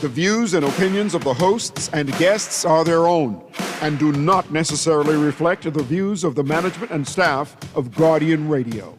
The views and opinions of the hosts and guests are their own and do not necessarily reflect the views of the management and staff of Guardian Radio.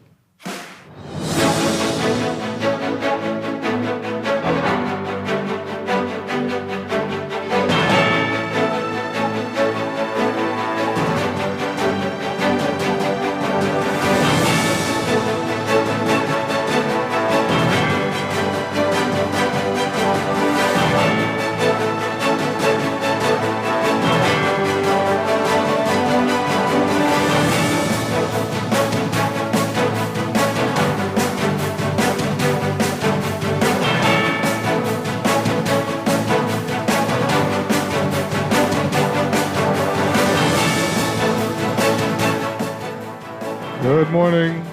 Good morning.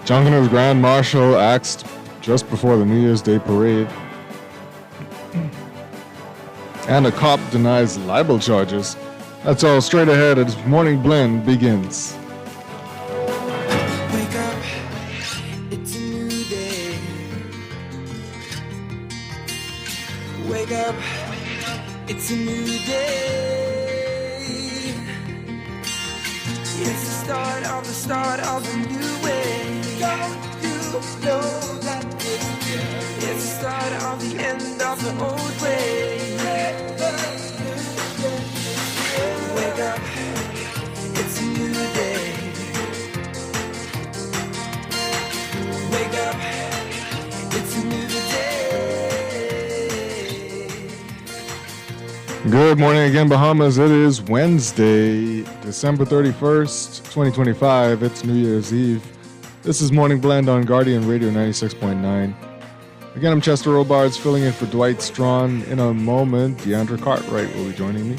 Junkanoo's Grand Marshal axed just before the New Year's Day parade. And a cop denies libel charges. That's all straight ahead as Morning Blend begins. Wake up, it's a new day. Wake up, it's a new day. It's the start of a new way. Don't you know that it's the start of the end of the old way. Wake up, it's a new day. Wake up, it's a new day. Good morning again, Bahamas. It is Wednesday, December 31st, 2025. It's New Year's Eve. This is Morning Blend on Guardian Radio 96.9. Again, I'm Chester Robards filling in for Dwight Strachan. In a moment, Deandra Cartwright will be joining me.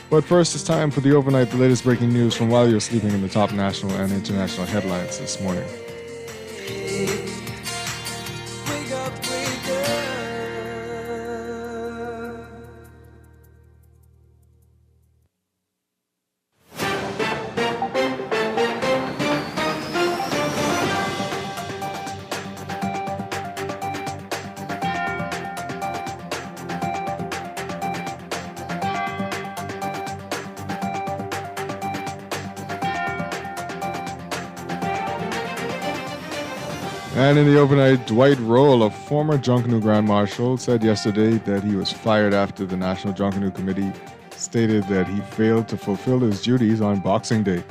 But first, it's time for the overnight, the latest breaking news from while you're sleeping in the top national and international headlines this morning. Wake up, wake up. And in the overnight, Dwight, a former Junkanoo Grand Marshal, said yesterday that he was fired after the National Junkanoo Committee stated that he failed to fulfill his duties on Boxing Day.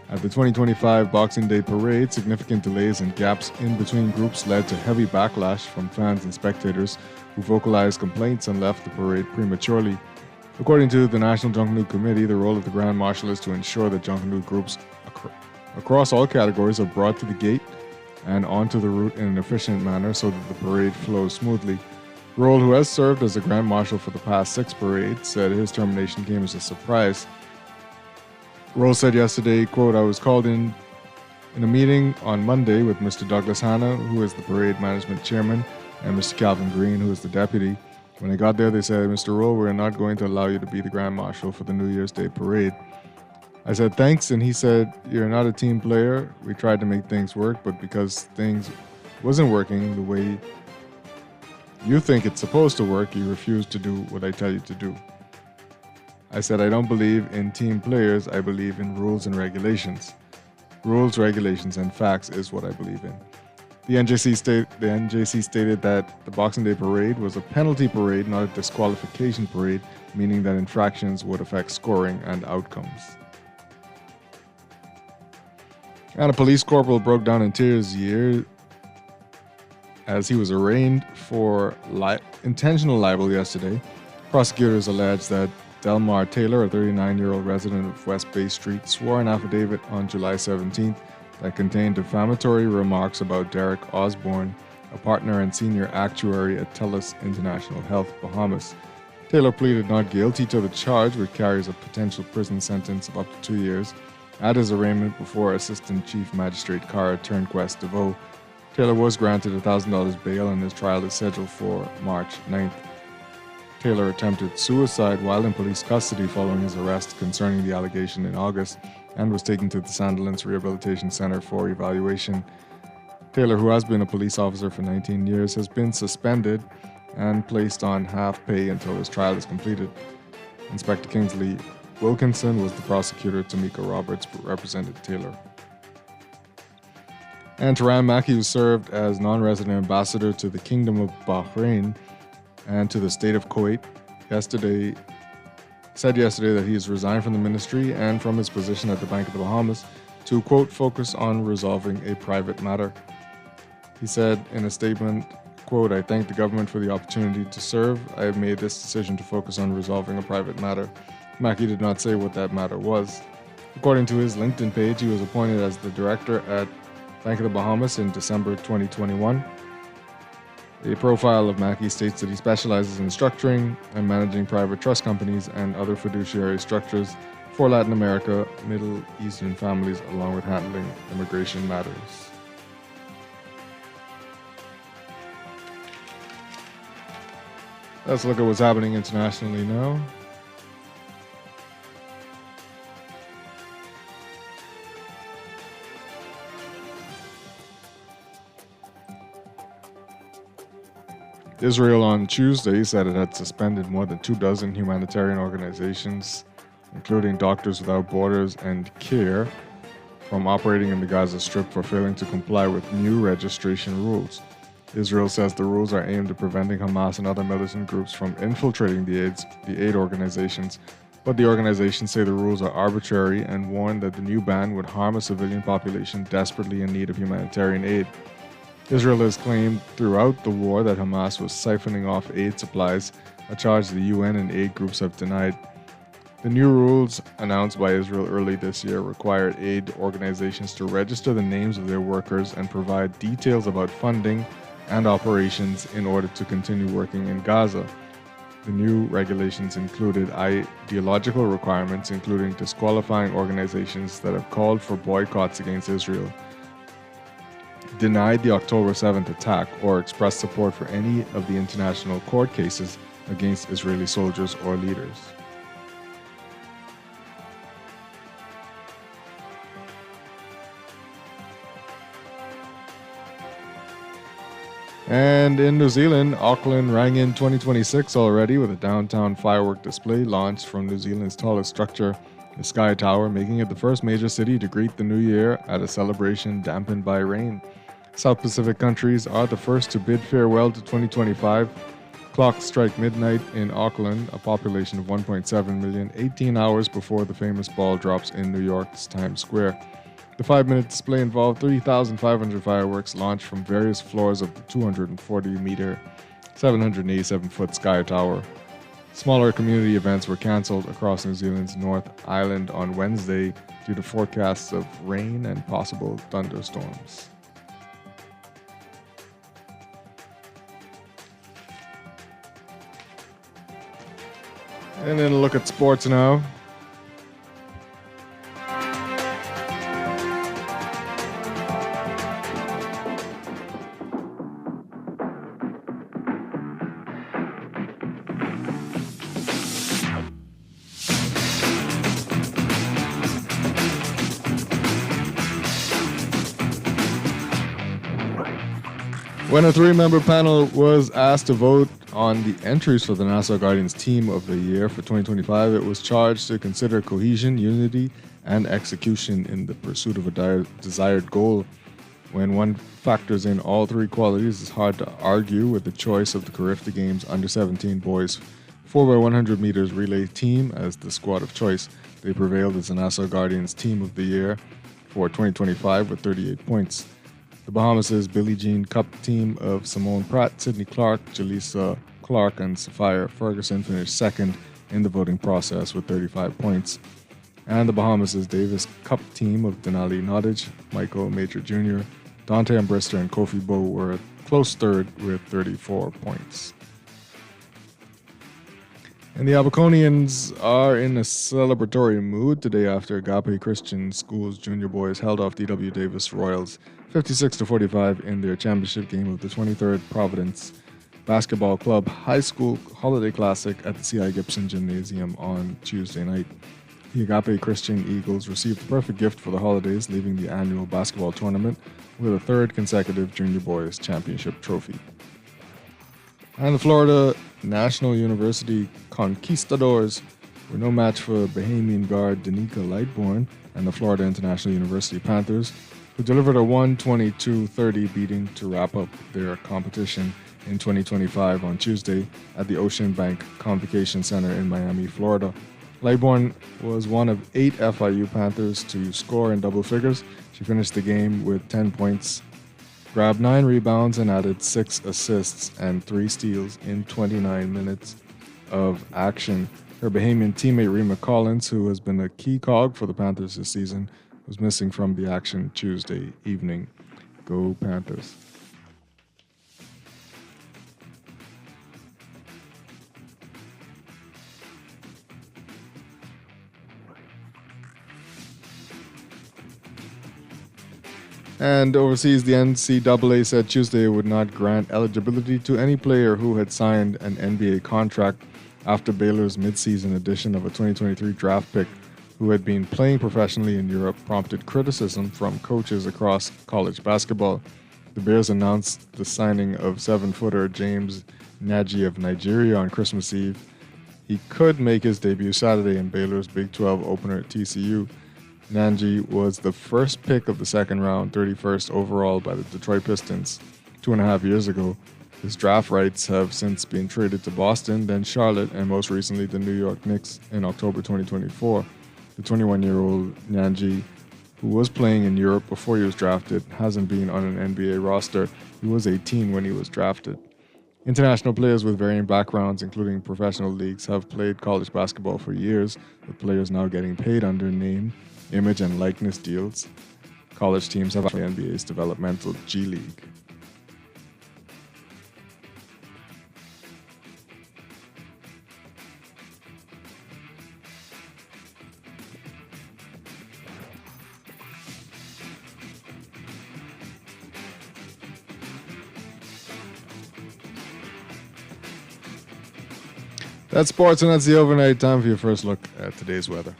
At the 2025 Boxing Day parade, significant delays and gaps in between groups led to heavy backlash from fans and spectators who vocalized complaints and left the parade prematurely. According to the National Junkanoo Committee, the role of the Grand Marshal is to ensure that Junkanoo groups across all categories are brought to the gate and onto the route in an efficient manner so that the parade flows smoothly. Roll, who has served as the Grand Marshal for the past 6 parades, said his termination came as a surprise. Roll said yesterday, quote, "I was called in a meeting on Monday with Mr. Douglas Hanna, who is the parade management chairman, and Mr. Calvin Green, who is the deputy. When I got there, they said, 'Mr. Roll, we're not going to allow you to be the Grand Marshal for the New Year's Day parade.' I said, thanks, and he said, 'You're not a team player. We tried to make things work, but because things wasn't working the way you think it's supposed to work, you refuse to do what I tell you to do.' I said, 'I don't believe in team players. I believe in rules and regulations. Rules, regulations, and facts is what I believe in.' The NJC stated that the Boxing Day parade was a penalty parade, not a disqualification parade, meaning that infractions would affect scoring and outcomes. And a police corporal broke down in tears as he was arraigned for intentional libel yesterday. Prosecutors alleged that Delmar Taylor, a 39-year-old resident of West Bay Street, swore an affidavit on July 17th that contained defamatory remarks about Derek Osborne, a partner and senior actuary at TELUS International Health, Bahamas. Taylor pleaded not guilty to the charge, which carries a potential prison sentence of up to 2 years, at his arraignment before Assistant Chief Magistrate Cara Turnquest DeVoe. Taylor was granted $1,000 bail and his trial is scheduled for March 9th. Taylor attempted suicide while in police custody following his arrest concerning the allegation in August and was taken to the Sandilands Rehabilitation Center for evaluation. Taylor, who has been a police officer for 19 years, has been suspended and placed on half pay until his trial is completed. Inspector Kingsley Wilkinson was the prosecutor. Tamika Roberts represented Taylor. And Taran Maki was served as non-resident ambassador to the Kingdom of Bahrain and to the state of Kuwait. Said yesterday that he has resigned from the ministry and from his position at the Bank of the Bahamas to, quote, focus on resolving a private matter. He said in a statement, quote, I thank the government for the opportunity to serve. I have made this decision to focus on resolving a private matter. Maki did not say what that matter was. According to his LinkedIn page, he was appointed as the director at Bank of the Bahamas in December 2021. A profile of Maki states that he specializes in structuring and managing private trust companies and other fiduciary structures for Latin America, Middle Eastern families, along with handling immigration matters. Let's look at what's happening internationally now. Israel on Tuesday said it had suspended more than 24 humanitarian organizations, including Doctors Without Borders and CARE, from operating in the Gaza Strip for failing to comply with new registration rules. Israel says the rules are aimed at preventing Hamas and other militant groups from infiltrating the aid organizations, but the organizations say the rules are arbitrary and warn that the new ban would harm a civilian population desperately in need of humanitarian aid. Israel has claimed throughout the war that Hamas was siphoning off aid supplies, a charge the UN and aid groups have denied. The new rules announced by Israel early this year required aid organizations to register the names of their workers and provide details about funding and operations in order to continue working in Gaza. The new regulations included ideological requirements, including disqualifying organizations that have called for boycotts against Israel, denied the October 7th attack, or expressed support for any of the international court cases against Israeli soldiers or leaders. And in New Zealand, Auckland rang in 2026 already with a downtown firework display launched from New Zealand's tallest structure, the Sky Tower, making it the first major city to greet the new year at a celebration dampened by rain. South Pacific countries are the first to bid farewell to 2025. Clocks strike midnight in Auckland, a population of 1.7 million, 18 hours before the famous ball drops in New York's Times Square. The 5-minute display involved 3,500 fireworks launched from various floors of the 240-meter, 787-foot Sky Tower. Smaller community events were cancelled across New Zealand's North Island on Wednesday due to forecasts of rain and possible thunderstorms. And then a look at sports now. When a 3-member panel was asked to vote on the entries for the Nassau Guardians Team of the Year for 2025, it was charged to consider cohesion, unity, and execution in the pursuit of a desired goal. When one factors in all three qualities, it's hard to argue with the choice of the Carifta Games Under-17 boys 4x100 meters relay team as the squad of choice. They prevailed as the Nassau Guardians Team of the Year for 2025 with 38 points. The Bahamas' Billie Jean Cup team of Simone Pratt, Sydney Clark, Jaleesa Clark, and Sophia Ferguson finished second in the voting process with 35 points. And the Bahamas' Davis Cup team of Denali Nottage, Michael Major Jr., Dante Ambrister, and Kofi Bow were a close third with 34 points. And the Abaconians are in a celebratory mood today after Agape Christian School's junior boys held off D.W. Davis Royals 56-45 in their championship game of the 23rd Providence Basketball Club High School Holiday Classic at the C.I. Gibson Gymnasium on Tuesday night. The Agape Christian Eagles received the perfect gift for the holidays, leaving the annual basketball tournament with a third consecutive junior boys championship trophy. And the Florida National University Conquistadors were no match for Bahamian guard Danica Lightbourne and the Florida International University Panthers, who delivered a 122-30 beating to wrap up their competition in 2025 on Tuesday at the Ocean Bank Convocation Center in Miami, Florida. Lightbourne was one of 8 FIU Panthers to score in double figures. She finished the game with 10 points, grabbed 9 rebounds, and added 6 assists and 3 steals in 29 minutes of action. Her Bahamian teammate Rima Collins, who has been a key cog for the Panthers this season, was missing from the action Tuesday evening. Go Panthers. And overseas, the NCAA said Tuesday it would not grant eligibility to any player who had signed an NBA contract after Baylor's midseason edition of a 2023 draft pick who had been playing professionally in Europe prompted criticism from coaches across college basketball. The Bears announced the signing of 7-footer James Nagy of Nigeria on Christmas Eve. He could make his debut Saturday in Baylor's Big 12 opener at TCU. Nagy was the first pick of the second round, 31st overall by the Detroit Pistons 2.5 years ago. His draft rights have since been traded to Boston, then Charlotte, and most recently the New York Knicks in October 2024. The 21-year-old Nagy, who was playing in Europe before he was drafted, hasn't been on an NBA roster. He was 18 when he was drafted. International players with varying backgrounds, including professional leagues, have played college basketball for years, with players now getting paid under name, image, and likeness deals. College teams have the NBA's developmental G League. That's sports, and that's the overnight. Time for your first look at today's weather.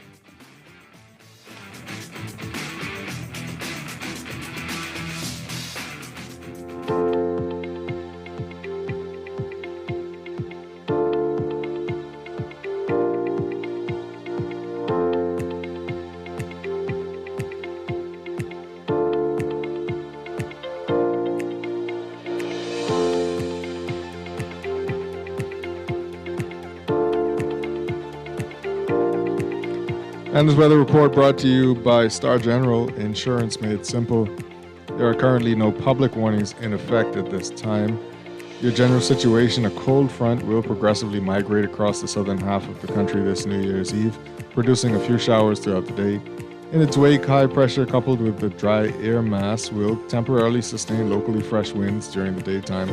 And this weather report brought to you by Star General Insurance Made Simple. There are currently no public warnings in effect at this time. Your general situation, a cold front will progressively migrate across the southern half of the country this New Year's Eve, producing a few showers throughout the day. In its wake, high pressure coupled with the dry air mass will temporarily sustain locally fresh winds during the daytime,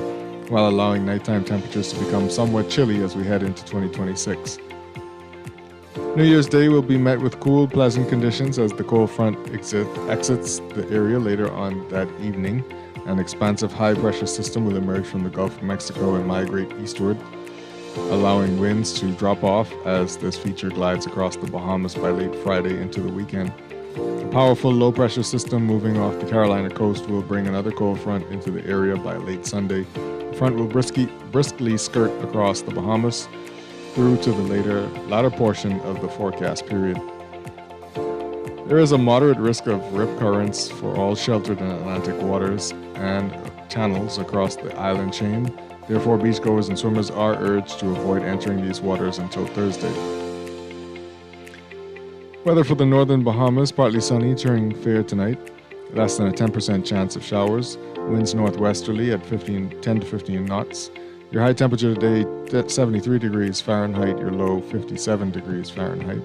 while allowing nighttime temperatures to become somewhat chilly as we head into 2026. New Year's Day will be met with cool, pleasant conditions as the cold front exits the area later on that evening. An expansive high-pressure system will emerge from the Gulf of Mexico and migrate eastward, allowing winds to drop off as this feature glides across the Bahamas by late Friday into the weekend. A powerful low-pressure system moving off the Carolina coast will bring another cold front into the area by late Sunday. The front will briskly skirt across the Bahamas through to the latter portion of the forecast period. There is a moderate risk of rip currents for all sheltered in Atlantic waters and channels across the island chain. Therefore, beachgoers and swimmers are urged to avoid entering these waters until Thursday. Weather for the northern Bahamas, partly sunny, turning fair tonight. Less than a 10% chance of showers. Winds northwesterly at 10 to 15 knots. Your high temperature today, 73 degrees Fahrenheit. Your low, 57 degrees Fahrenheit.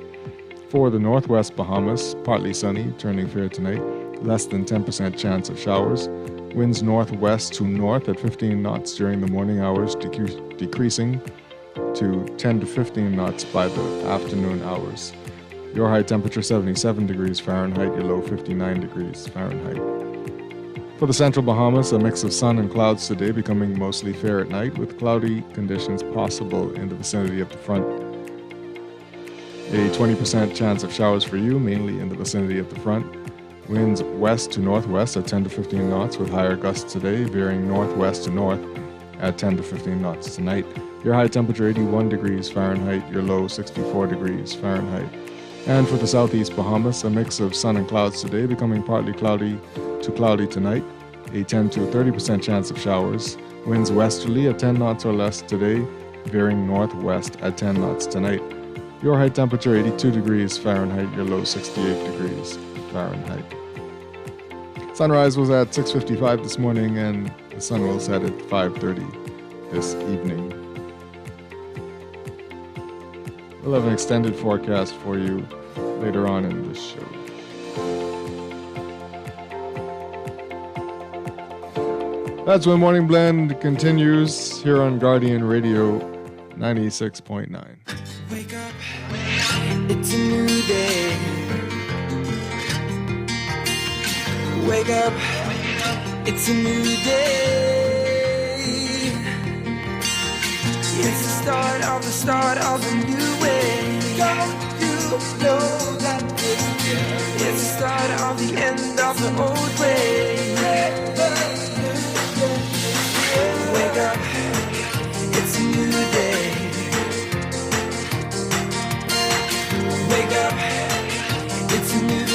For the northwest Bahamas, partly sunny, turning fair tonight. Less than 10% chance of showers. Winds northwest to north at 15 knots during the morning hours, decreasing to 10 to 15 knots by the afternoon hours. Your high temperature, 77 degrees Fahrenheit. Your low, 59 degrees Fahrenheit. For the central Bahamas, a mix of sun and clouds today, becoming mostly fair at night, with cloudy conditions possible in the vicinity of the front. A 20% chance of showers for you, mainly in the vicinity of the front. Winds west to northwest at 10 to 15 knots, with higher gusts today, veering northwest to north at 10 to 15 knots tonight. Your high temperature 81 degrees Fahrenheit, your low 64 degrees Fahrenheit. And for the southeast Bahamas, a mix of sun and clouds today, becoming partly cloudy to cloudy tonight. A 10 to 30% chance of showers. Winds westerly at 10 knots or less today, veering northwest at 10 knots tonight. Your high temperature 82 degrees Fahrenheit, your low 68 degrees Fahrenheit. Sunrise was at 6:55 this morning, and the sun will set at 5:30 this evening. We'll have an extended forecast for you later on in this show. That's when Morning Blend continues here on Guardian Radio 96.9. Wake up, it's a new day. Wake up, it's a new day. It's the start of a new way. Don't you know that it's the start of the end of the old way. Wake up, it's a new day. Wake up, it's a new day.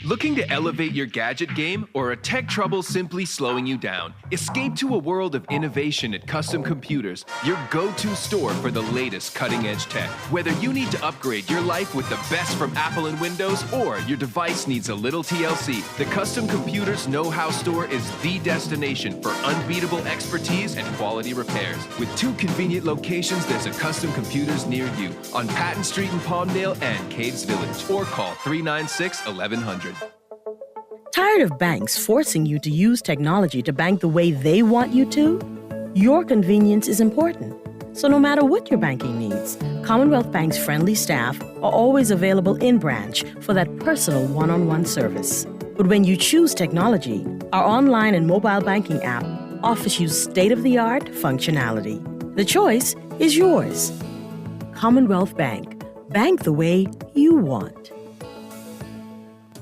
Looking to elevate your gadget game, or are tech troubles simply slowing you down? Escape to a world of innovation at Custom Computers, your go-to store for the latest cutting-edge tech. Whether you need to upgrade your life with the best from Apple and Windows, or your device needs a little TLC, the Custom Computers Know-How Store is the destination for unbeatable expertise and quality repairs. With 2 convenient locations, there's a Custom Computers near you on Patton Street in Palmdale and Caves Village, or call 396-1100. Tired of banks forcing you to use technology to bank the way they want you to? Your convenience is important. So no matter what your banking needs, Commonwealth Bank's friendly staff are always available in branch for that personal one-on-one service. But when you choose technology, our online and mobile banking app offers you state-of-the-art functionality. The choice is yours. Commonwealth Bank. Bank the way you want.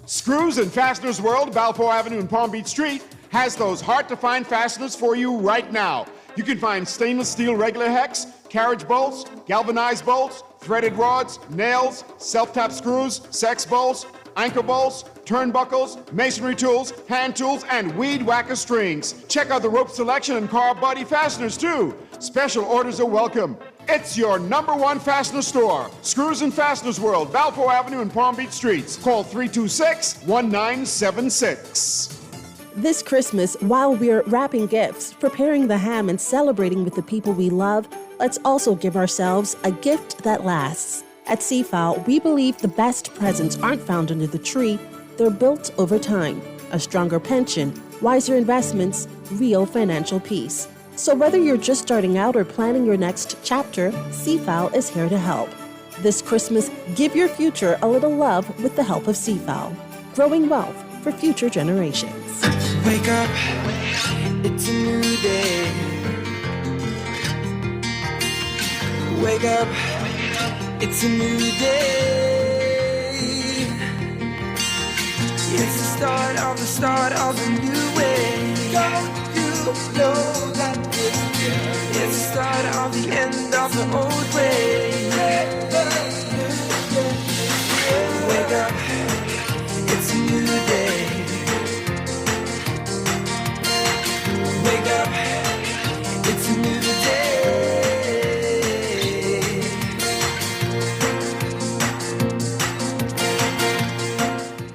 Screws and Fasteners World, Balfour Avenue and Palm Beach Street, has those hard-to-find fasteners for you right now. You can find stainless steel regular hex, carriage bolts, galvanized bolts, threaded rods, nails, self-tap screws, sex bolts, anchor bolts, turnbuckles, masonry tools, hand tools, and weed whacker strings. Check out the rope selection and car body fasteners, too. Special orders are welcome. It's your #1 fastener store. Screws and Fasteners World, Balfour Avenue and Palm Beach Streets. Call 326-1976. This Christmas, while we're wrapping gifts, preparing the ham, and celebrating with the people we love, let's also give ourselves a gift that lasts. At CFAL, we believe the best presents aren't found under the tree, they're built over time. A stronger pension, wiser investments, real financial peace. So whether you're just starting out or planning your next chapter, CFAL is here to help. This Christmas, give your future a little love with the help of CFAL. Growing wealth for future generations. Wake up, it's a new day. Wake up, it's a new day. It's the start of a new way. Don't you know that it's the start of the end of the old way. Wake up, it's a new day. Wake up, it's a new day.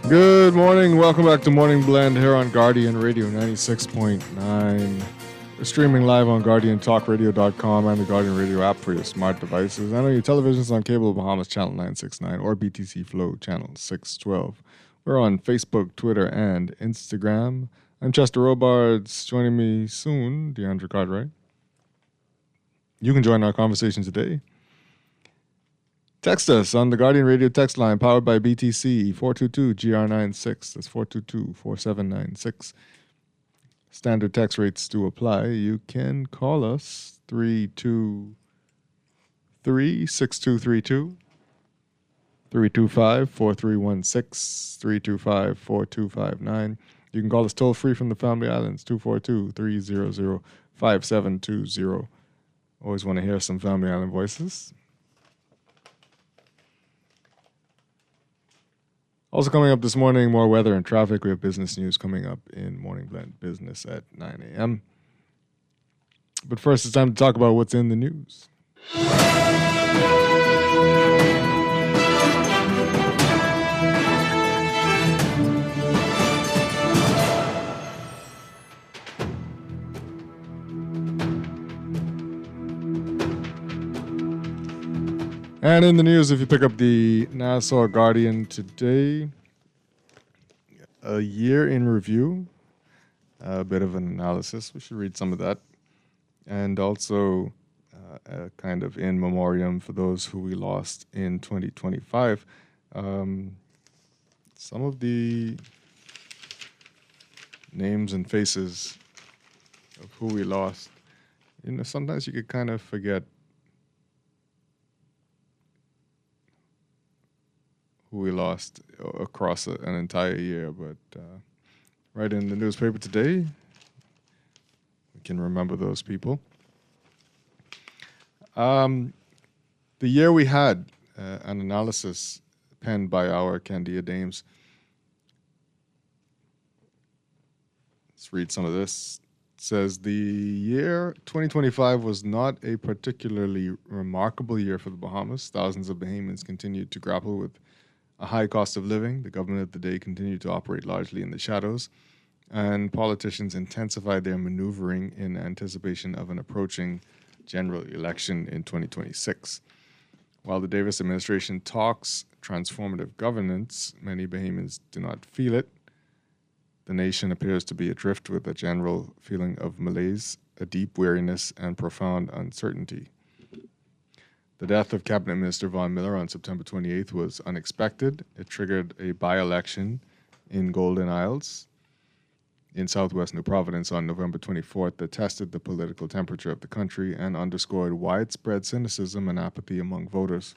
Good morning. Welcome back to Morning Blend here on Guardian Radio 96.9. We're streaming live on GuardianTalkRadio.com and the Guardian Radio app for your smart devices. And on your televisions on Cable Bahamas Channel 969 or BTC Flow Channel 612. We're on Facebook, Twitter, and Instagram. I'm Chester Robards. Joining me soon, Deandra Cartwright. You can join our conversation today. Text us on the Guardian Radio text line powered by BTC 422-GR96. That's 422-4796. Standard text rates do apply. You can call us 323-6232, 325-4316, 325-4259. You can call us toll free from the Family Islands, 242-300-5720. Always want to hear some Family Island voices. Also coming up this morning, more weather and traffic. We have business news coming up in Morning Blend Business at 9 a.m. But first, it's time to talk about what's in the news. And in the news, if you pick up the Nassau Guardian today, a year in review, a bit of an analysis. We should read some of that. And also a kind of in memoriam for those who we lost in 2025. Some of the names and faces of who we lost. You know, sometimes you could kind of forget who we lost across an entire year, but right in the newspaper today, we can remember those people. The year we had an analysis penned by our Candia Dames. Let's read some of this. It says, the year 2025 was not a particularly remarkable year for the Bahamas. Thousands of Bahamians continued to grapple with a high cost of living. The government of the day continued to operate largely in the shadows, and politicians intensified their maneuvering in anticipation of an approaching general election in 2026. While the Davis administration talks transformative governance, many Bahamians do not feel it. The nation appears to be adrift with a general feeling of malaise, a deep weariness, and profound uncertainty. The death of Cabinet Minister Von Miller on September 28th was unexpected. It triggered a by-election in Golden Isles in southwest New Providence on November 24th that tested the political temperature of the country and underscored widespread cynicism and apathy among voters.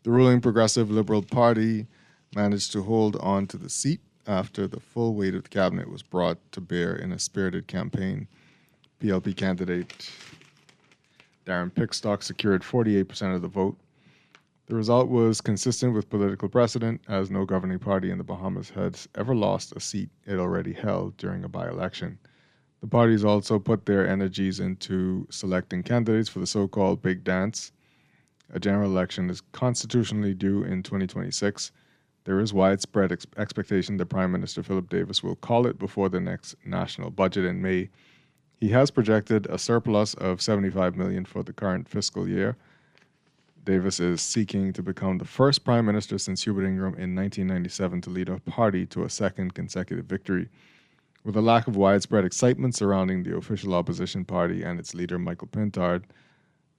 The ruling Progressive Liberal Party managed to hold on to the seat after the full weight of the cabinet was brought to bear in a spirited campaign. PLP candidate Darren Pickstock secured 48% of the vote. The result was consistent with political precedent, as no governing party in the Bahamas has ever lost a seat it already held during a by-election. The parties also put their energies into selecting candidates for the so-called Big Dance. A general election is constitutionally due in 2026. There is widespread expectation that Prime Minister Philip Davis will call it before the next national budget in May. He has projected a surplus of $75 million for the current fiscal year. Davis is seeking to become the first prime minister since Hubert Ingram in 1997 to lead a party to a second consecutive victory. With a lack of widespread excitement surrounding the official opposition party and its leader, Michael Pintard,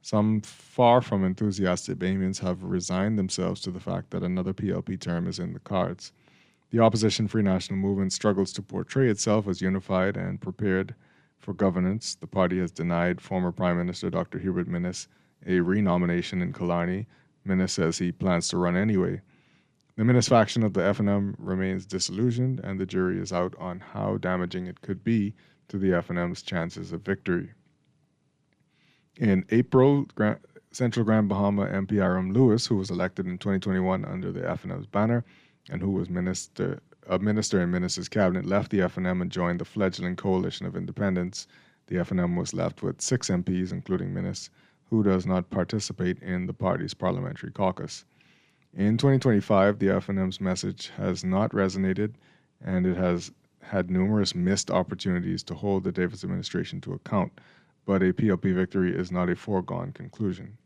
some far from enthusiastic Bahamians have resigned themselves to the fact that another PLP term is in the cards. The opposition Free National Movement struggles to portray itself as unified and prepared for governance. The party has denied former Prime Minister Dr. Hubert Minnis a renomination in Killarney. Minnis says he plans to run anyway. The Minnis faction of the FNM remains disillusioned, and the jury is out on how damaging it could be to the FNM's chances of victory. In April, Central Grand Bahama MP Aram Lewis, who was elected in 2021 under the FNM's banner and who was a minister in Minnis's cabinet, left the FNM and joined the fledgling Coalition of Independents. The FNM was left with 6 MPs, including Minnis, who does not participate in the party's parliamentary caucus. In 2025, the FNM's message has not resonated, and it has had numerous missed opportunities to hold the Davis administration to account, but a PLP victory is not a foregone conclusion.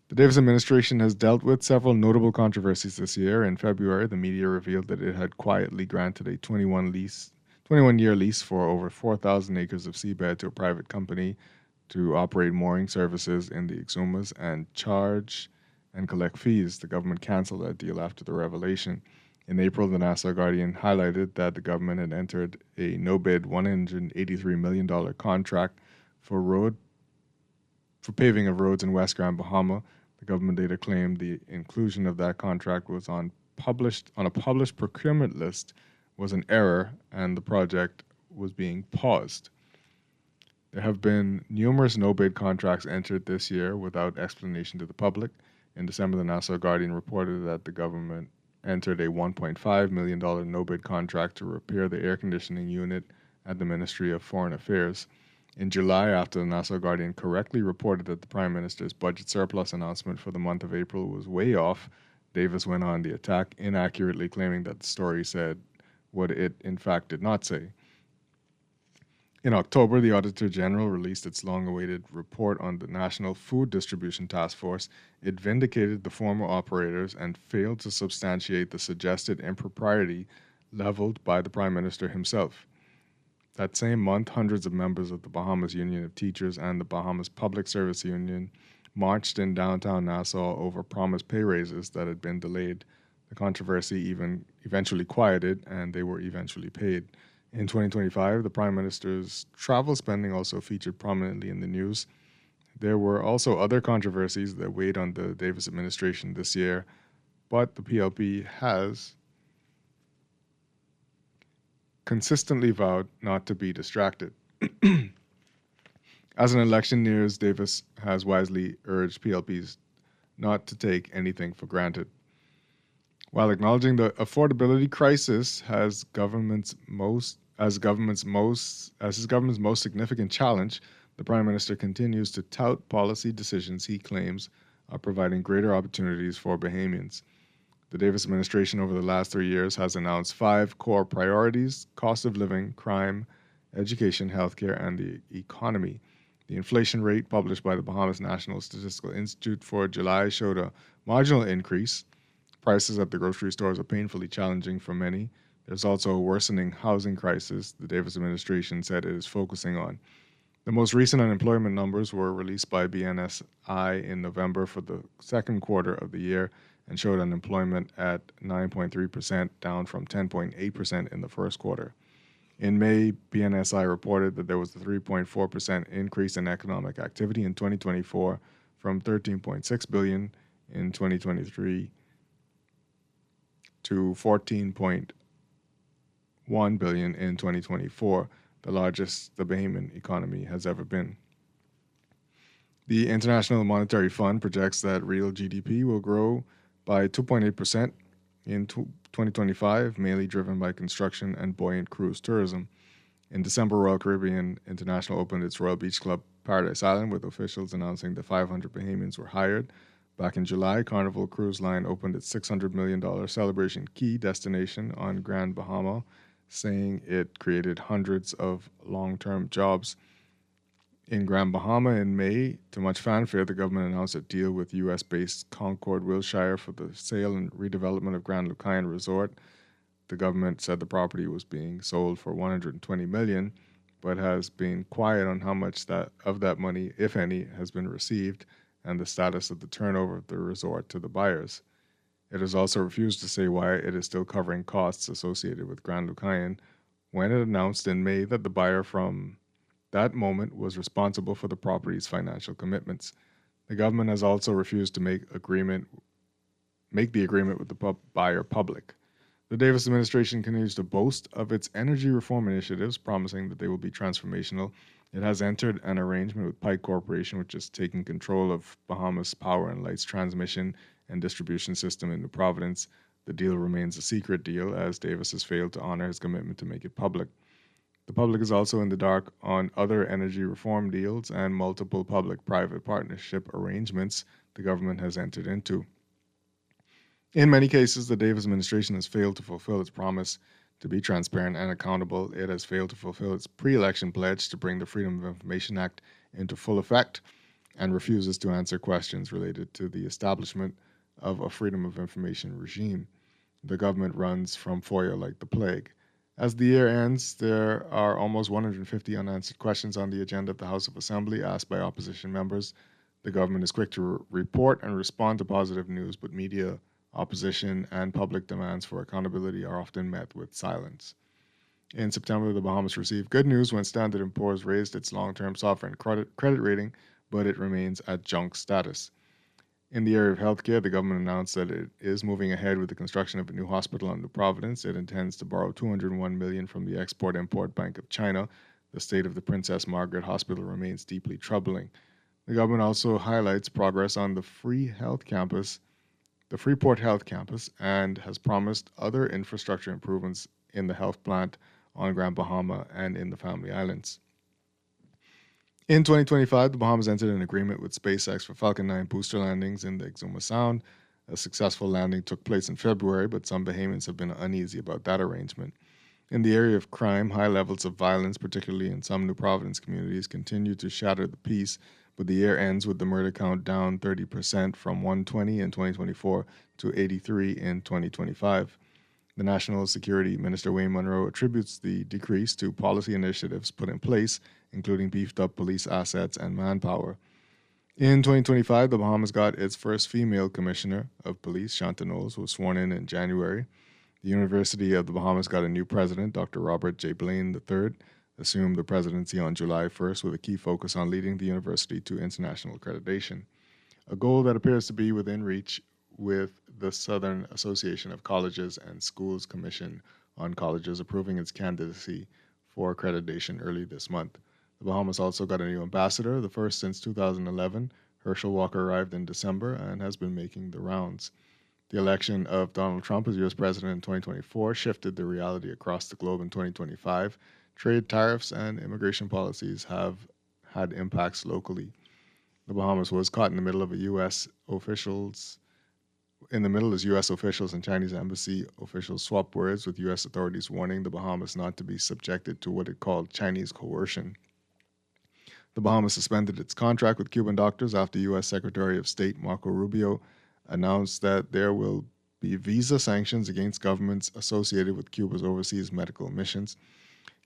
The Davis administration has dealt with several notable controversies this year. In February, the media revealed that it had quietly granted a 21-year lease for over 4,000 acres of seabed to a private company to operate mooring services in the Exumas and charge and collect fees. The government canceled that deal after the revelation. In April, the Nassau Guardian highlighted that the government had entered a no-bid $183 million contract for paving of roads in West Grand Bahama. The government later claimed the inclusion of that contract was on a published procurement list was an error and the project was being paused. There have been numerous no-bid contracts entered this year without explanation to the public. In December, the Nassau Guardian reported that the government entered a $1.5 million no-bid contract to repair the air conditioning unit at the Ministry of Foreign Affairs. In July, after the Nassau Guardian correctly reported that the Prime Minister's budget surplus announcement for the month of April was way off, Davis went on the attack, inaccurately claiming that the story said what it in fact did not say. In October, the Auditor General released its long-awaited report on the National Food Distribution Task Force. It vindicated the former operators and failed to substantiate the suggested impropriety leveled by the Prime Minister himself. That same month, hundreds of members of the Bahamas Union of Teachers and the Bahamas Public Service Union marched in downtown Nassau over promised pay raises that had been delayed. The controversy eventually quieted, and they were eventually paid. In 2025, the Prime Minister's travel spending also featured prominently in the news. There were also other controversies that weighed on the Davis administration this year, but the PLP has consistently vowed not to be distracted. As an election nears, Davis has wisely urged PLPs not to take anything for granted. While acknowledging the affordability crisis as his government's most significant challenge, the Prime Minister continues to tout policy decisions he claims are providing greater opportunities for Bahamians. The Davis administration over the last 3 years has announced 5 core priorities: cost of living, crime, education, healthcare, and the economy. The inflation rate published by the Bahamas National Statistical Institute for July showed a marginal increase. Prices at the grocery stores are painfully challenging for many. There's also a worsening housing crisis the Davis administration said it is focusing on. The most recent unemployment numbers were released by BNSI in November for the second quarter of the year and showed unemployment at 9.3%, down from 10.8% in the first quarter. In May, BNSI reported that there was a 3.4% increase in economic activity in 2024 from $13.6 billion in 2023 to $14.1 billion in 2024, the largest the Bahamian economy has ever been. The International Monetary Fund projects that real GDP will grow by 2.8% in 2025, mainly driven by construction and buoyant cruise tourism. In December, Royal Caribbean International opened its Royal Beach Club Paradise Island, with officials announcing that 500 Bahamians were hired. Back in July, Carnival Cruise Line opened its $600 million Celebration Key destination on Grand Bahama, saying it created hundreds of long-term jobs. In Grand Bahama in May, to much fanfare, the government announced a deal with U.S.-based Concord Wilshire for the sale and redevelopment of Grand Lucayan Resort. The government said the property was being sold for $120 million, but has been quiet on how much of that money, if any, has been received, and the status of the turnover of the resort to the buyers. It has also refused to say why it is still covering costs associated with Grand Lucayan when it announced in May that the buyer from that moment was responsible for the property's financial commitments. The government has also refused to make the agreement with the buyer public. The Davis administration continues to boast of its energy reform initiatives, promising that they will be transformational. It has entered an arrangement with Pike Corporation, which is taking control of Bahamas Power and Light's transmission and distribution system in New Providence. The deal remains a secret deal, as Davis has failed to honor his commitment to make it public. The public is also in the dark on other energy reform deals and multiple public-private partnership arrangements the government has entered into. In many cases, the Davis administration has failed to fulfill its promise to be transparent and accountable. It has failed to fulfill its pre-election pledge to bring the Freedom of Information Act into full effect and refuses to answer questions related to the establishment of a Freedom of Information regime. The government runs from FOIA like the plague. As the year ends, there are almost 150 unanswered questions on the agenda of the House of Assembly asked by opposition members. The government is quick to report and respond to positive news, but media Opposition and public demands for accountability are often met with silence. In September, the Bahamas received good news when Standard & Poor's raised its long-term sovereign credit rating, but it remains at junk status. In the area of healthcare, the government announced that it is moving ahead with the construction of a new hospital on New Providence. It intends to borrow $201 million from the Export-Import Bank of China. The state of the Princess Margaret Hospital remains deeply troubling. The government also highlights progress on the Freeport Health Campus, and has promised other infrastructure improvements in the health plant on Grand Bahama and in the Family Islands. In 2025, the Bahamas entered an agreement with SpaceX for Falcon 9 booster landings in the Exuma Sound. A successful landing took place in February, but some Bahamians have been uneasy about that arrangement. In the area of crime, high levels of violence, particularly in some New Providence communities, continue to shatter the peace, but the year ends with the murder count down 30% from 120 in 2024 to 83 in 2025. The National Security Minister Wayne Munro attributes the decrease to policy initiatives put in place, including beefed up police assets and manpower. In 2025, the Bahamas got its first female commissioner of police, Shanta Knowles, who was sworn in January. The University of the Bahamas got a new president, Dr. Robert J. Blaine III, assumed the presidency on July 1st with a key focus on leading the university to international accreditation, a goal that appears to be within reach with the Southern Association of Colleges and Schools Commission on Colleges approving its candidacy for accreditation early this month. The Bahamas also got a new ambassador, the first since 2011. Herschel Walker arrived in December and has been making the rounds. The election of Donald Trump as U.S. president in 2024 shifted the reality across the globe in 2025. Trade, tariffs, and immigration policies have had impacts locally. The Bahamas was caught in the middle as U.S. officials and Chinese embassy officials swapped words, with U.S. authorities warning the Bahamas not to be subjected to what it called Chinese coercion. The Bahamas suspended its contract with Cuban doctors after U.S. Secretary of State Marco Rubio announced that there will be visa sanctions against governments associated with Cuba's overseas medical missions.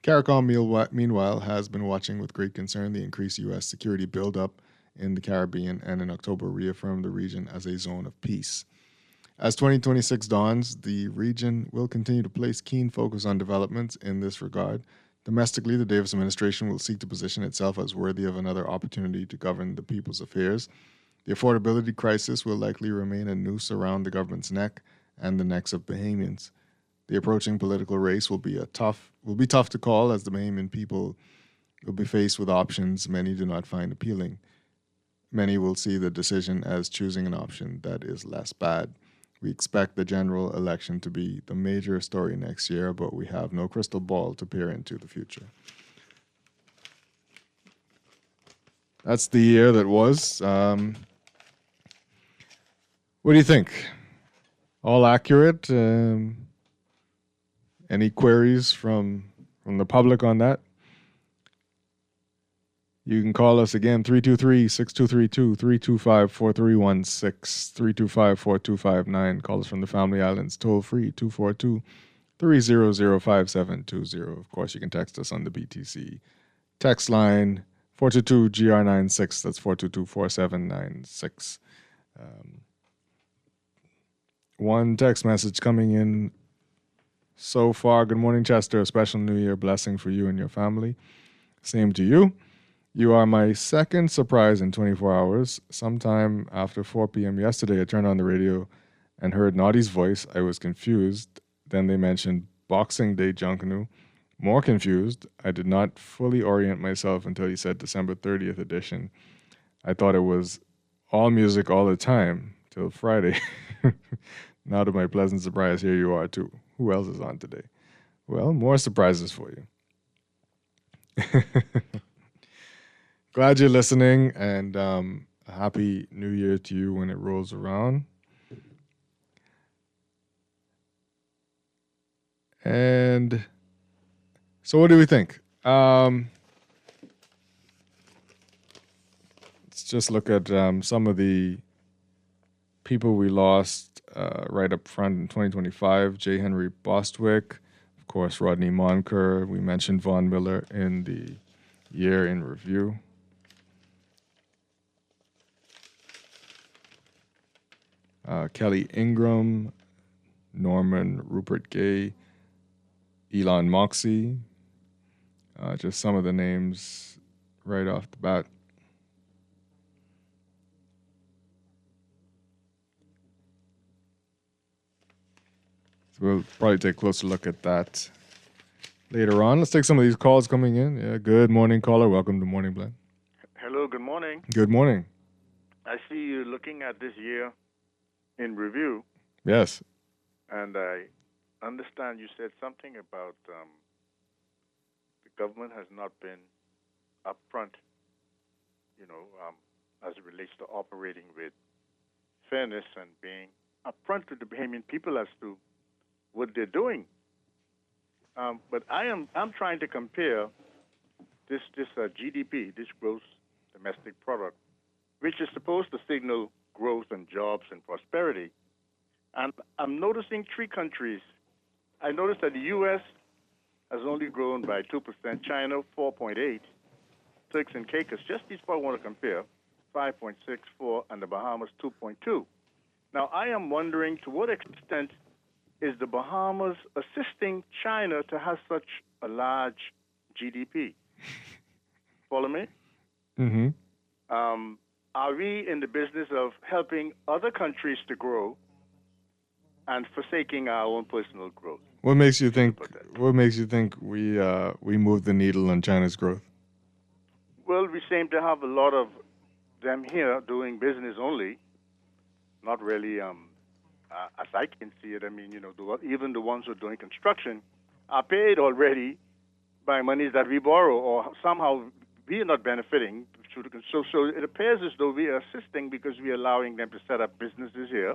CARICOM, meanwhile, has been watching with great concern the increased U.S. security buildup in the Caribbean, and in October reaffirmed the region as a zone of peace. As 2026 dawns, the region will continue to place keen focus on developments in this regard. Domestically, the Davis administration will seek to position itself as worthy of another opportunity to govern the people's affairs. The affordability crisis will likely remain a noose around the government's neck and the necks of Bahamians. The approaching political race will be tough to call, as the Bahamian people will be faced with options many do not find appealing. Many will see the decision as choosing an option that is less bad. We expect the general election to be the major story next year, but we have no crystal ball to peer into the future. That's the year that was. What do you think? All accurate? Any queries from the public on that? You can call us again, 323-6232, 325-4316, 325-4259. Call us from the Family Islands, toll free, 242-300-5720. Of course, you can text us on the BTC text line, 422-GR96. That's 422-4796. One text message coming in so far. Good morning, Chester. A special New Year blessing for you and your family. Same to you. You are my second surprise in 24 hours. Sometime after 4 p.m. yesterday, I turned on the radio and heard Naughty's voice. I was confused. Then they mentioned Boxing Day Junkanoo. More confused. I did not fully orient myself until he said December 30th edition. I thought it was all music all the time till Friday. Now to my pleasant surprise, here you are too. Who else is on today? Well, more surprises for you. Glad you're listening, and a happy New Year to you when it rolls around. And so what do we think? Let's just look at some of the people we lost right up front in 2025. J. Henry Bostwick, of course, Rodney Monker. We mentioned Von Miller in the year in review. Kelly Ingram, Norman Rupert Gay, Elon Moxie. Just some of the names right off the bat. So we'll probably take a closer look at that later on. Let's take some of these calls coming in. Yeah, good morning, caller. Welcome to Morning Blend. Hello, good morning. Good morning. I see you looking at this year in review, Yes. and I understand you said something about the government has not been upfront, as it relates to operating with fairness and being upfront with the Bahamian people as to what they're doing. But I'm trying to compare this GDP, this gross domestic product, which is supposed to signal growth and jobs and prosperity. And I'm noticing three countries. I noticed that the U.S. has only grown by 2%, China 4.8%, Turks and Caicos, just these four I want to compare, 5.64%, and the Bahamas 2.2%. Now, I am wondering to what extent is the Bahamas assisting China to have such a large GDP? Follow me? Mm-hmm. Are we in the business of helping other countries to grow and forsaking our own personal growth? What makes you think? What makes you think we move the needle on China's growth? Well, we seem to have a lot of them here doing business only, not really. As I can see it, I mean, even the ones who are doing construction are paid already by monies that we borrow, or somehow we are not benefiting. So it appears as though we are assisting because we are allowing them to set up businesses here.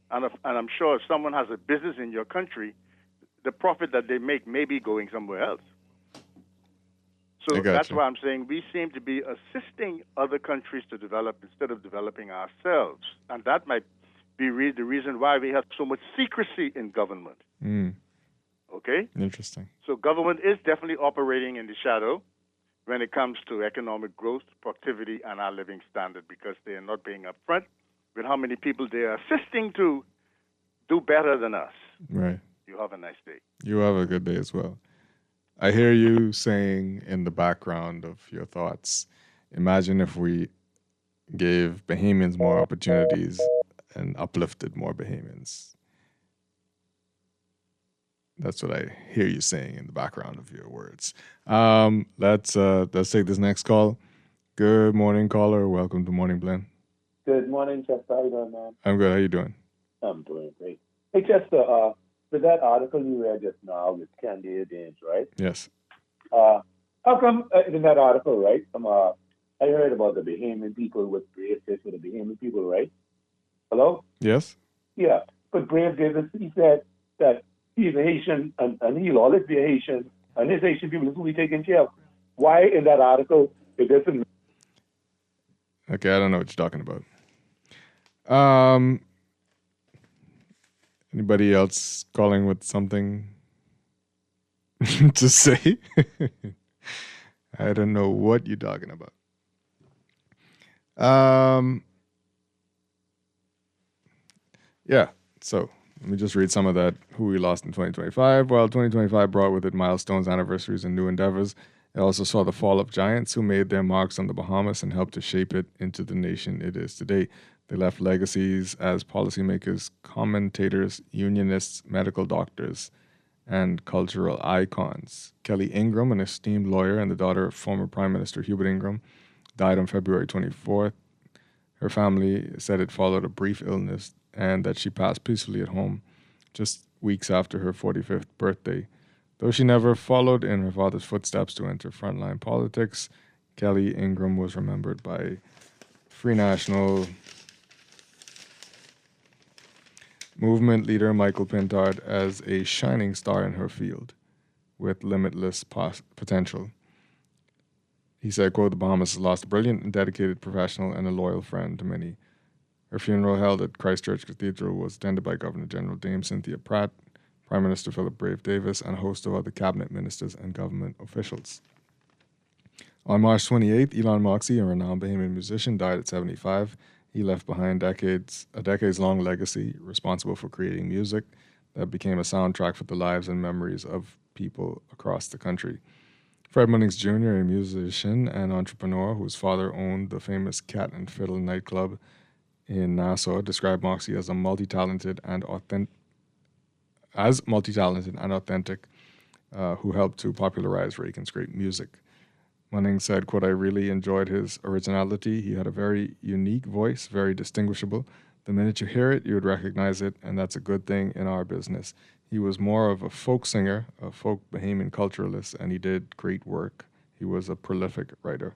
And I'm sure if someone has a business in your country, the profit that they make may be going somewhere else. So that's why I'm saying we seem to be assisting other countries to develop instead of developing ourselves. And that might be the reason why we have so much secrecy in government. Mm. Okay? Interesting. So government is definitely operating in the shadow when it comes to economic growth, productivity, and our living standard because they are not being upfront with how many people they are assisting to do better than us. Right. You have a nice day. You have a good day as well. I hear you saying in the background of your thoughts, imagine if we gave Bahamians more opportunities and uplifted more Bahamians. That's what I hear you saying in the background of your words. Let's take this next call. Good morning, caller. Welcome to Morning Blend. Good morning, Chester. How you doing, man? I'm good. How you doing? I'm doing great. Hey, Chester, with that article you read just now with Candia Danes, right? Yes. How come in that article, right? I heard about the Bahamian people with Brave Fish with the Bahamian people, right? Hello? Yes. Yeah. But Brave Davis, he said that he's a Haitian and he'll always be a Haitian, and his Haitian people is who we take in care of. Why in that article it doesn't? Okay, I don't know what you're talking about. Anybody else calling with something to say? I don't know what you're talking about. Yeah, so let me just read some of that. Who we lost in 2025. While 2025 brought with it milestones, anniversaries, and new endeavors, it also saw the fall of giants who made their marks on the Bahamas and helped to shape it into the nation it is today. They left legacies as policymakers, commentators, unionists, medical doctors, and cultural icons. Kelly Ingram, an esteemed lawyer and the daughter of former Prime Minister Hubert Ingram, died on February 24th. Her family said it followed a brief illness and that she passed peacefully at home just weeks after her 45th birthday. Though she never followed in her father's footsteps to enter frontline politics, Kelly Ingram was remembered by Free National Movement leader Michael Pintard as a shining star in her field with limitless potential. He said, quote, "The Bahamas has lost a brilliant and dedicated professional and a loyal friend to many." Her funeral, held at Christchurch Cathedral, was attended by Governor General Dame Cynthia Pratt, Prime Minister Philip Brave Davis, and a host of other cabinet ministers and government officials. On March 28th, Elon Moxie, a renowned Bahamian musician, died at 75. He left behind a decades-long legacy responsible for creating music that became a soundtrack for the lives and memories of people across the country. Fred Munnings Jr., a musician and entrepreneur whose father owned the famous Cat and Fiddle nightclub in Nassau, described Moxie as multi-talented and authentic, who helped to popularize Reagan's great music. Munning said, quote, "I really enjoyed his originality. He had a very unique voice, very distinguishable. The minute you hear it, you would recognize it, and that's a good thing in our business. He was more of a folk singer, a folk Bahamian culturalist, and he did great work. He was a prolific writer."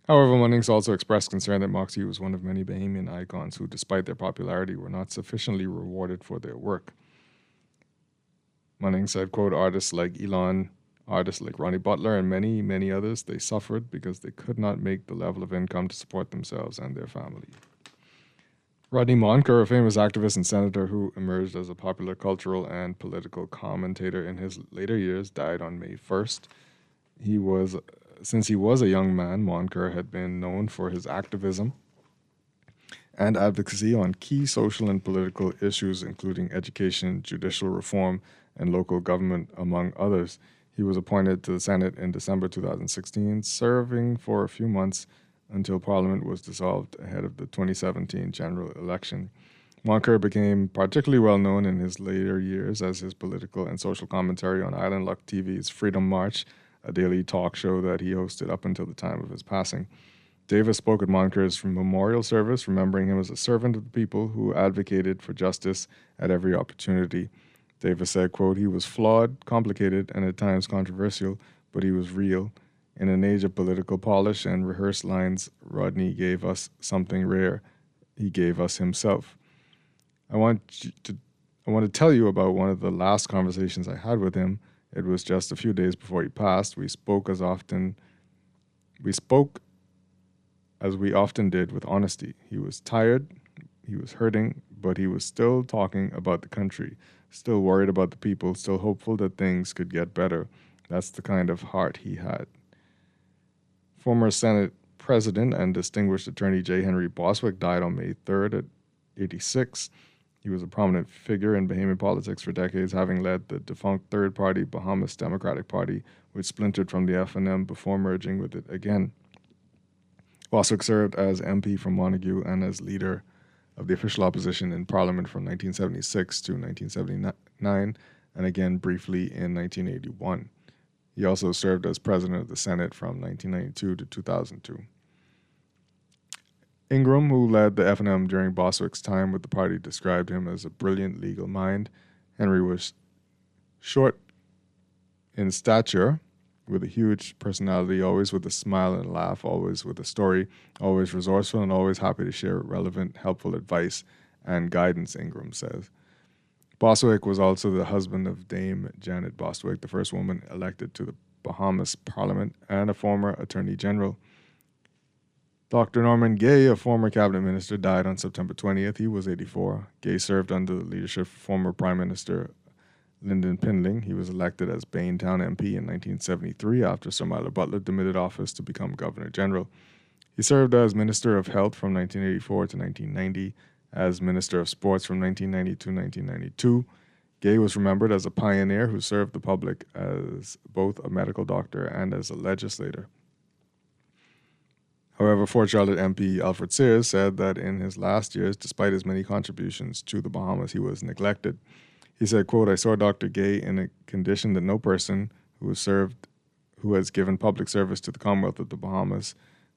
However, Munnings also expressed concern that Moxie was one of many Bahamian icons who, despite their popularity, were not sufficiently rewarded for their work. Munnings said, quote, "Artists like Elon, artists like Ronnie Butler, and many, many others, they suffered because they could not make the level of income to support themselves and their family." Rodney Monker, a famous activist and senator who emerged as a popular cultural and political commentator in his later years, died on May 1st. Since he was a young man, Monker had been known for his activism and advocacy on key social and political issues, including education, judicial reform, and local government, among others. He was appointed to the Senate in December 2016, serving for a few months until Parliament was dissolved ahead of the 2017 general election. Monker became particularly well known in his later years as his political and social commentary on Island Luck TV's Freedom March, a daily talk show that he hosted up until the time of his passing. Davis spoke at Monker's memorial service, remembering him as a servant of the people who advocated for justice at every opportunity. Davis said, quote, "He was flawed, complicated, and at times controversial, but he was real. In an age of political polish and rehearsed lines, Rodney gave us something rare. He gave us himself." I want to tell you about one of the last conversations I had with him. It was just a few days before he passed. We spoke as we often did, with honesty. He was tired, he was hurting, but he was still talking about the country, still worried about the people, still hopeful that things could get better. That's the kind of heart he had. Former Senate President and distinguished attorney J. Henry Bostwick died on May 3rd at 86. He was a prominent figure in Bahamian politics for decades, having led the defunct third party, Bahamas Democratic Party, which splintered from the FNM before merging with it again. Bostwick served as MP from Montague and as leader of the official opposition in Parliament from 1976 to 1979, and again briefly in 1981. He also served as president of the Senate from 1992 to 2002. Ingram, who led the FNM during Bostwick's time with the party, described him as a brilliant legal mind. Henry was short in stature, with a huge personality, always with a smile and a laugh, always with a story, always resourceful, and always happy to share relevant, helpful advice and guidance, Ingram says. Bostwick was also the husband of Dame Janet Bostwick, the first woman elected to the Bahamas Parliament, and a former Attorney General. Dr. Norman Gay, a former cabinet minister, died on September 20th. He was 84. Gay served under the leadership of former Prime Minister Lyndon Pindling. He was elected as Baintown MP in 1973 after Sir Milo Butler demitted office to become Governor General. He served as Minister of Health from 1984 to 1990, as Minister of Sports from 1990 to 1992. Gay was remembered as a pioneer who served the public as both a medical doctor and as a legislator. However, Fort Charlotte MP Alfred Sears said that in his last years, despite his many contributions to the Bahamas, he was neglected. He said, quote, "I saw Dr. Gay in a condition that no person who has given public service to the Commonwealth of the Bahamas,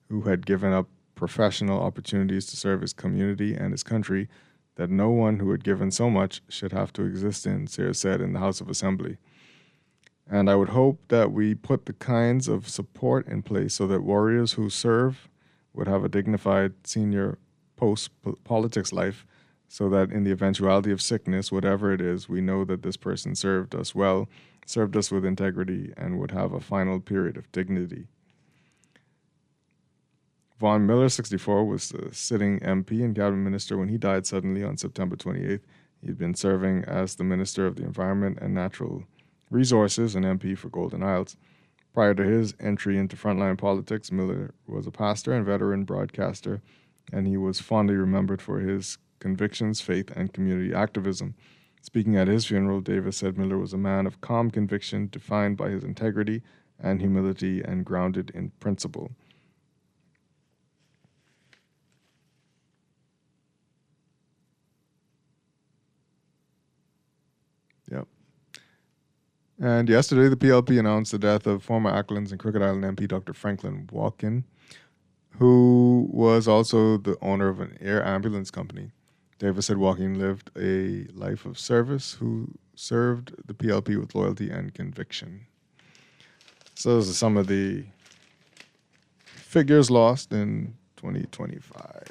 who had given up professional opportunities to serve his community and his country, that no one who had given so much should have to exist in," Sears said in the House of Assembly. "And I would hope that we put the kinds of support in place so that warriors who serve would have a dignified senior post-politics life, so that in the eventuality of sickness, whatever it is, we know that this person served us well, served us with integrity, and would have a final period of dignity." Vaughn Miller, 64, was the sitting MP and cabinet minister when he died suddenly on September 28th. He'd been serving as the Minister of the Environment and Natural Resources and MP for Golden Isles. Prior to his entry into frontline politics, Miller was a pastor and veteran broadcaster and he was fondly remembered for his convictions, faith, and community activism. Speaking at his funeral, Davis said Miller was a man of calm conviction, defined by his integrity and humility, and grounded in principle. Yep. And yesterday, the PLP announced the death of former Acklands and Crooked Island MP Dr. Franklin Walken, who was also the owner of an air ambulance company. Davis said Walken lived a life of service, who served the PLP with loyalty and conviction. So those are some of the figures lost in 2025.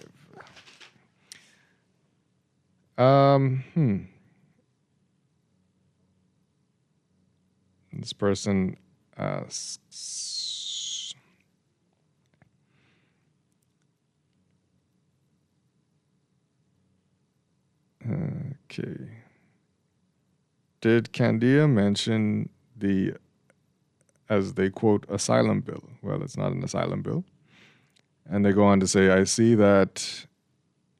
This person asks, okay. Did Candia mention the, as they quote, asylum bill? Well, it's not an asylum bill. And they go on to say, I see that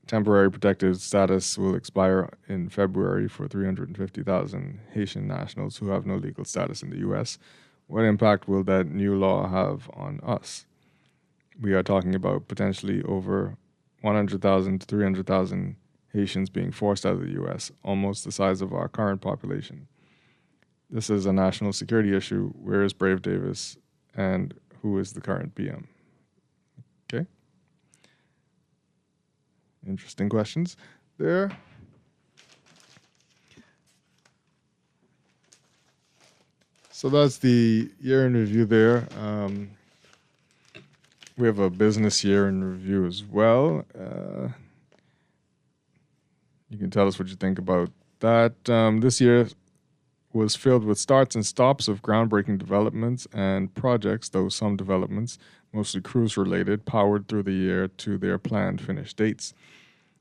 temporary protected status will expire in February for 350,000 Haitian nationals who have no legal status in the U.S. What impact will that new law have on us? We are talking about potentially over 100,000 to 300,000 Haitians being forced out of the U.S., almost the size of our current population. This is a national security issue. Where is Brave Davis, and who is the current PM? Okay. Interesting questions there. So that's the year in review there. We have a business year in review as well. You can tell us what you think about that. This year was filled with starts and stops of groundbreaking developments and projects, though some developments, mostly cruise-related, powered through the year to their planned finish dates.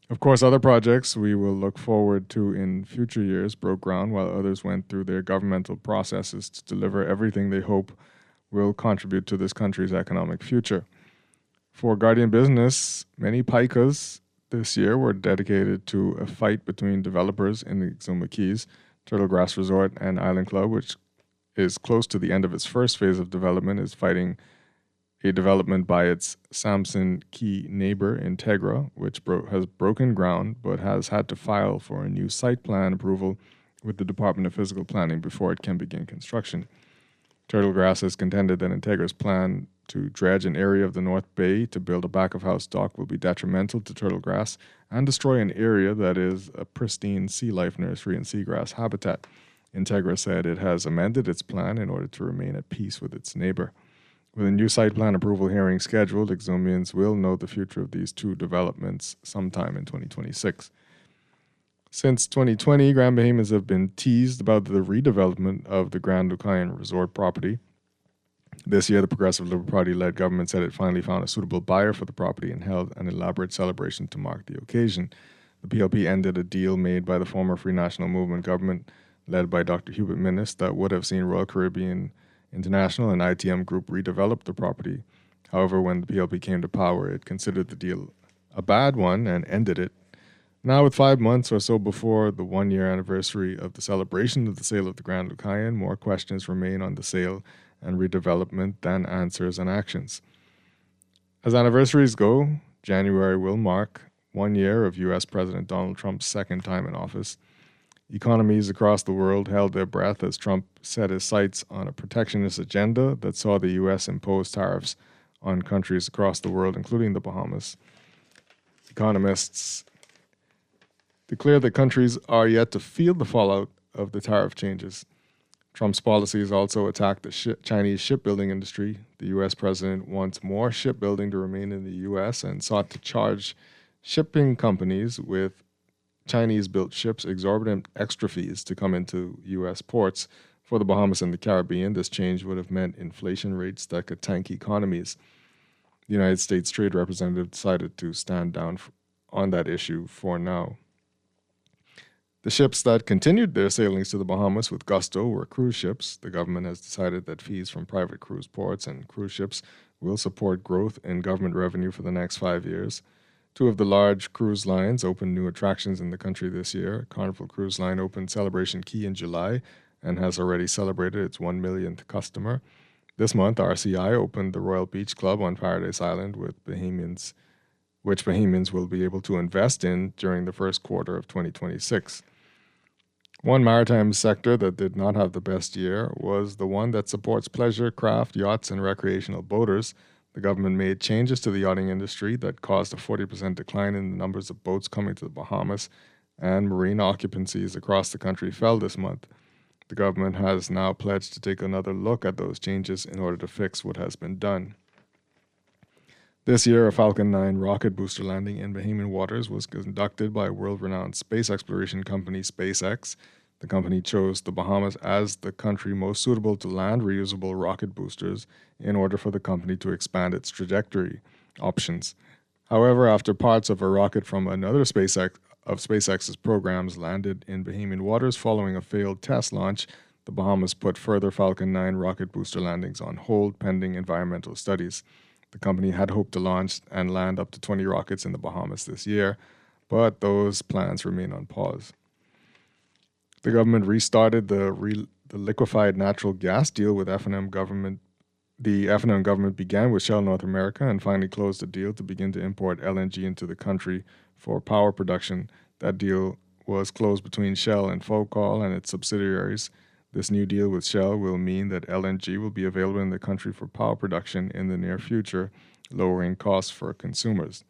Of course, other projects we will look forward to in future years broke ground, while others went through their governmental processes to deliver everything they hope will contribute to this country's economic future. For Guardian Business, many PICAs this year were dedicated to a fight between developers in the Exuma Keys, Turtle Grass Resort, and Island Club, which is close to the end of its first phase of development, is fighting a development by its Samson Key neighbor, Integra, which has broken ground but has had to file for a new site plan approval with the Department of Physical Planning before it can begin construction. Turtle Grass has contended that Integra's plan to dredge an area of the North Bay to build a back-of-house dock will be detrimental to turtle grass and destroy an area that is a pristine sea life nursery and seagrass habitat. Integra said it has amended its plan in order to remain at peace with its neighbor. With a new site plan approval hearing scheduled, Exumians will know the future of these two developments sometime in 2026. Since 2020, Grand Bahamians have been teased about the redevelopment of the Grand Lucayan Resort property. This year, the Progressive Liberal Party-led government said it finally found a suitable buyer for the property and held an elaborate celebration to mark the occasion. The PLP ended a deal made by the former Free National Movement government, led by Dr. Hubert Minnis, that would have seen Royal Caribbean International and ITM Group redevelop the property. However, when the PLP came to power, it considered the deal a bad one and ended it. Now, with 5 months or so before the one-year anniversary of the celebration of the sale of the Grand Lucayan, more questions remain on the sale and redevelopment than answers and actions. As anniversaries go, January will mark 1 year of U.S. President Donald Trump's second time in office. Economies across the world held their breath as Trump set his sights on a protectionist agenda that saw the U.S. impose tariffs on countries across the world, including the Bahamas. Economists declare that countries are yet to feel the fallout of the tariff changes. Trump's policies also attacked the Chinese shipbuilding industry. The U.S. president wants more shipbuilding to remain in the U.S. and sought to charge shipping companies with Chinese-built ships exorbitant extra fees to come into U.S. ports. For the Bahamas and the Caribbean, this change would have meant inflation rates that could tank economies. The United States Trade Representative decided to stand down on that issue for now. The ships that continued their sailings to the Bahamas with gusto were cruise ships. The government has decided that fees from private cruise ports and cruise ships will support growth in government revenue for the next 5 years. Two of the large cruise lines opened new attractions in the country this year. Carnival Cruise Line opened Celebration Key in July and has already celebrated its 1 millionth customer. This month, RCI opened the Royal Beach Club on Paradise Island, which Bahamians will be able to invest in during the first quarter of 2026. One maritime sector that did not have the best year was the one that supports pleasure, craft, yachts, and recreational boaters. The government made changes to the yachting industry that caused a 40% decline in the numbers of boats coming to the Bahamas, and marine occupancies across the country fell this month. The government has now pledged to take another look at those changes in order to fix what has been done. This year, a Falcon 9 rocket booster landing in Bahamian waters was conducted by world-renowned space exploration company SpaceX. The company chose the Bahamas as the country most suitable to land reusable rocket boosters in order for the company to expand its trajectory options. However, after parts of a rocket from another SpaceX's programs landed in Bahamian waters following a failed test launch, the Bahamas put further Falcon 9 rocket booster landings on hold pending environmental studies. The company had hoped to launch and land up to 20 rockets in the Bahamas this year, but those plans remain on pause. The government restarted the liquefied natural gas deal with F&M government. The F&M government began with Shell North America and finally closed a deal to begin to import LNG into the country for power production. That deal was closed between Shell and Focol and its subsidiaries. This new deal with Shell will mean that LNG will be available in the country for power production in the near future, lowering costs for consumers.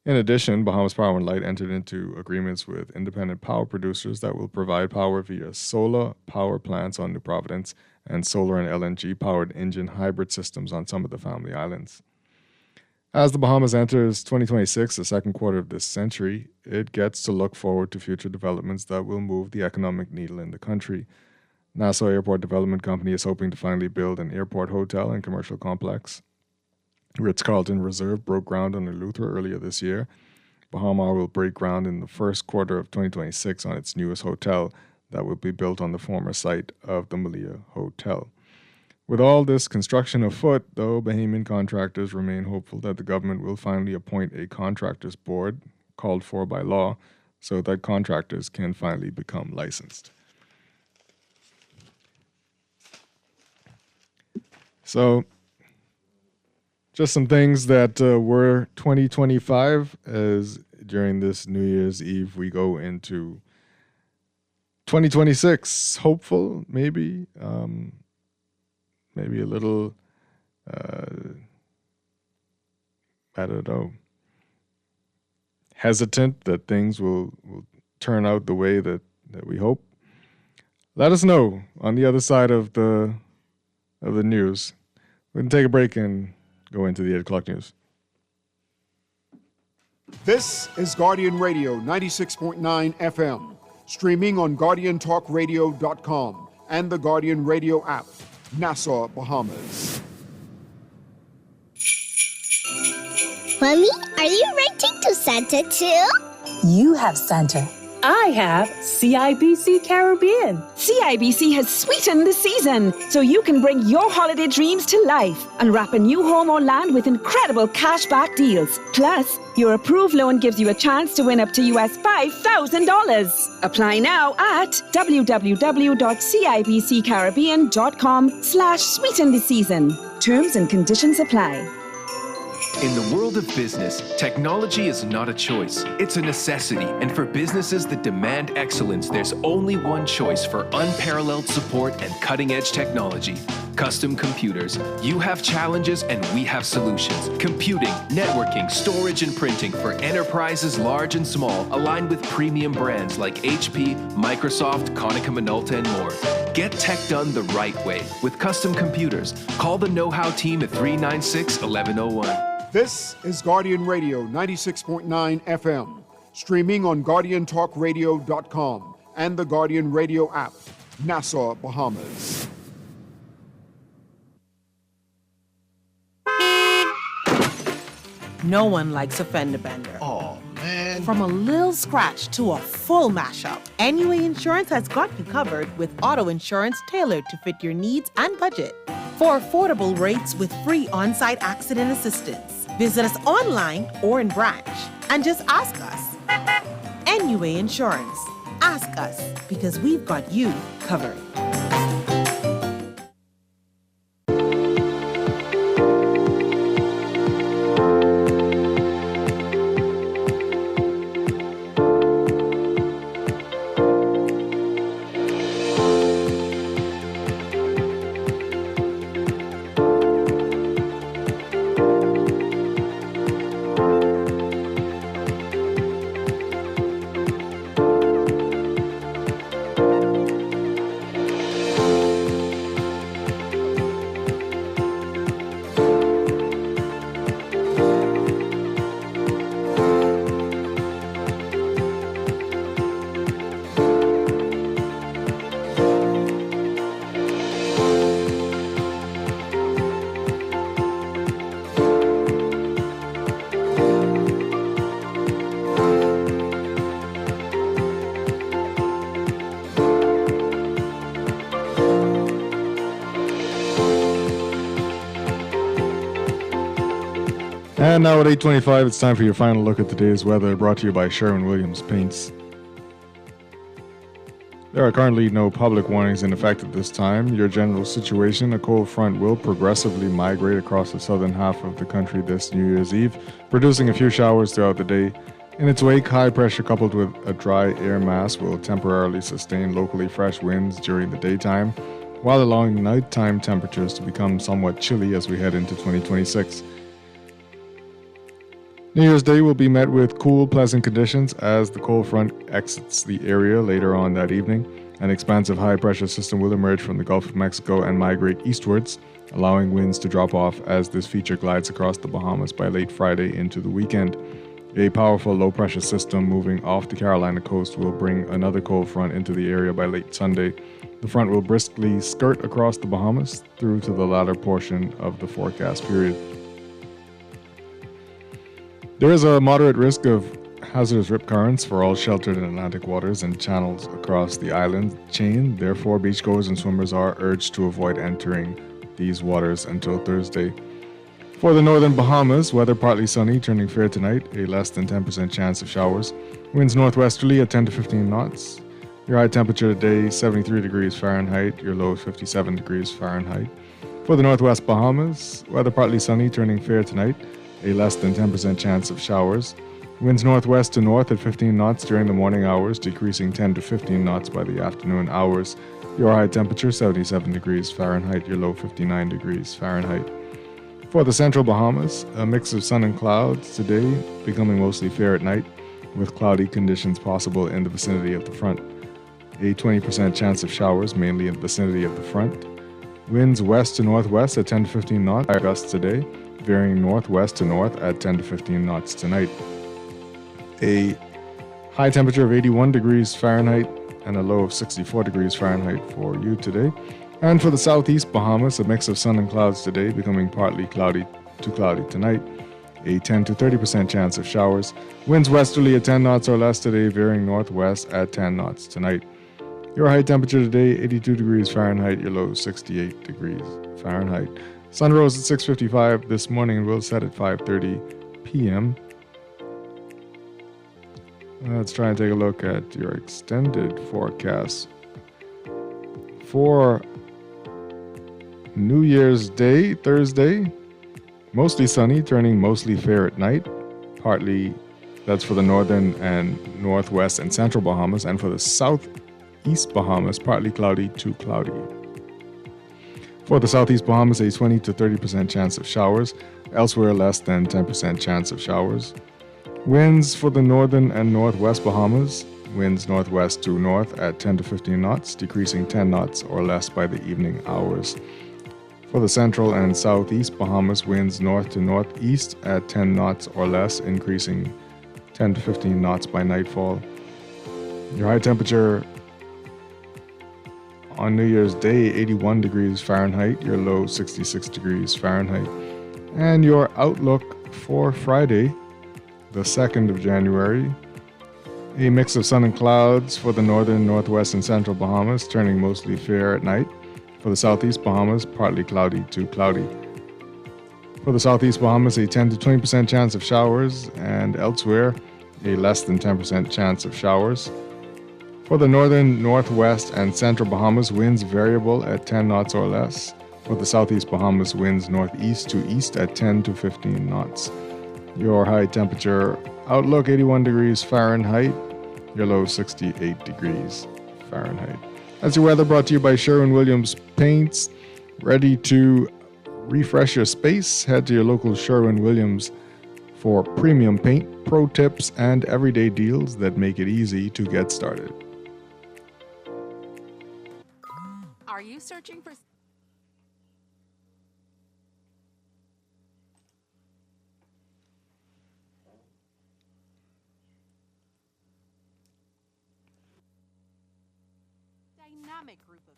In addition, Bahamas Power and Light entered into agreements with independent power producers that will provide power via solar power plants on New Providence and solar and LNG-powered engine hybrid systems on some of the family islands. As the Bahamas enters 2026, the second quarter of this century, it gets to look forward to future developments that will move the economic needle in the country. Nassau Airport Development Company is hoping to finally build an airport hotel and commercial complex. Ritz-Carlton Reserve broke ground on Eleuthera earlier this year. Bahamar will break ground in the first quarter of 2026 on its newest hotel that will be built on the former site of the Malia Hotel. With all this construction afoot, though, Bahamian contractors remain hopeful that the government will finally appoint a contractors board, called for by law, so that contractors can finally become licensed. So, just some things that were 2025, as during this New Year's Eve we go into 2026. Hopeful, maybe. Maybe a little, I don't know, hesitant that things will turn out the way that we hope. Let us know on the other side of the news. We can take a break and go into the 8 o'clock news. This is Guardian Radio 96.9 FM, streaming on GuardianTalkRadio.com and the Guardian Radio app, Nassau, Bahamas. Mommy, are you writing to Santa too? You have Santa. I have CIBC Caribbean. CIBC has sweetened the season, so you can bring your holiday dreams to life and wrap a new home or land with incredible cashback deals. Plus, your approved loan gives you a chance to win up to US $5,000. Apply now at www.cibccaribbean.com/sweeten the season. Terms and conditions apply. In the world of business, technology is not a choice, it's a necessity. And for businesses that demand excellence, there's only one choice for unparalleled support and cutting-edge technology. Custom Computers. You have challenges and we have solutions. Computing, networking, storage, and printing for enterprises large and small, aligned with premium brands like HP, Microsoft, Konica Minolta, and more. Get tech done the right way with Custom Computers. Call the know-how team at 396-1101. This is Guardian Radio 96.9 FM, streaming on GuardianTalkRadio.com and the Guardian Radio app, Nassau, Bahamas. No one likes a fender bender. Oh, man. From a little scratch to a full mashup, NUA Insurance has got you covered with auto insurance tailored to fit your needs and budget. For affordable rates with free on-site accident assistance, Visit us online or in branch and just ask us. NUA Insurance. Ask us because we've got you covered. And now at 8:25, it's time for your final look at today's weather, brought to you by Sherwin-Williams Paints. There are currently no public warnings in effect at this time. Your general situation: a cold front will progressively migrate across the southern half of the country this New Year's Eve, producing a few showers throughout the day. In its wake, high pressure coupled with a dry air mass will temporarily sustain locally fresh winds during the daytime, while allowing nighttime temperatures to become somewhat chilly as we head into 2026. New Year's Day will be met with cool, pleasant conditions as the cold front exits the area later on that evening. An expansive high-pressure system will emerge from the Gulf of Mexico and migrate eastwards, allowing winds to drop off as this feature glides across the Bahamas by late Friday into the weekend. A powerful low-pressure system moving off the Carolina coast will bring another cold front into the area by late Sunday. The front will briskly skirt across the Bahamas through to the latter portion of the forecast period. There is a moderate risk of hazardous rip currents for all sheltered Atlantic waters and channels across the island chain. Therefore, beachgoers and swimmers are urged to avoid entering these waters until Thursday. For the northern Bahamas, weather partly sunny, turning fair tonight, a less than 10% chance of showers. Winds northwesterly at 10 to 15 knots. Your high temperature today, 73 degrees Fahrenheit. Your low, 57 degrees Fahrenheit. For the northwest Bahamas, weather partly sunny, turning fair tonight, a less than 10% chance of showers. Winds northwest to north at 15 knots during the morning hours, decreasing 10 to 15 knots by the afternoon hours. Your high temperature, 77 degrees Fahrenheit. Your low, 59 degrees Fahrenheit. For the central Bahamas, a mix of sun and clouds today, becoming mostly fair at night, with cloudy conditions possible in the vicinity of the front. A 20% chance of showers, mainly in the vicinity of the front. Winds west to northwest at 10 to 15 knots, gusts today, varying northwest to north at 10 to 15 knots tonight. A high temperature of 81 degrees Fahrenheit and a low of 64 degrees Fahrenheit for you today. And for the southeast Bahamas, a mix of sun and clouds today, becoming partly cloudy to cloudy tonight. A 10 to 30% chance of showers. Winds westerly at 10 knots or less today, varying northwest at 10 knots tonight. Your high temperature today, 82 degrees Fahrenheit. Your low, 68 degrees Fahrenheit. Sun rose at 6:55 this morning and will set at 5:30 p.m. Let's try and take a look at your extended forecast. For New Year's Day, Thursday, mostly sunny, turning mostly fair at night. Partly, that's for the northern and northwest and central Bahamas. And for the southeast Bahamas, partly cloudy to cloudy. For the southeast Bahamas, a 20 to 30% chance of showers. Elsewhere, less than 10% chance of showers. Winds for the northern and northwest Bahamas. Winds northwest to north at 10 to 15 knots, decreasing 10 knots or less by the evening hours. For the central and southeast Bahamas, winds north to northeast at 10 knots or less, increasing 10 to 15 knots by nightfall. Your high temperature on New Year's Day, 81 degrees Fahrenheit. Your low, 66 degrees Fahrenheit. And your outlook for Friday, the 2nd of January, a mix of sun and clouds for the northern, northwest, and central Bahamas, turning mostly fair at night. For the southeast Bahamas, partly cloudy to cloudy. For the southeast Bahamas, a 10 to 20% chance of showers, and elsewhere, a less than 10% chance of showers. For the northern, northwest, and central Bahamas, winds variable at 10 knots or less. For the southeast Bahamas, winds northeast to east at 10 to 15 knots. Your high temperature outlook, 81 degrees Fahrenheit. Your low, 68 degrees Fahrenheit. That's your weather, brought to you by Sherwin-Williams Paints. Ready to refresh your space? Head to your local Sherwin-Williams for premium paint, pro tips, and everyday deals that make it easy to get started. Are you searching for... dynamic group of...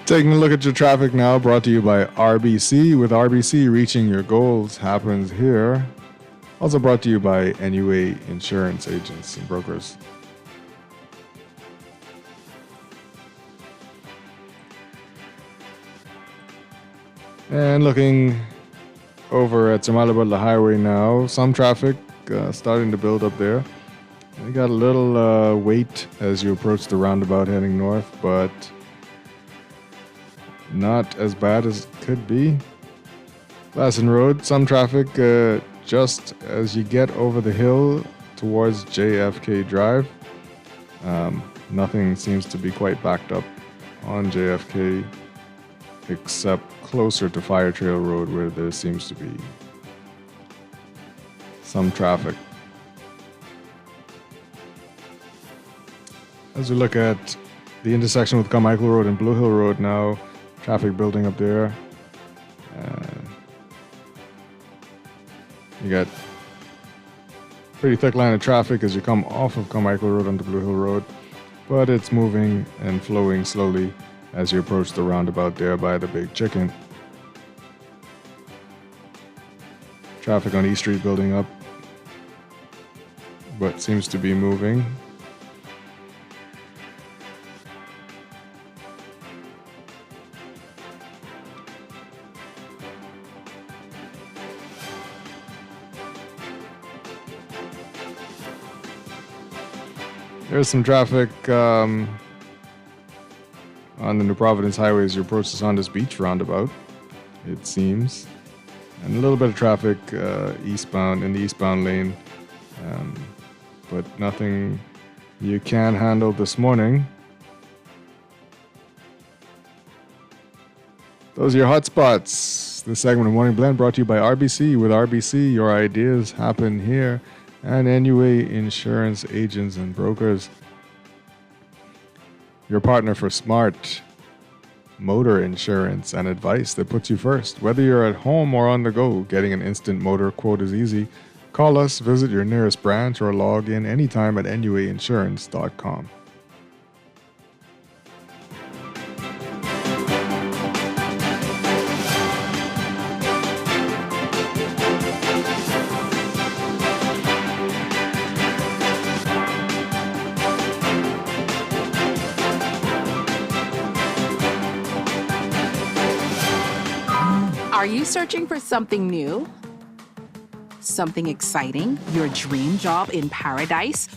Taking a look at your traffic now, brought to you by RBC. With RBC, reaching your goals happens here. Also brought to you by NUA Insurance Agents and Brokers. And looking over at Samalabadla Highway now, some traffic starting to build up there. You got a little wait as you approach the roundabout heading north, but not as bad as it could be. Lassen Road, some traffic just as you get over the hill towards JFK Drive. Nothing seems to be quite backed up on JFK except closer to Fire Trail Road where there seems to be some traffic. As we look at the intersection with Carmichael Road and Blue Hill Road now, traffic building up there. You got pretty thick line of traffic as you come off of Carmichael Road onto Blue Hill Road, but it's moving and flowing slowly as you approach the roundabout there by the Big Chicken. Traffic on East Street building up, but seems to be moving. There's some traffic on the New Providence Highway as you approach the Saunders Beach roundabout, it seems. And a little bit of traffic eastbound in the eastbound lane, but nothing you can handle this morning. Those are your hot spots. This segment of Morning Blend brought to you by RBC. With RBC, your ideas happen here. And NUA Insurance Agents and Brokers. Your partner for smart motor insurance and advice that puts you first. Whether you're at home or on the go, getting an instant motor quote is easy. Call us, visit your nearest branch, or log in anytime at nuainsurance.com. Are you searching for something new? Something exciting? Your dream job in paradise?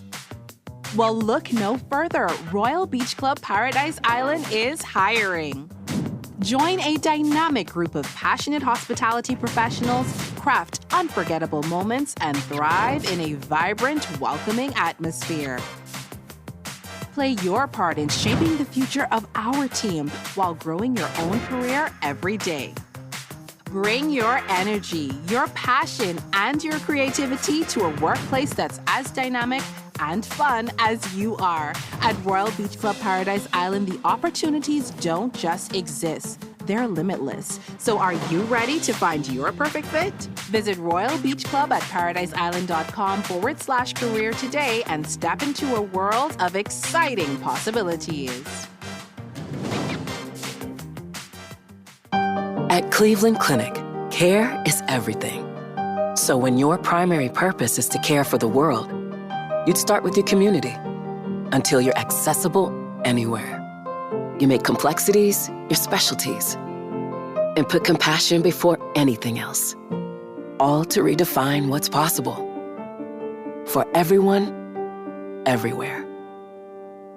Well, look no further. Royal Beach Club Paradise Island is hiring. Join a dynamic group of passionate hospitality professionals, craft unforgettable moments, and thrive in a vibrant, welcoming atmosphere. Play your part in shaping the future of our team while growing your own career every day. Bring your energy, your passion, and your creativity to a workplace that's as dynamic and fun as you are. At Royal Beach Club Paradise Island, the opportunities don't just exist. They're limitless. So are you ready to find your perfect fit? Visit Royal Beach Club at paradiseisland.com/career today and step into a world of exciting possibilities. At Cleveland Clinic, care is everything. So when your primary purpose is to care for the world, You'd start with your community until you're accessible anywhere. You make complexities your specialties and put compassion before anything else. All to redefine what's possible. For everyone, everywhere.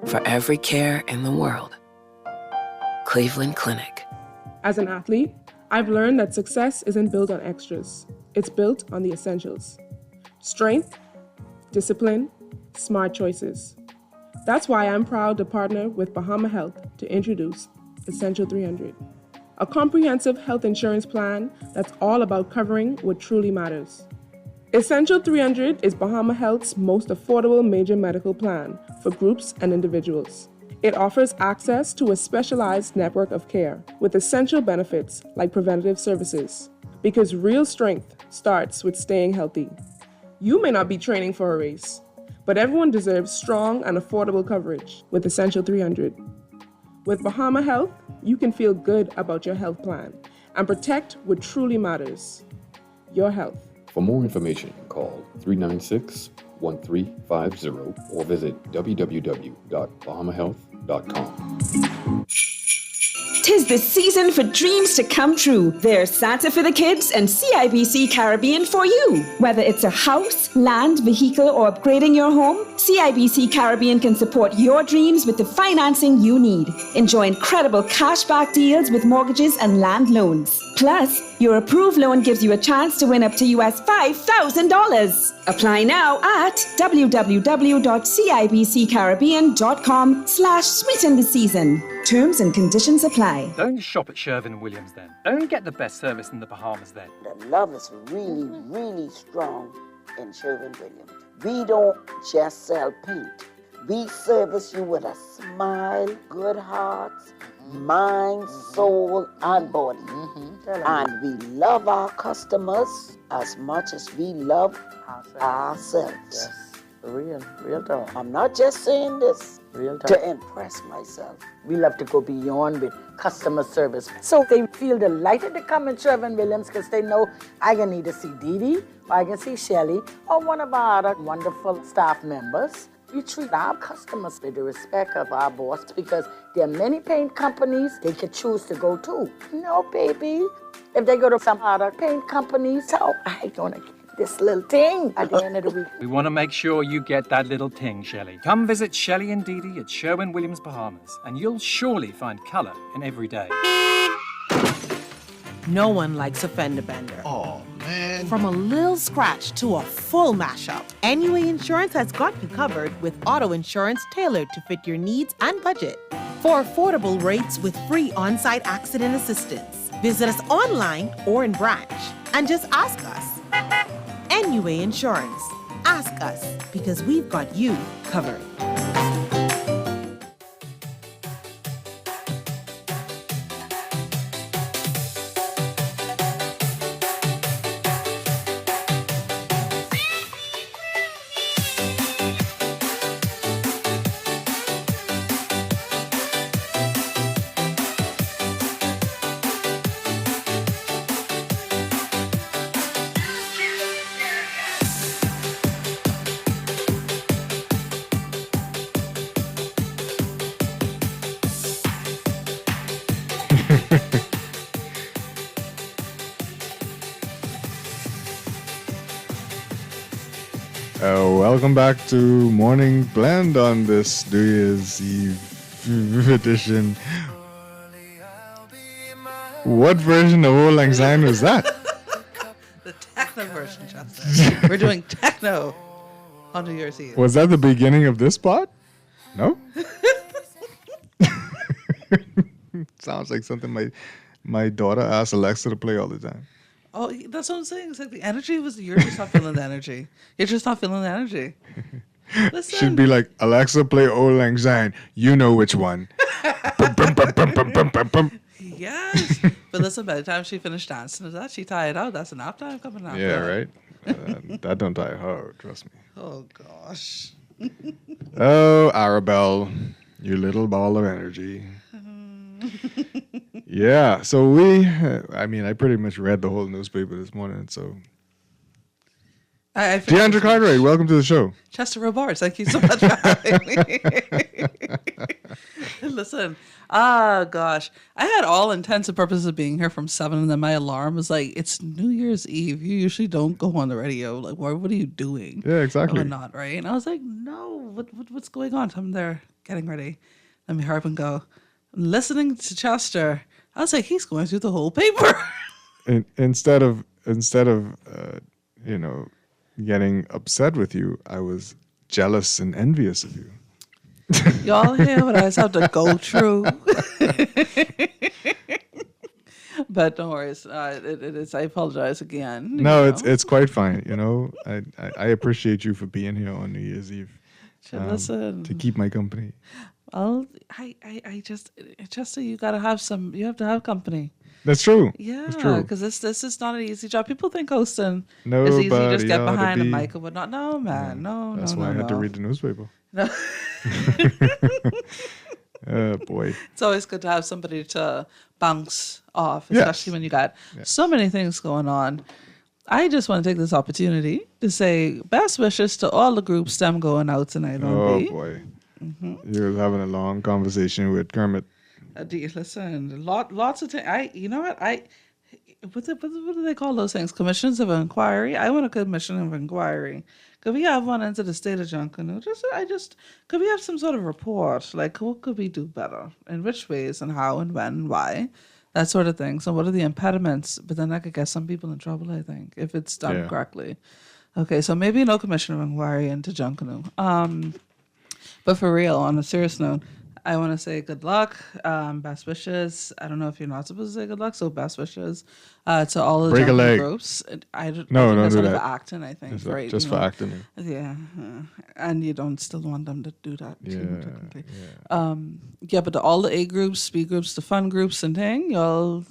For every care in the world. Cleveland Clinic. As an athlete, I've learned that success isn't built on extras. It's built on the essentials. Strength, discipline, smart choices. That's why I'm proud to partner with Bahama Health to introduce Essential 300, a comprehensive health insurance plan that's all about covering what truly matters. Essential 300 is Bahama Health's most affordable major medical plan for groups and individuals. It offers access to a specialized network of care with essential benefits like preventative services, because real strength starts with staying healthy. You may not be training for a race, but everyone deserves strong and affordable coverage with Essential 300. With Bahama Health, you can feel good about your health plan and protect what truly matters, your health. For more information, call 396-1350 or visit www.bahamahealth.com. Tis the season for dreams to come true. There's Santa for the kids and CIBC Caribbean for you. Whether it's a house, land, vehicle, or upgrading your home, CIBC Caribbean can support your dreams with the financing you need. Enjoy incredible cashback deals with mortgages and land loans. Plus, your approved loan gives you a chance to win up to US $5,000. Apply now at www.cibccaribbean.com/sweeten-the-season. Terms and conditions apply. Don't shop at Sherwin-Williams then. Don't get the best service in the Bahamas then. The love is really, really strong in Sherwin-Williams. We don't just sell paint. We service you with a smile, good hearts, mind, soul, and body. And we love our customers as much as we love ourselves. Yes, real talk. I'm not just saying this Real talk. to impress myself. We love to go beyond with customer service. So they feel delighted to come in Sherwin-Williams because they know I can either see Dee Dee, or I can see Shelly, or one of our other wonderful staff members. We treat our customers with the respect of our boss because there are many paint companies they could choose to go to. No, baby. If they go to some other paint companies, so I'm gonna get this little thing at the end of the week. We want to make sure you get that little ting, Shelley. Come visit Shelley and Dee Dee at Sherwin-Williams Bahamas, and you'll surely find colour in every day. No one likes a fender bender. Oh, man. From a little scratch to a full mashup, NUA Insurance has got you covered with auto insurance tailored to fit your needs and budget. For affordable rates with free on-site accident assistance, visit us online or in branch and just ask us. NUA Insurance. Ask us because we've got you covered. Welcome back to Morning Blend on this New Year's Eve edition. What version of Old Lang Syne was that? The techno version, Justin. We're doing techno on New Year's Eve. Was that the beginning of this part? No? Sounds like something my daughter asks Alexa to play all the time. Oh, that's what I'm saying. It's like the energy was, you're just not feeling the energy. You're just not feeling the energy. Listen. She'd be like, Alexa, play Old Lang Syne. You know which one. Yes. But listen, by the time she finished dancing to that, she tired out. That's enough time coming out. Yeah, right? That don't tire her, trust me. Oh, gosh. Oh, Arabelle, you little ball of energy. Yeah, so I pretty much read the whole newspaper this morning, so I feel DeAndre Cartwright, welcome to the show. Chester Robards, thank you so much for having me. Listen, gosh, I had all intents and purposes of being here from 7, and then my alarm was like, it's New Year's Eve. You usually don't go on the radio. Like, what are you doing? Yeah, exactly. And not right. And I was like, no, what's going on? So I'm there getting ready. Let me hurry up and go. I'm listening to Chester. I was like, he's going through the whole paper. And instead of getting upset with you, I was jealous and envious of you. Y'all hear what I have to go through. But don't worry, it is. I apologize again. No, it's quite fine. I appreciate you for being here on New Year's Eve. Listen, to keep my company. Well, I just you gotta have some. You have to have company. That's true. Yeah, that's true. Because this is not an easy job. People think hosting is easy. Just get behind the mic and whatnot. No, man. No, that's why I had to read the newspaper. No. Oh boy. It's always good to have somebody to bounce off, especially when you got so many things going on. I just want to take this opportunity to say best wishes to all the groups them going out tonight on B. Oh boy. Mm-hmm. You were having a long conversation with Kermit. Listen, lots of things. You know what? What do they call those things? Commissions of inquiry. I want a commission of inquiry. Could we have one into the state of Junkanoo? Could we have some sort of report? Like, what could we do better? In which ways and how and when and why? That sort of thing. So what are the impediments? But then that could get some people in trouble, I think, if it's done correctly. Okay, so maybe no commission of inquiry into Junkanoo. But for real, on a serious note, I want to say good luck, best wishes. I don't know if you're not supposed to say good luck, so best wishes to all of the Junkanoo groups. I think don't do that. For acting, I think, just right? Just for acting. Yeah, and you don't still want them to do that. Yeah. But all the A groups, B groups, the fun groups and thing, y'all.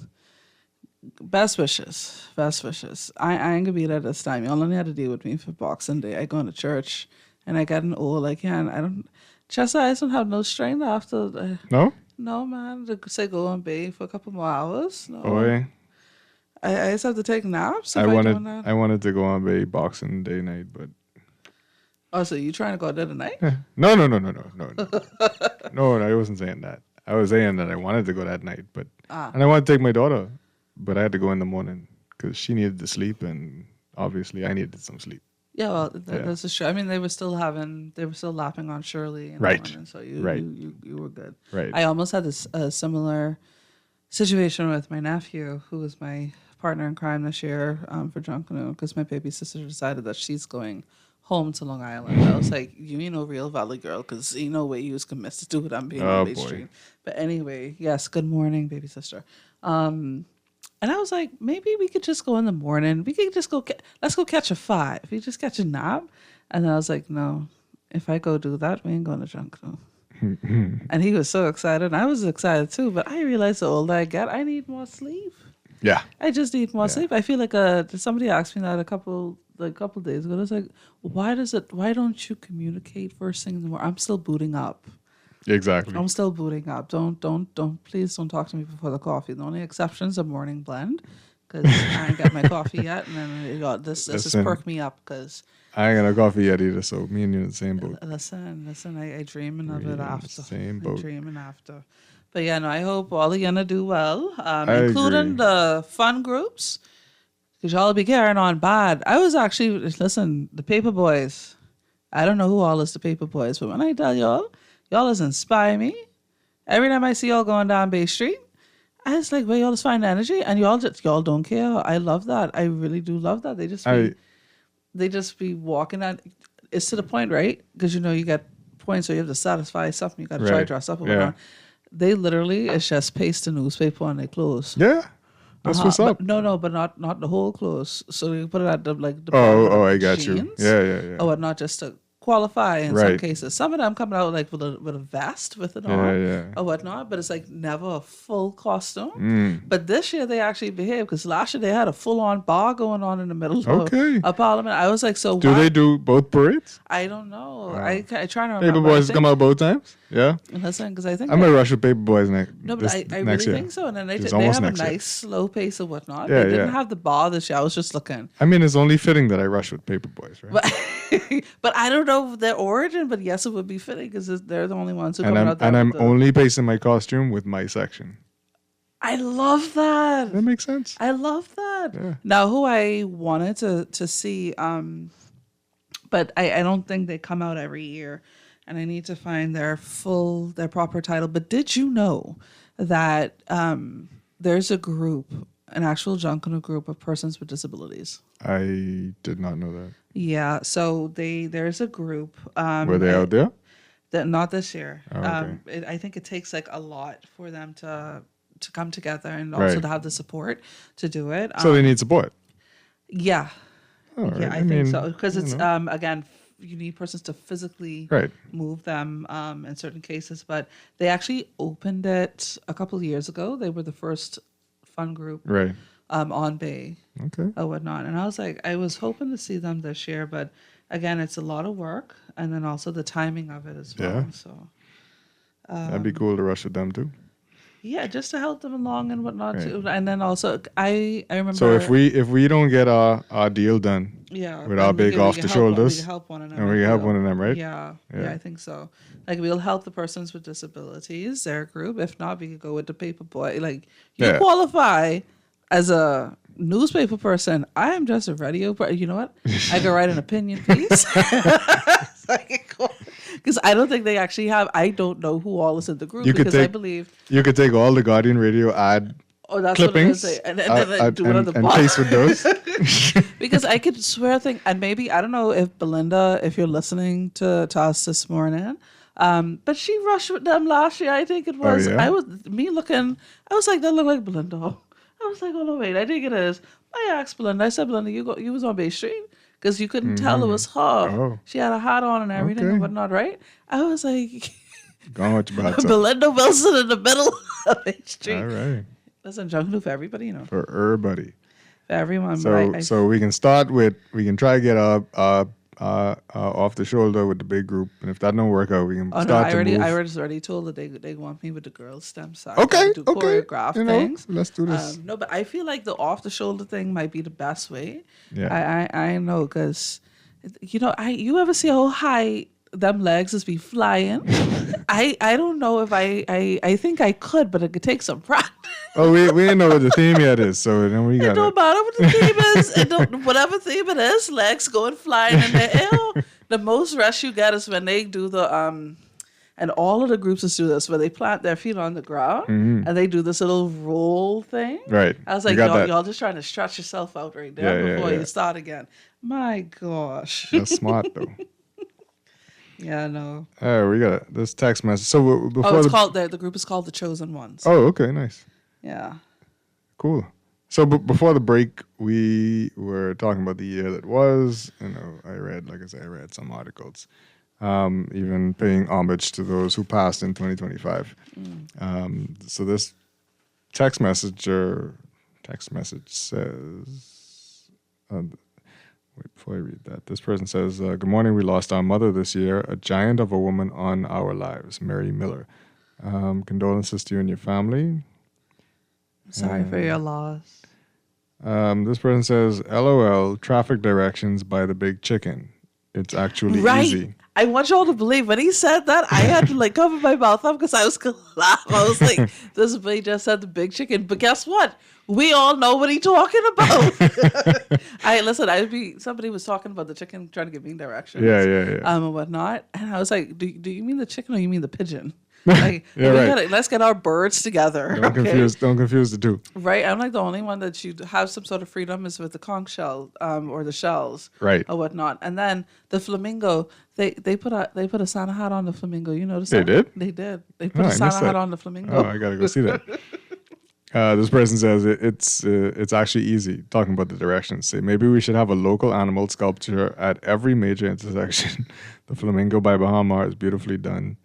Best wishes. I ain't gonna be there this time. Y'all only had to deal with me for Boxing Day. I go into church and I get an old. I don't have no strength after. No? No, man. To say go and bathe for a couple more hours. No. Boy. I just have to take naps. I wanted to go on a Boxing Day night, but. Oh, so you trying to go there tonight? No. No, I wasn't saying that. I was saying that I wanted to go that night, but and I wanted to take my daughter, but I had to go in the morning because she needed to sleep, and obviously I needed some sleep. Yeah, well, this is true. I mean, they were still lapping on Shirley, in right? The morning, so you were good. Right. I almost had a similar situation with my nephew, who was my partner in crime this year for Junkanoo, because my baby sister decided that she's going home to Long Island. I was like, you ain't no real Valley girl, because you know what you was committed to do with I'm being on Bay Street. But anyway, yes, good morning, baby sister. And I was like, maybe we could just go in the morning. We could just let's go catch a 5. We just catch a nap. And then I was like, no, if I go do that, we ain't going to Junkanoo. And he was so excited. And I was excited too. But I realized the older I get, I need more sleep. Yeah. I just need more sleep. I feel like somebody asked me that a couple days ago. I was like, why don't you communicate first thing in the morning? I'm still booting up. Exactly. I'm still booting up. Please don't talk to me before the coffee. The only exceptions are morning blend, because I ain't got my coffee yet, and then this has perked me up because I ain't got no coffee yet either. So me and you in the same boat. Listen. I dreaming of it after. Same boat. Dreaming after. But yeah, no. I hope all of y'all do well, including the fun groups, because y'all be carrying on bad. I was actually the Paper Boys. I don't know who all is the Paper Boys, but when I tell y'all is inspire me. Every time I see y'all going down Bay Street, I was like, well, y'all just find energy, and y'all don't care. I love that. I really do love that. They just be walking out. It's to the point, right? Because you get points where you have to satisfy something. You got to try to dress up or whatnot. They literally, it's just paste the newspaper on their clothes. Yeah. That's what's up. But not the whole clothes. So you put it at the I got jeans. you. Yeah. Oh, and not just a qualify in some Right. cases. Some of them coming out like with a vest with it Yeah, on yeah. or whatnot, but it's like never a full costume. Mm. But this year they actually behaved because last year they had a full on bar going on in the middle Okay. of Parliament. I was like, so Do why? they do both parades? I don't know. I try to remember. Paper I Boys think- come out both times? Yeah. Listen, because I think I'm going to rush with Paper Boys next no, but I next really year. think so. And then they It's have almost a next nice year. slow pace or whatnot. Yeah, They didn't yeah. have the bar this year. I was just looking. I mean, it's only fitting that I rush with Paper Boys, right? But I don't know their origin, but yes, it would be fitting because they're the only ones who and come out there. I'm with the- only basing my costume with my section. I love that. That makes sense. I love that. Yeah. Now, who I wanted to see, but I don't think they come out every year, and I need to find their proper title. But did you know that there's a group, an actual Junkanoo group of persons with disabilities? I did not know that. Yeah, so there's a group. Were they out there? Not this year. Oh, okay. I think it takes like a lot for them to come together and also Right. to have the support to do it. So they need support. Yeah. All right. Yeah, I think so. Because it's again, you need persons to physically Right. move them in certain cases. But they actually opened it a couple of years ago. They were the first fun group Right. on Bay Okay. or whatnot. And I was like, I was hoping to see them this year, but again, it's a lot of work, and then also the timing of it as well. Yeah. So That'd be cool to rush with them too. yeah, just to help them along and whatnot Right. too. And then also, I remember. So if we don't get our deal done, Yeah, with our and we big can- we off can the help one- we shoulders, can help one and we can help one of them, right? Yeah, I think so. Like we'll help the persons with disabilities, their group. If not, we could go with the paper boy. Like you Yeah. qualify as a newspaper person. I am just a radio. But you know what? I could write an opinion piece. Because I don't think they actually have. I don't know who all is in the group You could because I take believe. you could take all the Guardian Radio ad That's clippings what I was saying. And then do it on the and bottom. paste with those. Because I could swear and maybe I don't know if Belinda, if you're listening to us this morning, but she rushed with them last year. I think it was. yeah? I was like, that looked like Belinda. I was like, oh no, wait, I think it is. I asked Belinda. I said, Belinda, you was on Bay Street because you couldn't tell it was her. Oh. She had a hat on and everything Okay. and whatnot, right? I was like, Go on with your bad self. Belinda Wilson in the middle of Bay Street. All right. Listen, Junkanoo for everybody, you know. For everybody. For everyone. So but so we can start with we can try to get off the shoulder with the big group, and if that don't work out, we can Oh no! start I to already, move. I was already told that they want me with the girls' STEM side. Okay, do okay. choreograph You know, things. let's do this. No, but I feel like the off the shoulder thing might be the best way. Yeah. I know because, you ever see how high them legs is be flying? I don't know if I think I could, but it could take some practice. Oh, we didn't know what the theme yet is, so then we got It don't matter what the theme is. Whatever theme it is, legs going flying in the air. The most rest you get is when they do the and all of the groups do this, where they plant their feet on the ground Mhm. and they do this little roll thing. Right. I was You like, got that. y'all just trying to stretch yourself out right there Yeah, yeah, before yeah. you start again. My gosh. That's smart though. Yeah, no. We got this text message. So before Oh, it's the, called the group is called the Chosen Ones. Oh, okay, nice, Yeah. cool. So before the break, we were talking about the year that was. I read some articles, even paying homage to those who passed in 2025. So this text message says, wait, before I read that, this person says, good morning, we lost our mother this year, a giant of a woman on our lives, Mary Miller. Condolences to you and your family. Sorry for your loss. This person says, LOL, traffic directions by the big chicken. It's actually Right. easy. I want y'all to believe when he said that, I had to cover my mouth up because I was gonna laugh. I was like, this boy just said the big chicken. But guess what? We all know what he's talking about. Somebody was talking about the chicken trying to give me directions. Yeah. And whatnot. And I was like, do you mean the chicken or you mean the pigeon? Like, Yeah, right. let's get our birds together. Don't confuse the two. Right, I'm like the only one that you have some sort of freedom is with the conch shell, or the shells, Right. or whatnot. And then the flamingo, they put a Santa hat on the flamingo. You notice They that? did? They did. They Oh, put I a missed Santa hat that. on the flamingo. Oh, I gotta go see that. This person says it's actually easy, talking about the directions. Say maybe we should have a local animal sculpture at every major intersection. The flamingo by Bahama is beautifully done.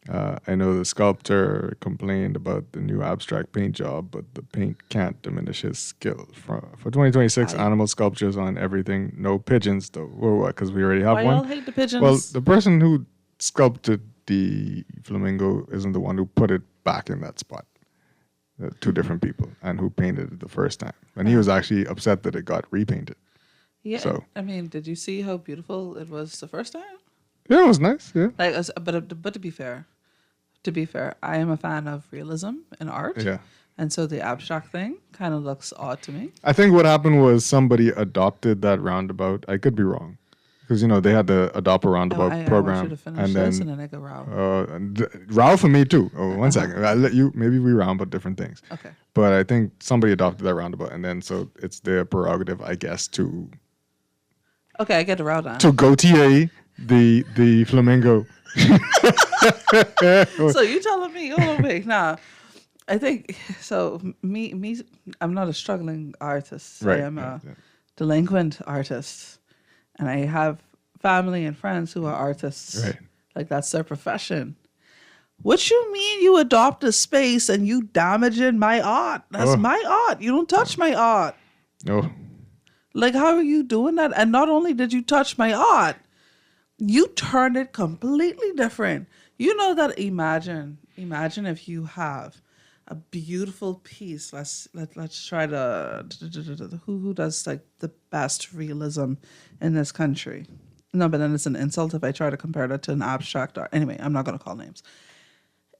I know the sculptor complained about the new abstract paint job, but the paint can't diminish his skill. For 2026, animal sculptures on everything. No pigeons, though. Or what? Because we already have Why one. y'all hate the pigeons? Well, the person who sculpted the flamingo isn't the one who put it back in that spot. Two different people, and who painted it the first time. And he was actually upset that it got repainted. Yeah. So, I mean, did you see how beautiful it was the first time? yeah, it was nice. Yeah. Like, but to be fair, I am a fan of realism in art. Yeah. And so the abstract thing kind of looks odd to me. I think what happened was somebody adopted that roundabout. I could be wrong. Because, they had to adopt a roundabout program. I want you to finish this and then I go row. Row for me too. Oh, one second. I'll let you, maybe we round about different things. Okay. But I think somebody adopted that roundabout. And then so it's their prerogative, I guess, to Okay, I get a row down. to Gautier the flamingo. So you telling me, hold on, wait, nah. I think, so me, I'm not a struggling artist. Right, I am a delinquent artist. And I have family and friends who are artists. Right. Like that's their profession. What you mean you adopt a space and you damaging my art? That's my art. You don't touch my art. No. Like, how are you doing that? And not only did you touch my art, you turned it completely different. You know that imagine if you have a beautiful piece. Let's try to who does like the best realism in this country. No, but then it's an insult if I try to compare that to an abstract art. Anyway, I'm not going to call names.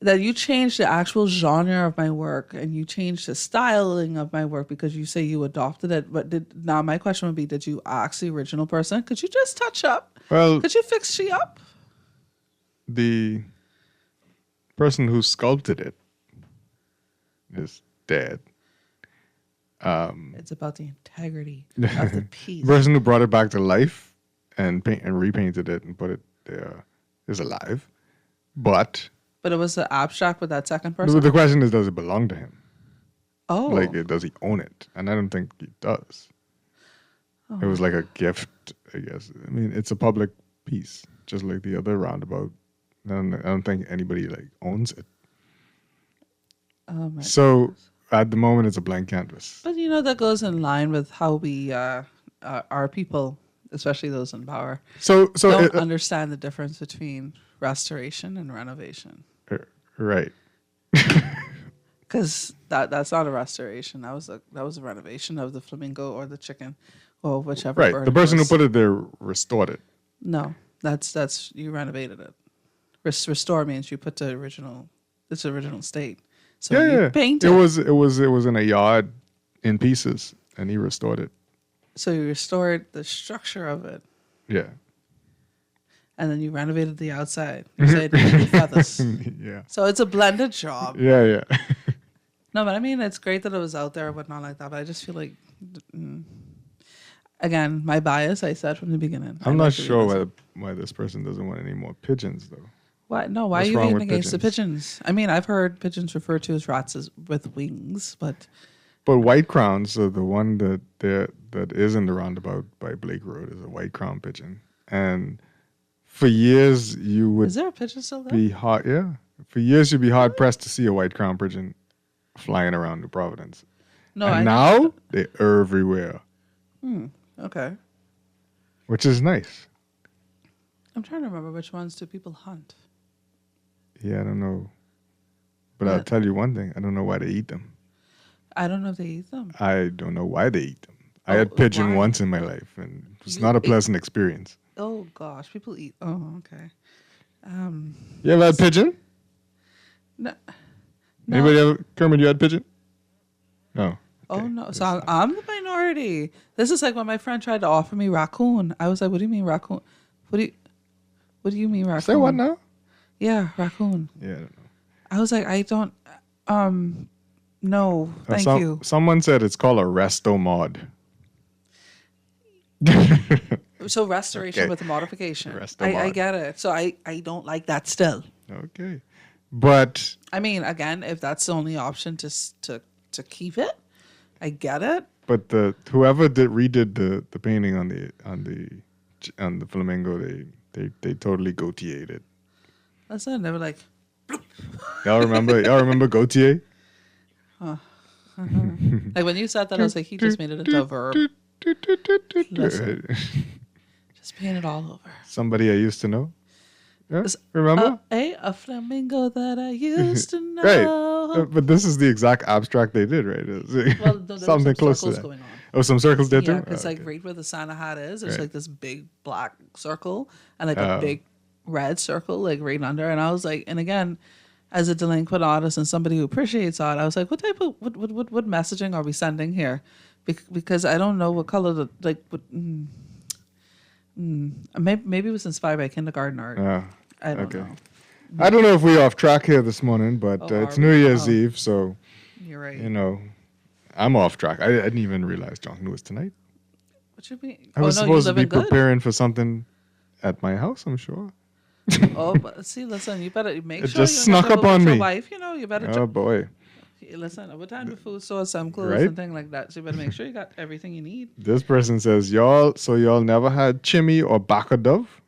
That you change the actual genre of my work and you change the styling of my work because you say you adopted it. But now my question would be, did you ask the original person? Could you just touch up? Well, could you fix she up? The person who sculpted it is dead. It's about the integrity of the piece. The person who brought it back to life and repainted it and put it there is alive. But it was the abstract with that second person? The question is, does it belong to him? Oh. Like, does he own it? And I don't think he does. Oh. It was like a gift, I guess. I mean, it's a public piece, just like the other roundabout. I don't think anybody like owns it. Oh my so goodness. At the moment, it's a blank canvas. But that goes in line with how we, our people, especially those in power, don't understand the difference between restoration and renovation. Right. Because that's not a restoration. That was a renovation of the flamingo or the chicken, or whichever. Right. Bird The person who was. put it there restored it. No, that's you renovated it. Restore means you put the original state. So you paint it. It was in a yard in pieces, and he restored it. So you restored the structure of it. Yeah. And then you renovated the outside. You said feathers. Yeah. So it's a blended job. Yeah. No, but I mean, it's great that it was out there, but not like that. But I just feel like, again, my bias, I said from the beginning. I'm not sure why this person doesn't want any more pigeons, though. Why? No, why are you hating against the pigeons? I mean, I've heard pigeons referred to as rats with wings, but white crowns, so the one that is in the roundabout by Blake Road is a white crown pigeon, and for years you would is there a pigeon still there? Be hard, yeah. For years you'd be hard pressed to see a white crown pigeon flying around New Providence. No, and now they're everywhere. Okay. Which is nice. I'm trying to remember which ones do people hunt. Yeah, I don't know. But I'll tell you one thing. I don't know why they eat them. I don't know if they eat them. I don't know why they eat them. I had pigeon once in my life, and it was not a pleasant experience. Oh, gosh. People eat. Oh, okay. You ever had pigeon? No. Anybody ever? Kermit, you had pigeon? No. Okay. Oh, no. So I'm the minority. This is like when my friend tried to offer me raccoon. I was like, what do you mean raccoon? What do you mean raccoon? Say what now? Yeah, raccoon. Yeah, I don't know. I was like, I don't, no, thank you. Someone said it's called a resto mod. So restoration with a modification. I get it. So I don't like that still. Okay. But I mean, again, if that's the only option to to keep it. I get it. But whoever redid the painting on the flamingo, they totally Gautier'd it. That's it. They were like, Y'all remember Gautier? huh. Like when you said that, I was like, he just made it into a verb. Listen, just paint it all over. Somebody I used to know. Yeah, remember? A flamingo that I used to know. Right. But this is the exact abstract they did, right? Well, there something close to that. going on. Oh, some circles did too? Yeah, because Okay. like right where the Santa hat is, there's Right. like this big black circle and like a big red circle like right under. And I was like, and again, as a delinquent artist and somebody who appreciates art, I was like, what type of what messaging are we sending here? Because I don't know what color maybe it was inspired by kindergarten art. I don't know. I don't know if we're off track here this morning, but it's New Year's Eve, so you're right. You know, I'm off track. I didn't even realize Jonk was tonight. What you mean? I was supposed to be preparing for something at my house, I'm sure. Oh, but see, listen, you better make It sure just you snuck up on your me. wife, you better. Oh boy. Listen, what time the food store, some clothes Right? and things like that. So you better make sure you got everything you need. This person says, y'all never had chimmy or baka dove?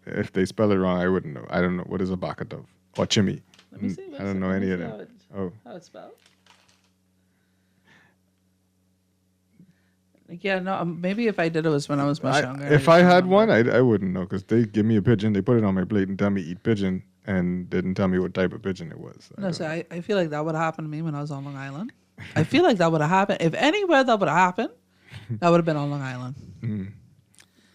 If they spell it wrong, I wouldn't know. I don't know. What is a baka dove? Or chimmy? Let me see. I don't know any of them. How it's spelled. Yeah, no, maybe if I did it was when I was much younger. If I had one, I wouldn't know because they give me a pigeon, they put it on my plate and tell me eat pigeon and didn't tell me what type of pigeon it was. No, so I feel like that would happen to me when I was on Long Island. I feel like that would have happened. If anywhere that would have happened, that would have been on Long Island.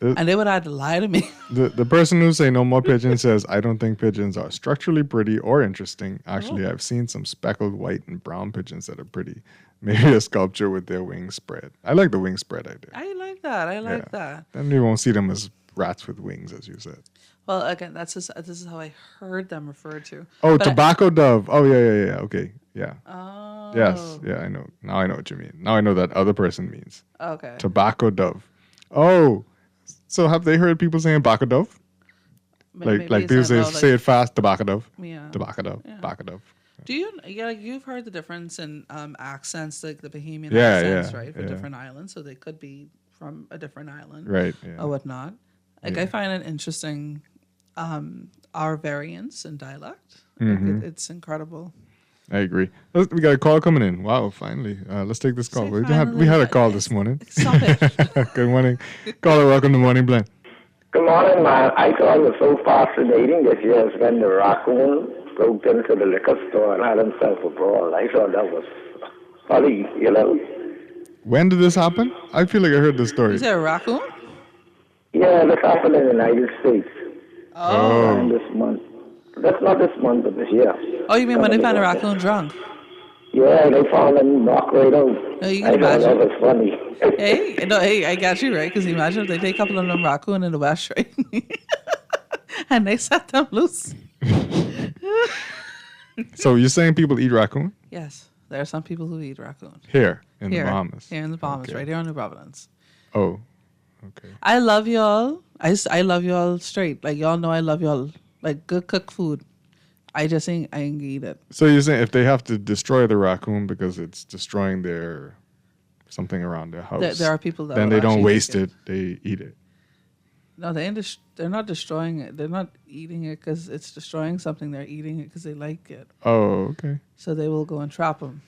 And they would have had to lie to me. The person who say no more pigeons says, I don't think pigeons are structurally pretty or interesting. Actually, I've seen some speckled white and brown pigeons that are pretty. Maybe a sculpture with their wings spread. I like the wing spread idea. I like that. I like that. Then you won't see them as rats with wings, as you said. Well, again, this is how I heard them referred to. Oh, But tobacco dove. Oh, yeah. Okay, yeah. Oh. Yes, yeah, I know. Now I know what you mean. Now I know that other person means. Okay. Tobacco dove. Oh, so have they heard people saying baka dove? Maybe Like it's people not, say it fast, tobacco dove. Yeah. Tobacco dove, Yeah. baka dove. Do you? Yeah, like you've heard the difference in accents, like the Bahamian Yeah, accents, yeah, right, for yeah. different islands. So they could be from a different island, Right, yeah. or whatnot. Like Yeah. I find it interesting, our variance in dialect. Mhm. Like it's incredible. I agree. We got a call coming in. Wow, finally. Let's take this call. We had a call this morning. Stop it. Good morning. Caller, welcome to Morning Blend. Good morning, man. I thought it was so fascinating this year when the raccoon broke into the liquor store and had himself a brawl. I thought that was funny, When did this happen? I feel like I heard this story. Is there a raccoon? Yeah, this happened in the United States. Oh. This month. That's not this month, but this year. Oh, you mean when they found a raccoon drunk? Yeah, they found him knocked right out. No, you I can thought that imagine. was funny. Hey, I got you right. Because imagine if they take a couple of them raccoon in the West, right? And they set them loose. So you're saying people eat raccoon? Yes, there are some people who eat raccoon. Here in the Bahamas. Here in the Bahamas, Okay. right here on New Providence. Oh. I love y'all. I love y'all straight. Like y'all know I love y'all. Like good cooked food. I ain't eat it. So you're saying if they have to destroy the raccoon because it's destroying their something around their house, There are people that then will they don't actually waste take it. They eat it. No, they're not destroying it. They're not eating it because it's destroying something. They're eating it because they like it. Oh, okay. So they will go and trap them.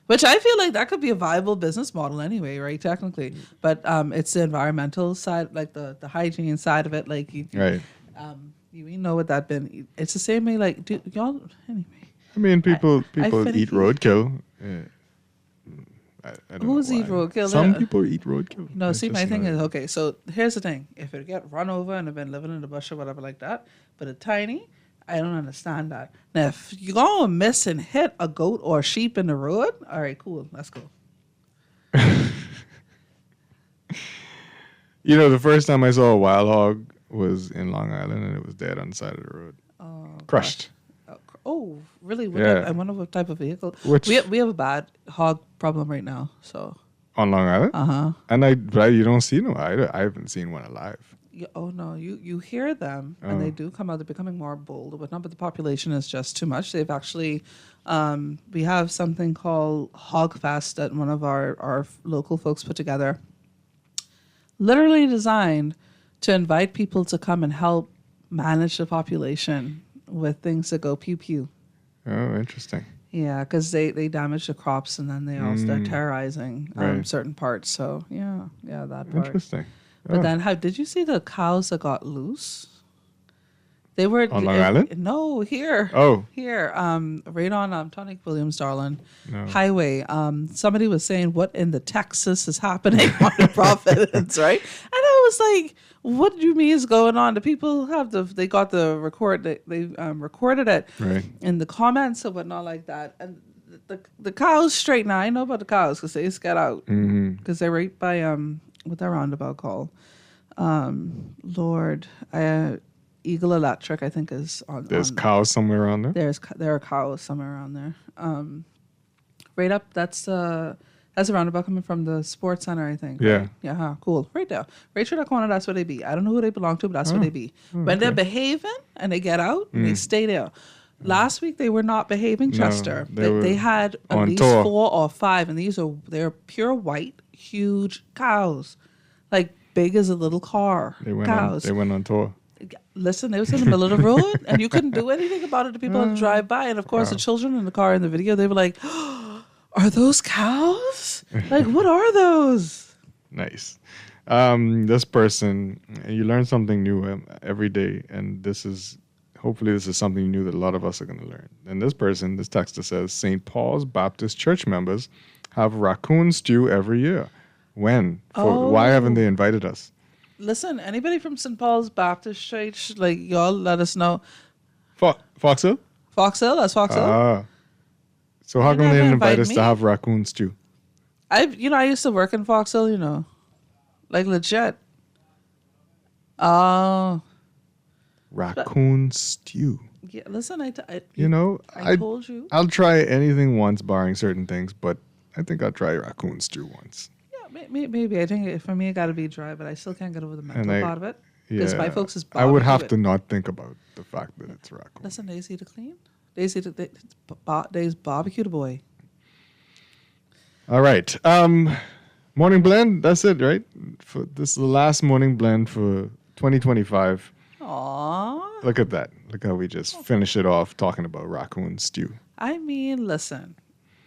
Which I feel like that could be a viable business model anyway, right? Technically, but it's the environmental side, like the hygiene side of it. Like Right. You know what that been? It's the same way. Like, do y'all anyway? I mean, people I eat finicky. roadkill. I don't Who's know eat why. roadkill? Some people eat roadkill. No, It's see, just my thing not- is okay. So here's the thing: if it get run over and have been living in the bush or whatever like that, but a tiny, I don't understand that. Now, if you go and miss and hit a goat or a sheep in the road, all right, cool, let's go. You know, the first time I saw a wild hog was in Long Island, and it was dead on the side of the road, crushed. Oh, really? Yeah. I wonder what type of vehicle. Which- We have a bad hog problem right now. So On Long Island? Uh-huh. And but you don't see no. I haven't seen one alive. You hear them, and they do come out. They're becoming more bold, but the population is just too much. They've actually, we have something called Hog Fest that one of our local folks put together, literally designed to invite people to come and help manage the population with things that go pew pew. Oh, interesting. Yeah, because they damage the crops, and then they also start terrorizing certain parts. So that part. Interesting. But then, did you see the cows that got loose? They were on Long Island? No, here. Oh, here. Right on Tonic Williams, darling, highway. Somebody was saying, "What in the Texas is happening on the Providence?" Right? And I was like, "What do you mean is going on?" The people they got the record. They recorded it in the comments and whatnot like that. And the cows straight now. I know about the cows because they just get out because they're right by what that roundabout called? Eagle Electric, I think, is on. There's cows somewhere around there. There are cows somewhere around there. Right up. That's a roundabout coming from the sports center, I think. Yeah. Right? Yeah. Cool. Right there. Right through that corner. That's where they be. I don't know who they belong to, but that's where they be. When they're behaving and they get out, they stay there. Last week they were not behaving, Chester. They had at least 4 or 5, and they're pure white, huge cows, like big as a little car. They went on tour. Listen, they was in the middle of the road, and you couldn't do anything about it. The people that drive by, and of course, the children in the car in the video, they were like, oh, "Are those cows? Like, what are those?" Nice. This person, you learn something new every day, and hopefully this is something new that a lot of us are going to learn. And this texter says, St. Paul's Baptist Church members have raccoon stew every year. When? Why haven't they invited us? Listen, anybody from St. Paul's Baptist Church, like, y'all let us know. Fox Hill? Fox Hill? That's Fox Hill. So how come they didn't invite us to have raccoon stew? I used to work in Fox Hill, like legit. Raccoon stew. Yeah, listen, I told you. I'll try anything once, barring certain things, but I think I'll try raccoon stew once. Yeah, maybe. I think for me, it got to be dry, but I still can't get over the mental part of it. Because my folks is I would have to not think about the fact that it's raccoon. Listen, they easy to clean. They's barbecue the boy. All right. Morning blend. That's it, right? This is the last morning blend for 2025. Aww. Look at that. Look how we just finish it off talking about raccoon stew. I mean, listen.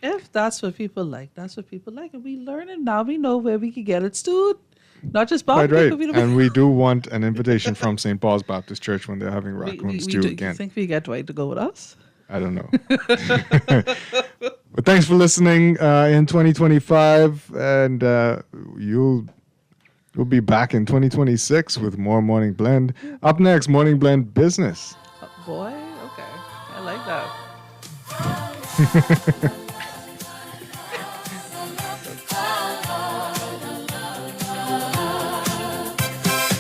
If that's what people like, that's what people like. And we learn it now. We know where we can get it stewed. Not just barbecue. Right. And we do want an invitation from St. Paul's Baptist Church when they're having raccoon stew again. You think we get Dwight to go with us? I don't know. But thanks for listening in 2025. And we'll be back in 2026 with more Morning Blend. Up next, Morning Blend Business. Boy, okay. I like that.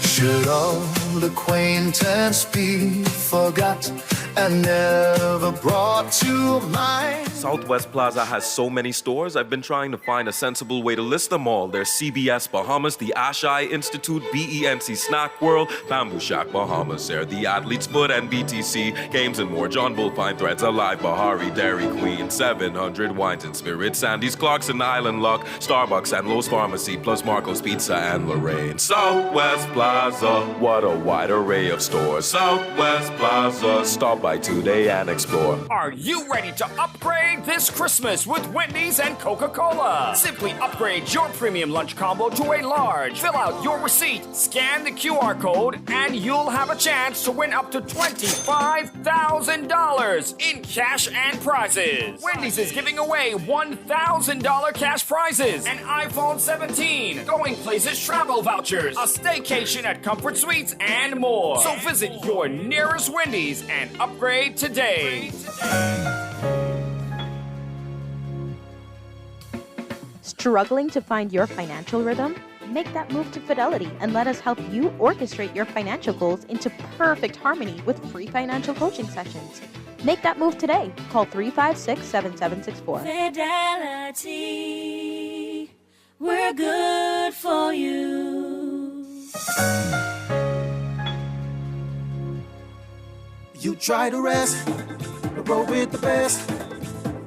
Should old acquaintance be forgot and never brought to mind? Southwest Plaza has so many stores, I've been trying to find a sensible way to list them all. There's CBS Bahamas, the Ashai Institute, BENC Snack World, Bamboo Shack Bahamas, they're the Athlete's Foot and BTC, Games and More, John Bull Fine Threads, Alive, Bahari, Dairy Queen, 700 Wines and Spirits, Sandy's Clarkson Island Lock, Starbucks and Lowe's Pharmacy, plus Marco's Pizza and Lorraine. Southwest Plaza, what a wide array of stores. Southwest Plaza, stop by today and explore. Are you ready to upgrade this Christmas with Wendy's and Coca-Cola? Simply upgrade your premium lunch combo to a large. Fill out your receipt, scan the QR code, and you'll have a chance to win up to $25,000 in cash and prizes. Wendy's is giving away $1,000 cash prizes, an iPhone 17, going places travel vouchers, a staycation at Comfort Suites, and more. So visit your nearest Wendy's and upgrade today. Struggling to find your financial rhythm? Make that move to Fidelity and let us help you orchestrate your financial goals into perfect harmony with free financial coaching sessions. Make that move today. Call 356-7764. Fidelity, we're good for you. You try to rest, but roll with the best.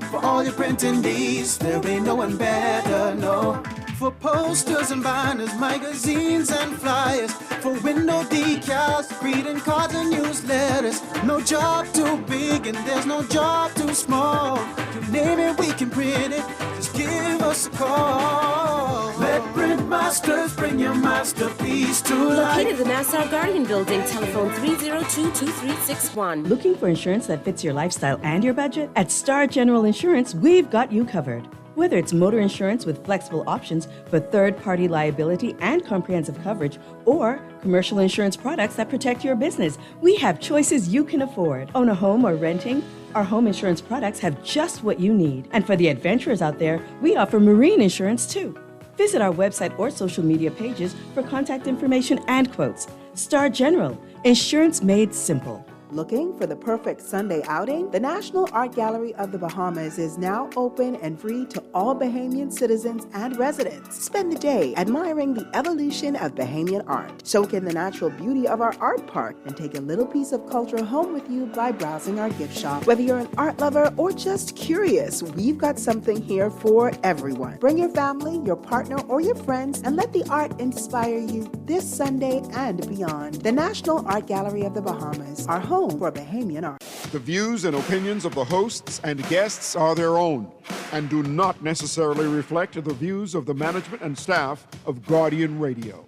For all your printing needs, there ain't no one better, no. For posters and banners, magazines and flyers. For window decals, greeting cards and newsletters. No job too big and there's no job too small. You name it, we can print it. Just give us a call. Let Print Masters bring your masterpiece to life. Located at the Nassau Guardian Building, telephone 302-2361. Looking for insurance that fits your lifestyle and your budget? At Star General Insurance, we've got you covered. Whether it's motor insurance with flexible options for third-party liability and comprehensive coverage, or commercial insurance products that protect your business, we have choices you can afford. Own a home or renting? Our home insurance products have just what you need. And for the adventurers out there, we offer marine insurance too. Visit our website or social media pages for contact information and quotes. Star General, insurance made simple. Looking for the perfect Sunday outing? The National Art Gallery of the Bahamas is now open and free to all Bahamian citizens and residents. Spend the day admiring the evolution of Bahamian art. Soak in the natural beauty of our art park and take a little piece of culture home with you by browsing our gift shop. Whether you're an art lover or just curious, we've got something here for everyone. Bring your family, your partner, or your friends and let the art inspire you this Sunday and beyond. The National Art Gallery of the Bahamas, our home for Bahamian art. The views and opinions of the hosts and guests are their own and do not necessarily reflect the views of the management and staff of Guardian Radio.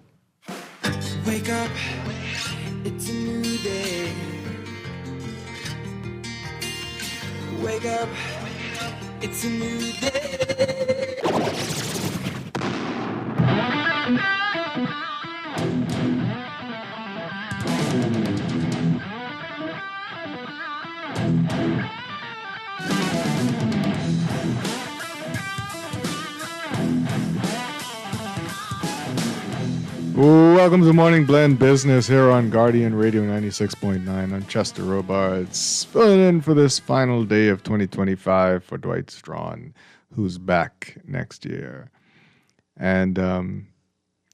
Wake up, it's a new day. Wake up, it's a new day. Welcome to Morning Blend Business here on Guardian Radio 96.9. I'm Chester Robards, filling in for this final day of 2025 for Dwight Strachan, who's back next year. And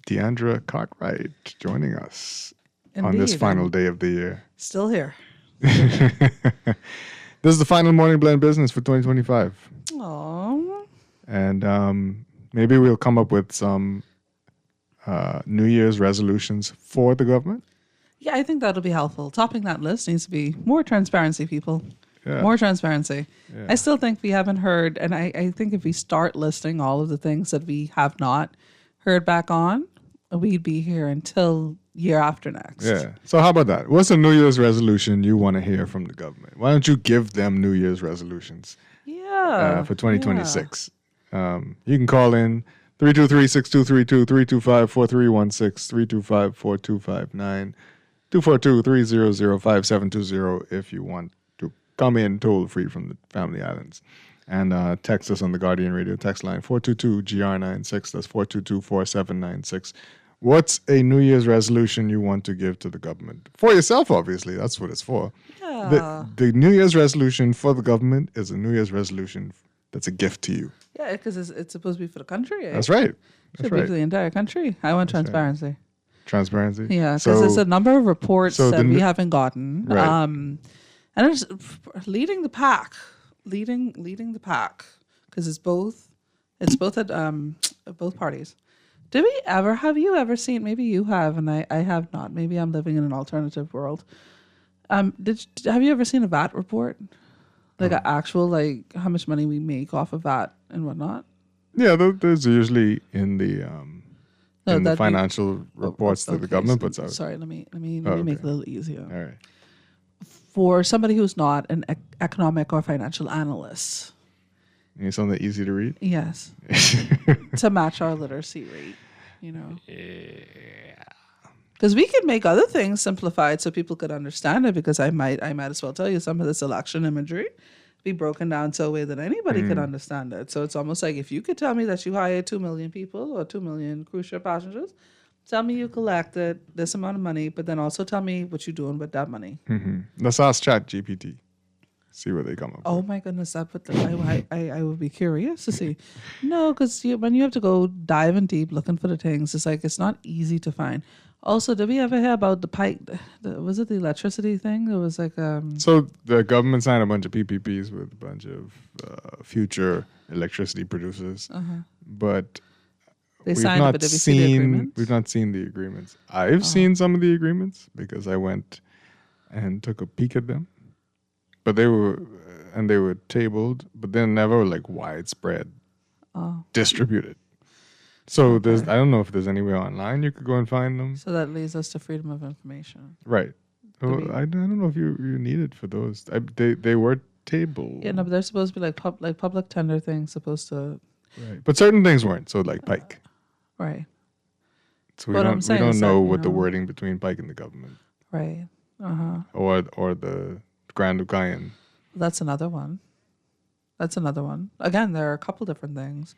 Deandra Cartwright joining us on this final day of the year. Still here. This is the final Morning Blend Business for 2025. Aww. And maybe we'll come up with some New Year's resolutions for the government. Yeah, I think that'll be helpful. Topping that list needs to be more transparency, people. Yeah. More transparency. Yeah. I still think we haven't heard, and I think if we start listing all of the things that we have not heard back on, we'd be here until year after next. Yeah. So how about that? What's a New Year's resolution you want to hear from the government? Why don't you give them New Year's resolutions? Yeah. For 2026. You can call in 323-6232, 325-4316, 325-4259, 242-300-5720 if you want to come in toll-free from the Family Islands. And text us on the Guardian Radio text line, 422-GR96. That's 422-4796. What's a New Year's resolution you want to give to the government? For yourself, obviously. That's what it's for. Yeah. The New Year's resolution for the government is a New Year's resolution that's a gift to you. Yeah, because it's supposed to be for the country. Eh? That's right. Should be for the entire country. I want transparency. Transparency? Yeah, because there's a number of reports that we haven't gotten. Right. And it's leading the pack. Leading the pack. Because it's both at both parties. Have you ever seen, maybe you have and I have not, maybe I'm living in an alternative world. Have you ever seen a VAT report? Like an actual, like how much money we make off of VAT and whatnot? Yeah, there's usually in the financial reports that the government puts out. Sorry, let me make it a little easier. All right. For somebody who's not an economic or financial analyst. You need something easy to read? Yes. To match our literacy rate, you know. Yeah. Because we could make other things simplified so people could understand it, because I might as well tell you some of this election imagery be broken down so a way that anybody could understand it. So it's almost like if you could tell me that you hired 2 million people or 2 million cruise ship passengers, tell me you collected this amount of money, but then also tell me what you're doing with that money. Mm-hmm. Let's ask ChatGPT. See what they come up with. My goodness, I would be curious to see. No, because when you have to go diving deep looking for the things, it's like it's not easy to find. Also, did we ever hear about the pipe? Was it the electricity thing? There was like So the government signed a bunch of PPPs with a bunch of future electricity producers, but they signed it, but did we see the agreements? We've not seen the agreements. I've seen some of the agreements because I went and took a peek at them, but they were tabled, but they're never like widespread distributed. So I don't know if there's anywhere online you could go and find them. So that leads us to freedom of information. Right. Well, I don't know if you need it for those. They were tabled. Yeah, no, but they're supposed to be like public tender things supposed to. Right. But certain things weren't. So like Pike. Right. So we don't know what the wording between Pike and the government. Right. Or the Grand Ukayan. That's another one. Again, there are a couple different things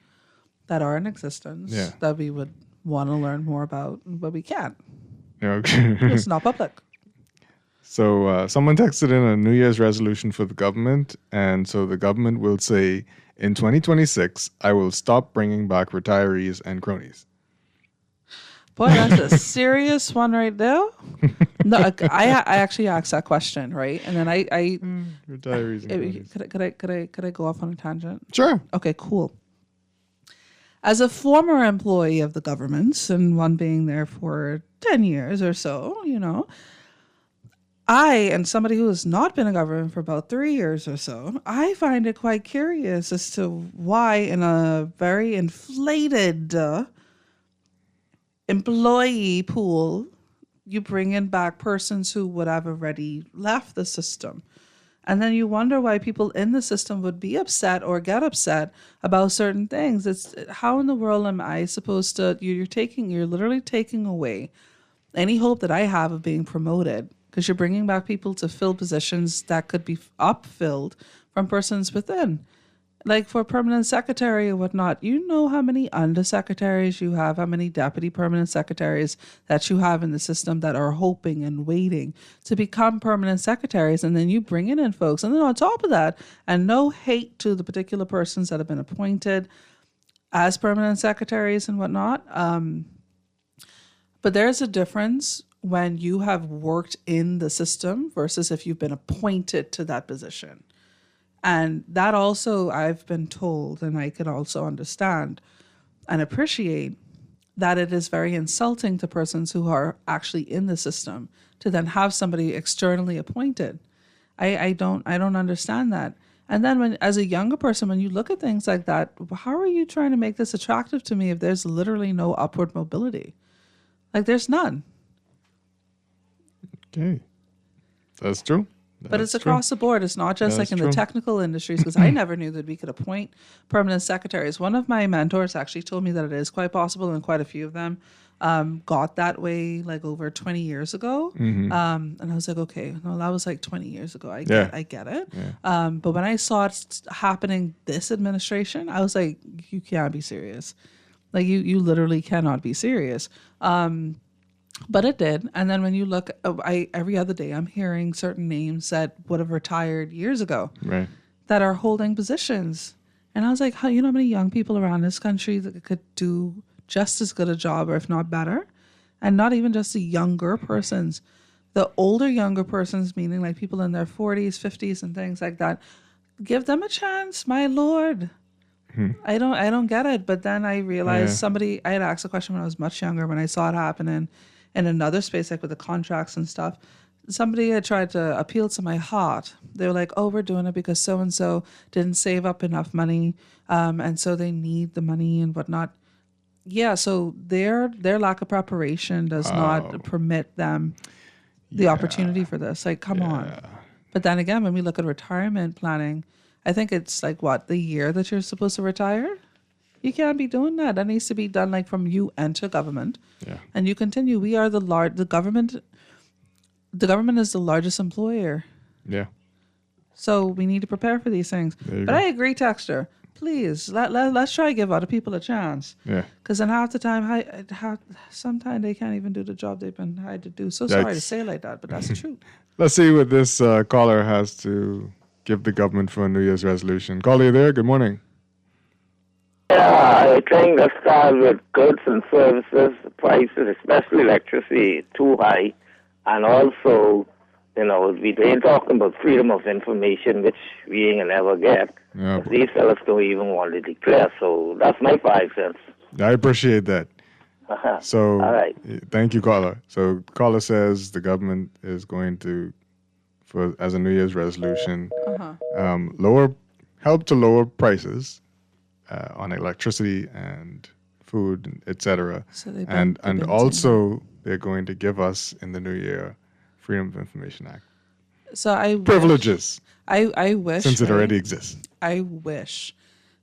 that are in existence that we would want to learn more about, but we can't. Okay. It's not public. So someone texted in a New Year's resolution for the government, and so the government will say, in 2026, I will stop bringing back retirees and cronies. Boy, that's a serious one right there. No, I actually asked that question, right? And then I retirees and cronies. Could I go off on a tangent? Sure. Okay, cool. As a former employee of the government, and one being there for 10 years or so, I, and somebody who has not been in government for about 3 years or so, I find it quite curious as to why in a very inflated employee pool, you bring in back persons who would have already left the system. And then you wonder why people in the system would be upset or get upset about certain things. It's how in the world am I supposed to, you're literally taking away any hope that I have of being promoted, because you're bringing back people to fill positions that could be upfilled from persons within. Like for permanent secretary or whatnot, you know how many undersecretaries you have, how many deputy permanent secretaries that you have in the system that are hoping and waiting to become permanent secretaries. And then you bring in folks. And then on top of that, and no hate to the particular persons that have been appointed as permanent secretaries and whatnot. But there's a difference when you have worked in the system versus if you've been appointed to that position. And that also, I've been told, and I could also understand and appreciate that it is very insulting to persons who are actually in the system to then have somebody externally appointed. I don't understand that. And then when, as a younger person, when you look at things like that, how are you trying to make this attractive to me if there's literally no upward mobility? Like there's none. Okay. That's true. But it's across the board. It's not just like in the technical industries, because I never knew that we could appoint permanent secretaries. One of my mentors actually told me that it is quite possible, and quite a few of them got that way like over 20 years ago. And I was like, okay, no, that was like 20 years ago. I get it. Yeah. But when I saw it happening this administration, I was like, you can't be serious. Like you literally cannot be serious. But it did. And then when you look, every other day I'm hearing certain names that would have retired years ago that are holding positions. And I was like, you know how many young people around this country that could do just as good a job, or if not better? And not even just the younger persons, the older younger persons, meaning like people in their 40s, 50s and things like that. Give them a chance, my Lord. I don't get it. But then I realized I had asked a question when I was much younger, when I saw it happen in another space, like with the contracts and stuff. Somebody had tried to appeal to my heart. They were like, oh, we're doing it because so-and-so didn't save up enough money, and so they need the money and whatnot. Yeah, so their lack of preparation does not permit them the opportunity for this. Like, come on. But then again, when we look at retirement planning, I think it's like, the year that you're supposed to retire? You can't be doing that. That needs to be done like from you enter government. Yeah. And you continue. We are the government is the largest employer. Yeah. So we need to prepare for these things. But I agree, Texter. Please, let's try to give other people a chance. Yeah. Because then half the time, sometimes they can't even do the job they've been hired to do. So sorry to say it like that, but that's the truth. Let's see what this caller has to give the government for a New Year's resolution. Caller, you there? Good morning. Yeah, I think let's start with goods and services. The prices, especially electricity, too high. And also, we ain't talking about freedom of information, which we ain't gonna ever get. Yeah, These fellas don't even want to declare. So that's my 5 cents. I appreciate that. So, all right. Thank you, caller. So, caller says the government is going to, as a New Year's resolution, help to lower prices on electricity and food, etc. So they and bumped the benzene. also they're going to give us in the new year Freedom of Information Act. So I privileges. I wish, since it right? already exists. I wish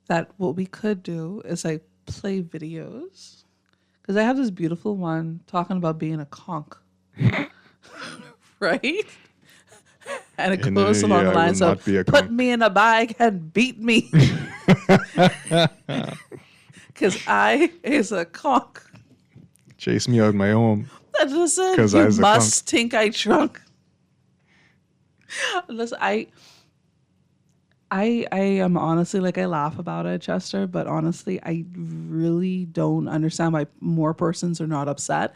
that what we could do is like play videos, because I have this beautiful one talking about being a conch, right? And it goes along the lines of put me in a bag and beat me, because I is a conch. Chase me out my home. Listen, I you was a must think I drunk. Listen, I am honestly, like, I laugh about it, Chester, but honestly, I really don't understand why more persons are not upset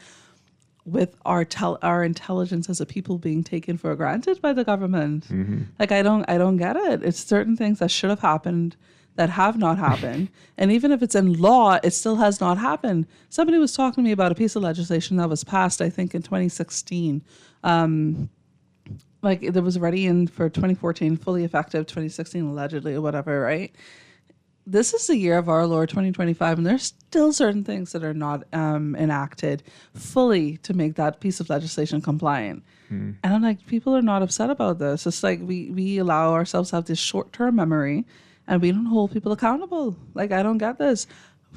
with our intelligence as a people being taken for granted by the government. Mm-hmm. Like, I don't get it. It's certain things that should have happened that have not happened. And even if it's in law, it still has not happened. Somebody was talking to me about a piece of legislation that was passed, I think, in 2016. Like, it was ready in for 2014, fully effective 2016, allegedly, or whatever, right? This is the year of our Lord 2025, and there's still certain things that are not enacted fully to make that piece of legislation compliant. And I'm like, people are not upset about this. It's like we allow ourselves to have this short-term memory, and we don't hold people accountable. Like, I don't get this.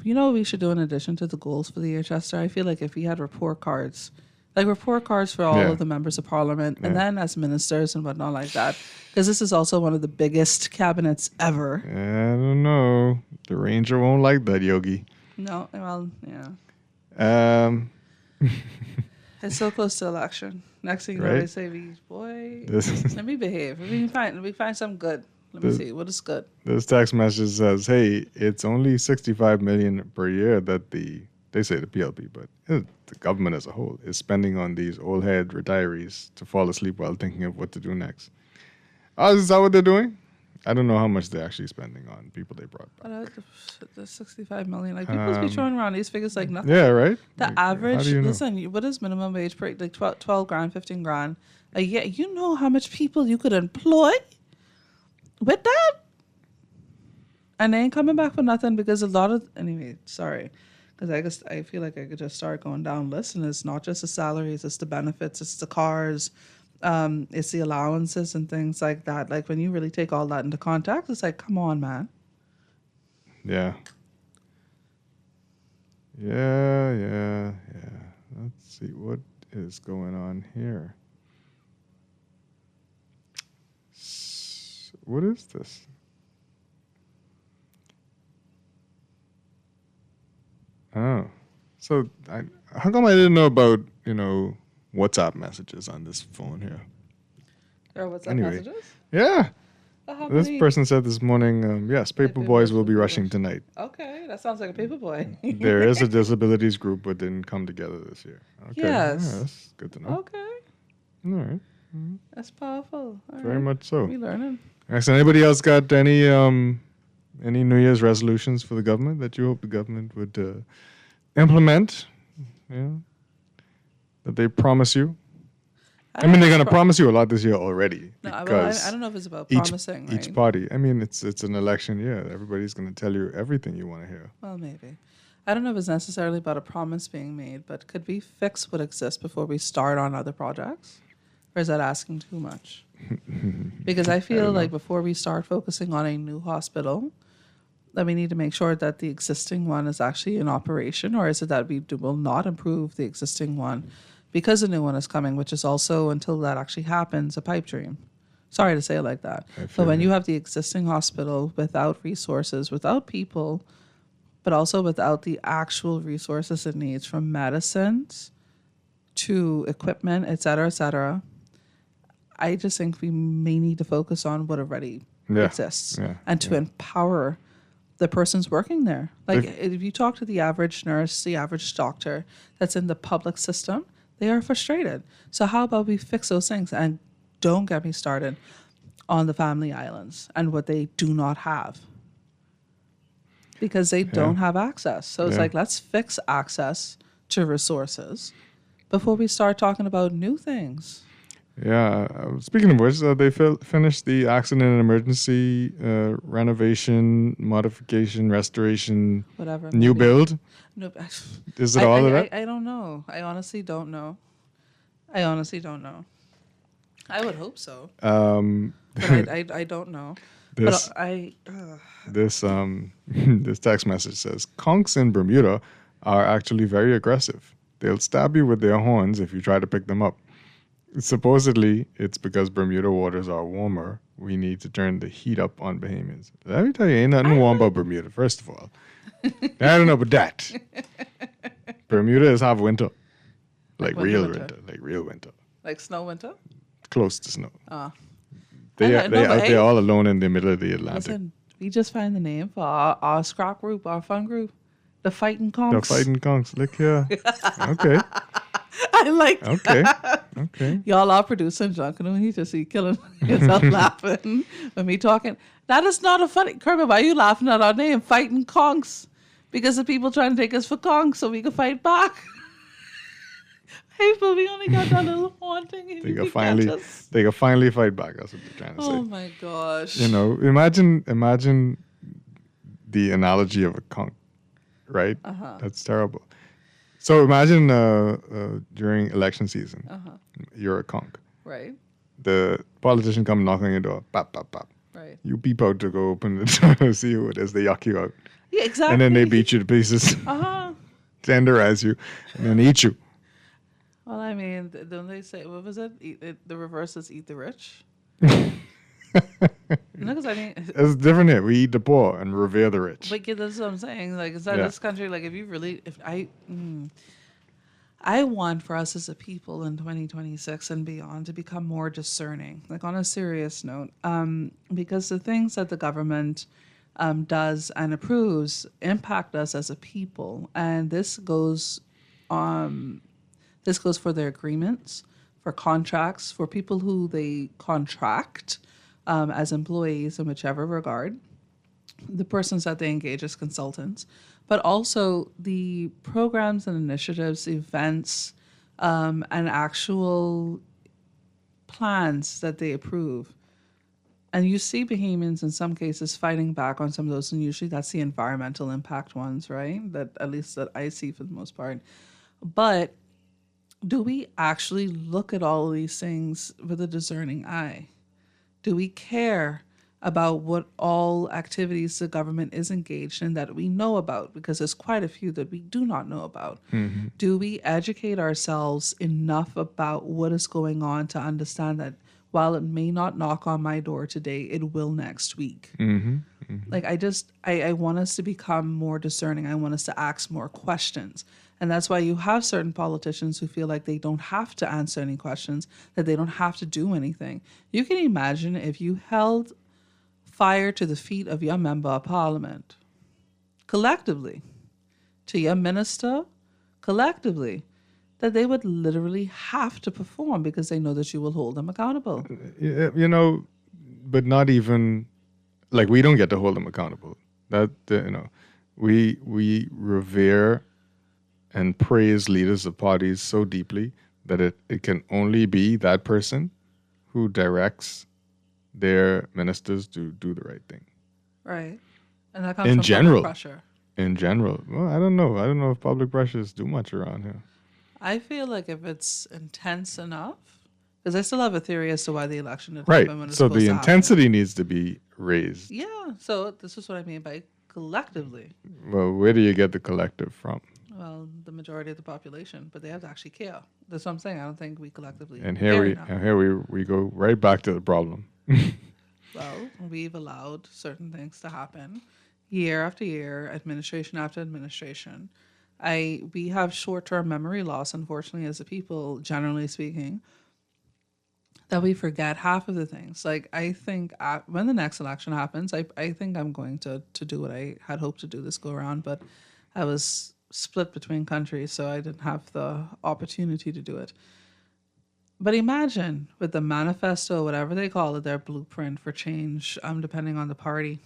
You know what we should do in addition to the goals for the year, Chester? I feel like if we had report cards, like report cards for all of the members of parliament, and then as ministers and whatnot like that, because this is also one of the biggest cabinets ever. I don't know. The Ranger won't like that, Yogi. No, well, yeah. It's so close to election. Next thing you know, they say, boy, let me behave. Let me find something good. Let me see what is good. This text message says, "Hey, it's only 65 million per year that they say the PLP, but the government as a whole is spending on these old head retirees to fall asleep while thinking of what to do next." Oh, is that what they're doing? I don't know how much they're actually spending on people they brought back. The 65 million, like, people be throwing around these figures like nothing. Yeah, right? The Like, average, how do you know? listen, what is minimum wage per, like 12 grand, 15 grand a year? You know how much people you could employ with that? And they ain't coming back for nothing, because a lot of, anyway, sorry. Because I feel like I could just start going down lists, and it's not just the salaries, it's the benefits, it's the cars, it's the allowances and things like that. Like, when you really take all that into context, it's like, come on, man. Yeah. Yeah. Let's see what is going on here. What is this? Oh, so how come I didn't know about, WhatsApp messages on this phone here? There are WhatsApp messages? Yeah. Well, how This many- person said this morning, yes, paper boys will be rushing tonight. Okay, that sounds like a paper boy. There is a disabilities group, but didn't come together this year. Okay. Yes. Yeah, that's good to know. Okay. All right. That's powerful. All Very right. much so. We learning. Excellent. Anybody else got any New Year's resolutions for the government that you hope the government would implement? Yeah. That they promise you? I mean, they're going to promise you a lot this year already. No, well, because I don't know if it's about each, promising, Each right? party. I mean, it's an election year. Everybody's going to tell you everything you want to hear. Well, maybe. I don't know if it's necessarily about a promise being made, but could we fix what exists before we start on other projects? Or is that asking too much? Because I feel like before we start focusing on a new hospital, that we need to make sure that the existing one is actually in operation, or is it that we will not improve the existing one because a new one is coming, which is also, until that actually happens, a pipe dream. Sorry to say it like that. But when you have the existing hospital without resources, without people, but also without the actual resources it needs, from medicines to equipment, et cetera, I just think we may need to focus on what already exists and to empower the person's working there. Like if you talk to the average nurse, the average doctor that's in the public system, they are frustrated. So how about we fix those things? And don't get me started on the family islands and what they do not have. Because they don't have access. So it's like, let's fix access to resources before we start talking about new things. Yeah. Speaking of which, they finished the accident and emergency renovation, modification, restoration, Whatever. new build. No, Is it all of that? I don't know. I honestly don't know. I would hope so. But I don't know. This, but I. This this text message says, conchs in Bermuda are actually very aggressive. They'll stab you with their horns if you try to pick them up. Supposedly, it's because Bermuda waters are warmer. We need to turn the heat up on Bahamians. Let me tell you, ain't nothing warm about Bermuda, first of all. I don't know about that. Bermuda is half winter. Like real winter. Like real winter. Like snow winter? Close to snow. They out there all alone in the middle of the Atlantic. Listen, we just find the name for our scrap group, our fun group. The Fighting Conchs. The Fighting Conchs. Look here. Okay. I like that. Okay. Y'all are producing Junkanoo. He just killing himself laughing when me talking. That is not a funny. Kermit, why are you laughing at our name? Fighting Conchs. Because the people trying to take us for conchs so we can fight back. Hey, but we only got that little horn thing. They can finally fight back. That's what they're trying to say. Oh my gosh. You know, imagine the analogy of a conch, right? That's terrible. So imagine during election season, you're a conch. Right. The politician come knocking on your door, pop, pop, pop. Right. You peep out to go open the door to see who it is. They yuck you out. Yeah, exactly. And then they beat you to pieces, tenderize you, and then eat you. Well, I mean, don't they say, what was it? The reverse is eat the rich. Because I mean, it's different here. We eat the poor and revere the rich. But yeah, that's what I'm saying. Like, is that this country? Like, I want for us as a people in 2026 and beyond to become more discerning. Like on a serious note, because the things that the government does and approves impact us as a people, and this goes for their agreements, for contracts, for people who they contract as employees in whichever regard, the persons that they engage as consultants, but also the programs and initiatives, events, and actual plans that they approve. And you see Bahamians in some cases fighting back on some of those, and usually that's the environmental impact ones, right? That at least that I see for the most part. But do we actually look at all of these things with a discerning eye? Do we care about what all activities the government is engaged in that we know about? Because there's quite a few that we do not know about. Mm-hmm. Do we educate ourselves enough about what is going on to understand that while it may not knock on my door today, it will next week? Mm-hmm. Mm-hmm. Like, I want us to become more discerning. I want us to ask more questions. And that's why you have certain politicians who feel like they don't have to answer any questions, that they don't have to do anything. You can imagine if you held fire to the feet of your member of parliament, collectively, to your minister, collectively, that they would literally have to perform because they know that you will hold them accountable. You know, but not even, like, we don't get to hold them accountable. That, you know, we revere and praise leaders of parties so deeply that it can only be that person who directs their ministers to do the right thing. Right. And that comes from public pressure. In general. Well, I don't know. I don't know if public pressures do much around here. I feel like if it's intense enough, because I still have a theory as to why the election didn't right. happen when it's so supposed the to intensity happen. Needs to be raised. Yeah. So this is what I mean by collectively. Well, where do you get the collective from? Well, the majority of the population, but they have to actually care. That's what I'm saying. I don't think we collectively and care here we go right back to the problem. Well, we've allowed certain things to happen year after year, administration after administration. We have short-term memory loss, unfortunately, as a people, generally speaking. that we forget half of the things. Like, I think when the next election happens, I think I'm going to do what I had hoped to do this go around, but I was split between countries, so I didn't have the opportunity to do it. But imagine with the manifesto, whatever they call it, their blueprint for change, depending on the party,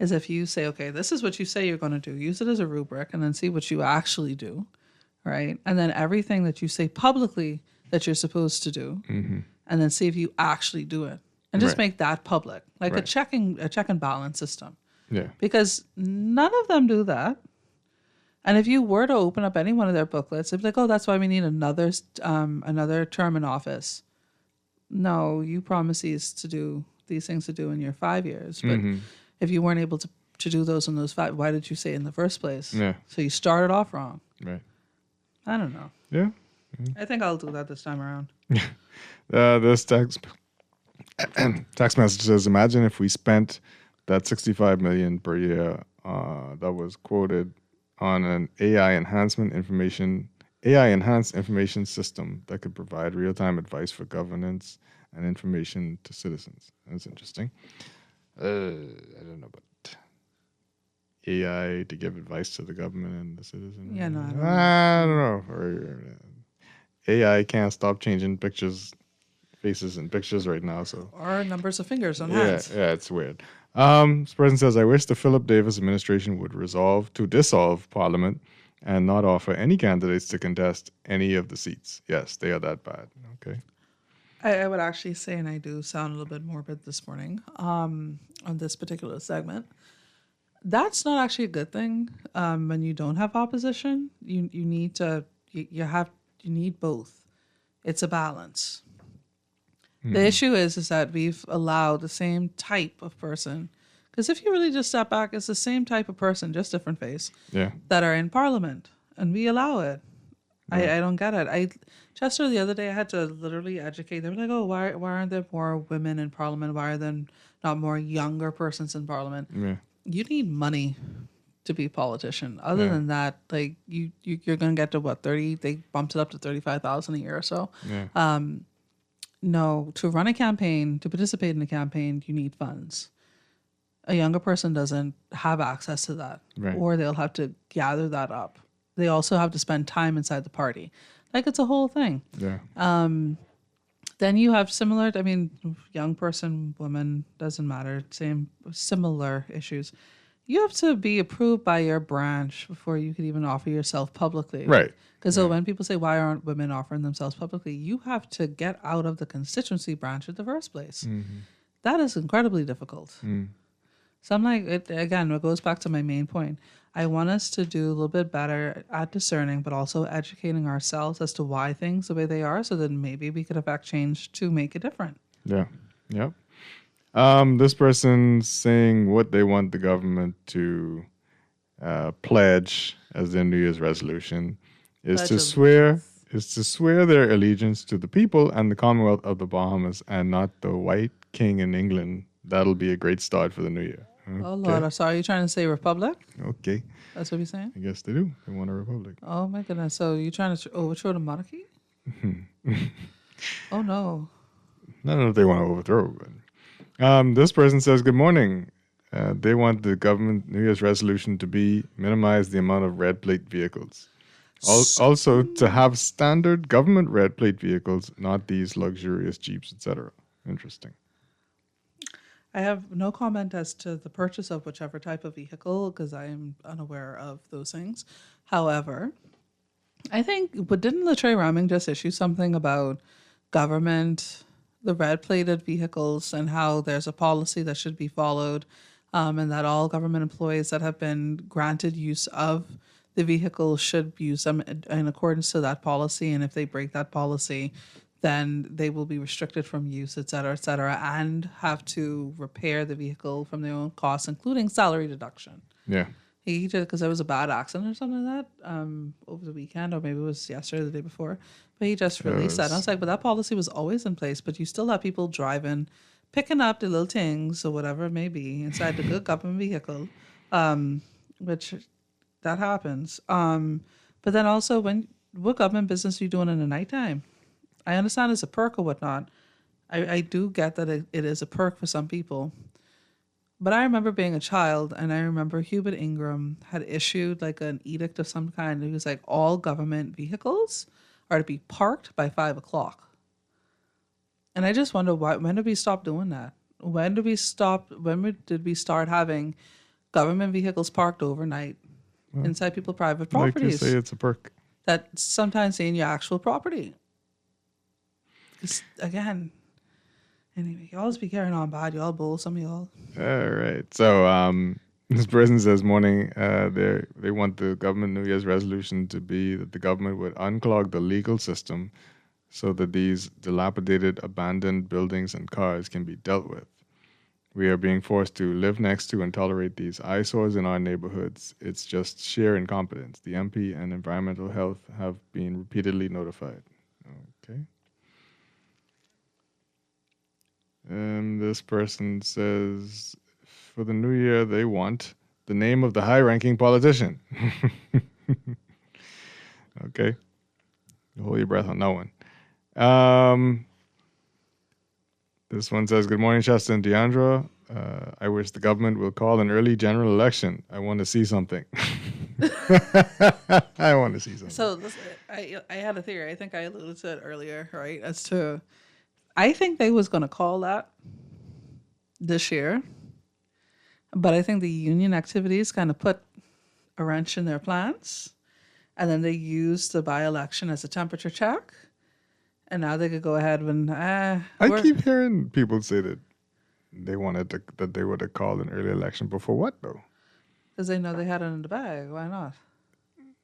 is if you say, okay, this is what you say you're going to do, use it as a rubric, and then see what you actually do, right? And then everything that you say publicly that you're supposed to do, and then see if you actually do it, and just make that public, like a check and balance system. Yeah. Because none of them do that. And if you were to open up any one of their booklets, it'd be like, oh, that's why we need another term in office. No, you promise these things to do in your 5 years. But if you weren't able to do those in those 5, why did you say it in the first place? Yeah. So you started off wrong. Right. I don't know. Yeah. I think I'll do that this time around. This text message says, imagine if we spent that $65 million per year that was quoted on an AI-enhanced information system that could provide real-time advice for governance and information to citizens. That's interesting. I don't know about AI to give advice to the government and the citizen. Yeah, no, I don't know. AI can't stop changing faces and pictures right now. So Or numbers of fingers on hands. yeah, it's weird. This person says, I wish the Philip Davis administration would dissolve Parliament and not offer any candidates to contest any of the seats. Yes, they are that bad. Okay. I would actually say, and I do sound a little bit morbid this morning on this particular segment, that's not actually a good thing. When you don't have opposition, you need both. It's a balance. The issue is that we've allowed the same type of person, because if you really just step back, it's the same type of person, just different face, that are in Parliament, and we allow it. I don't get it. Chester, the other day, I had to literally educate. They were like, oh, why aren't there more women in Parliament? Why are there not more younger persons in Parliament? Yeah. You need money to be a politician. Other than that, like you're going to get to what, 30? They bumped it up to 35,000 a year or so. Yeah. No, to run a campaign, to participate in a campaign, you need funds. A younger person doesn't have access to that, or they'll have to gather that up. They also have to spend time inside the party. Like, it's a whole thing. Yeah. Then you have young person, woman, doesn't matter, similar issues. You have to be approved by your branch before you could even offer yourself publicly. Right. Because when people say, why aren't women offering themselves publicly? You have to get out of the constituency branch in the first place. That is incredibly difficult. So I'm like, it goes back to my main point. I want us to do a little bit better at discerning, but also educating ourselves as to why things the way they are, so that maybe we could affect change to make it different. Yeah. Yep. This person's saying what they want the government to pledge as their New Year's resolution is to swear their allegiance to the people and the Commonwealth of the Bahamas and not the white king in England. That'll be a great start for the new year. Okay. Oh, Lord. So are you trying to say republic? Okay. That's what you're saying? I guess they do. They want a republic. Oh, my goodness. So you're trying to overthrow the monarchy? Oh, no. I don't know if they want to overthrow, but this person says, good morning. They want the government New Year's resolution to be minimize the amount of red plate vehicles. Also, to have standard government red plate vehicles, not these luxurious Jeeps, etc. Interesting. I have no comment as to the purchase of whichever type of vehicle, because I am unaware of those things. However, I think, but didn't Latre Raming just issue something about government, the red-plated vehicles, and how there's a policy that should be followed, and that all government employees that have been granted use of the vehicle should use them in accordance to that policy, and if they break that policy, then they will be restricted from use, et cetera, and have to repair the vehicle from their own costs, including salary deduction. Yeah. He did, because there was a bad accident or something like that over the weekend, or maybe it was yesterday or the day before. But he just released that. And I was like, but that policy was always in place, but you still have people driving, picking up the little things or whatever it may be inside the good government vehicle, which that happens. But then also, what government business are you doing in the nighttime? I understand it's a perk or whatnot, I do get that it is a perk for some people. But I remember being a child, and I remember Hubert Ingram had issued like an edict of some kind. It was like all government vehicles are to be parked by 5 o'clock. And I just wonder when did we stop doing that? When did we start having government vehicles parked overnight inside people's private properties? Like you say, it's a perk. That sometimes in your actual property. Again, anyway, y'all be carrying on bad. Y'all bull, some of y'all. All right. So this person says morning they want the government New Year's resolution to be that the government would unclog the legal system so that these dilapidated, abandoned buildings and cars can be dealt with. We are being forced to live next to and tolerate these eyesores in our neighborhoods. It's just sheer incompetence. The MP and Environmental Health have been repeatedly notified. Okay. And this person says, for the new year, they want the name of the high-ranking politician. Okay. Hold your breath on that one. This one says, good morning, Shasta and Deandra. I wish the government will call an early general election. I want to see something. I want to see something. So I had a theory. I think I alluded to it earlier, right? As to, I think they was going to call that this year. But I think the union activities kind of put a wrench in their plans. And then they used the by-election as a temperature check. And now they could go ahead and I keep hearing people say that they wanted that they would have called an early election before what though? Because they know they had it in the bag. Why not?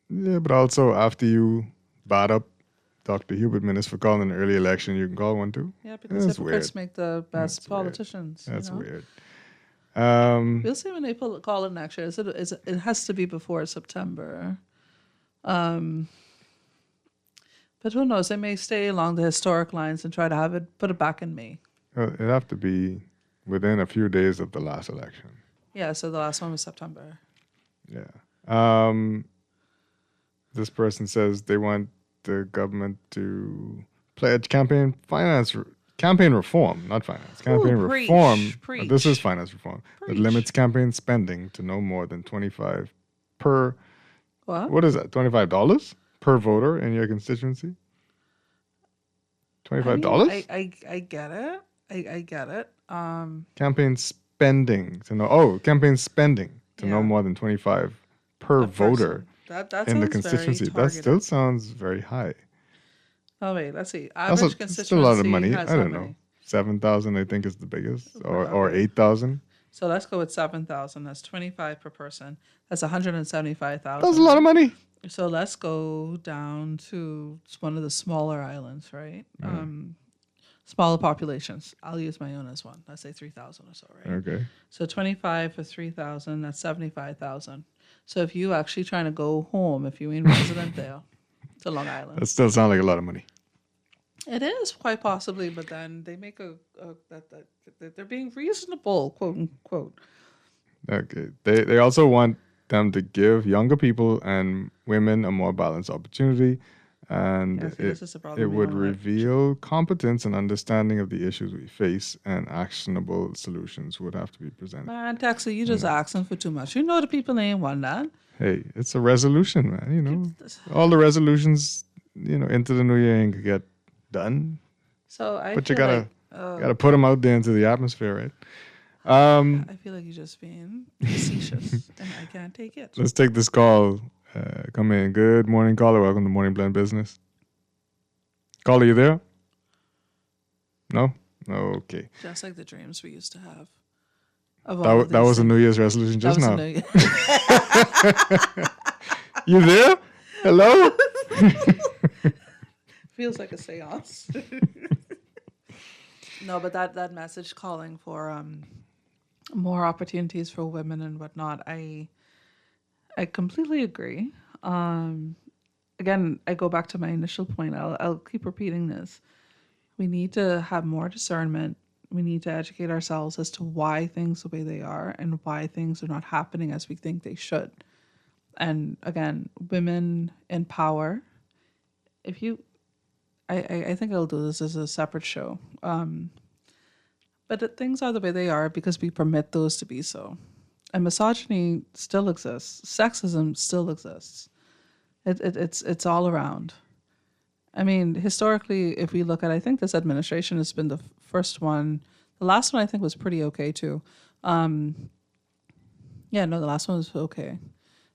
Yeah, but also after you bad up Dr. Hubert Minnis for calling an early election, you can call one too. Yeah, because that's hypocrites weird. make the best politicians. That's you know? weird. We'll see when they call it next year. It has to be before September. But who knows? They may stay along the historic lines and try to put it back in May. It'd have to be within a few days of the last election. Yeah, so the last one was September. Yeah. This person says they want the government to pledge campaign reform, not finance. Campaign reform. Preach. This is finance reform. That limits campaign spending to no more than $25 per. What is that? $25 per voter in your constituency? $25? I get it. I get it. Campaign spending to no. Campaign spending to no more than $25 per voter in the constituency. That still sounds very high. Oh wait, let's see. Average constituency still a lot of money. has I don't how know. many? 7,000, I think, is the biggest, or 8,000. So let's go with 7,000. That's 25 per person. That's 175,000. That's a lot of money. So let's go down to one of the smaller islands, right? Smaller populations. I'll use my own as one. Let's say 3,000 or so, right? Okay. So 25 for 3,000, that's 75,000. So if you actually trying to go home, if you ain't resident there, to Long Island. That still sounds like a lot of money. It is quite possibly, but then they make that they're being reasonable, quote unquote. Okay. They also want them to give younger people and women a more balanced opportunity, and it would reveal competence and understanding of the issues we face, and actionable solutions would have to be presented. Man, Texas, you just asking for too much. You know the people ain't want that. Hey, it's a resolution, man. You know, all the resolutions, into the new year ain't get done. So but you gotta put them out there into the atmosphere, right? I feel like you're just being facetious, and I can't take it. Let's take this call. Come in. Good morning, caller. Welcome to Morning Blend Business. Caller, you there? No? Okay. Just like the dreams we used to have. That was a New Year's resolution just now. You there? Hello? Feels like a seance. No, but that message calling for more opportunities for women and whatnot, I completely agree. Again, I go back to my initial point. I'll keep repeating this. We need to have more discernment. We need to educate ourselves as to why things the way they are and why things are not happening as we think they should. And again, women in power. I think I'll do this as a separate show. But things are the way they are because we permit those to be so. And misogyny still exists. Sexism still exists. It's all around. I mean, historically, if we look at, I think this administration has been the first one. The last one I think was pretty okay too. The last one was okay.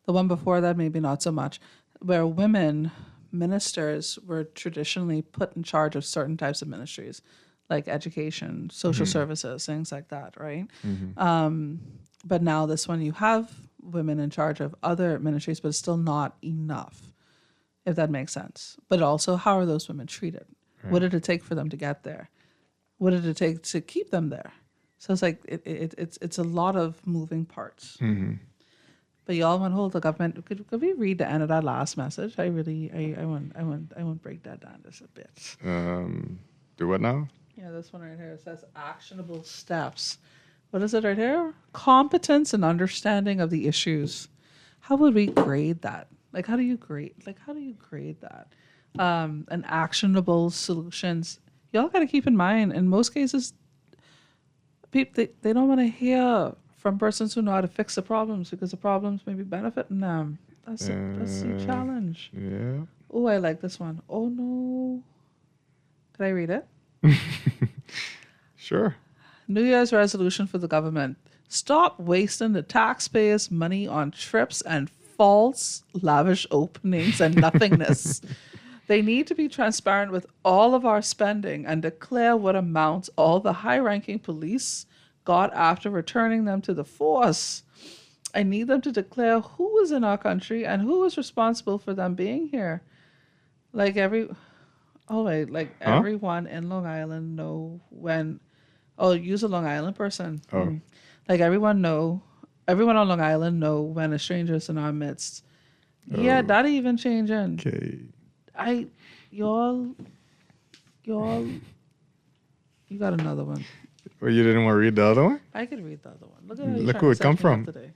The one before that, maybe not so much, where women ministers were traditionally put in charge of certain types of ministries, like education, social services, things like that, right? But now this one, you have women in charge of other ministries, but it's still not enough, if that makes sense. But also, how are those women treated? Right. What did it take for them to get there? What did it take to keep them there? So it's like it's a lot of moving parts. But y'all want to hold the government. Could we read the end of that last message? I want break that down just a bit. Do what now? Yeah, this one right here. It says actionable steps. What is it right here? Competence and understanding of the issues. How would we grade that? Like, how do you grade that? And actionable solutions. Y'all got to keep in mind, in most cases, people, they don't want to hear from persons who know how to fix the problems because the problems may be benefiting them. That's the challenge. Yeah. Oh, I like this one. Oh, no. Can I read it? Sure. New Year's resolution for the government. Stop wasting the taxpayers' money on trips and false, lavish openings and nothingness. They need to be transparent with all of our spending and declare what amounts all the high-ranking police got after returning them to the force. I need them to declare who is in our country and who is responsible for them being here. Everyone in Long Island know when. Oh, use a Long Island person. Oh. Everyone on Long Island know when a stranger is in our midst. Oh. Yeah, that even changing. Okay. Y'all, you got another one. Well, you didn't want to read the other one? I could read the other one. Look who it come from. Today.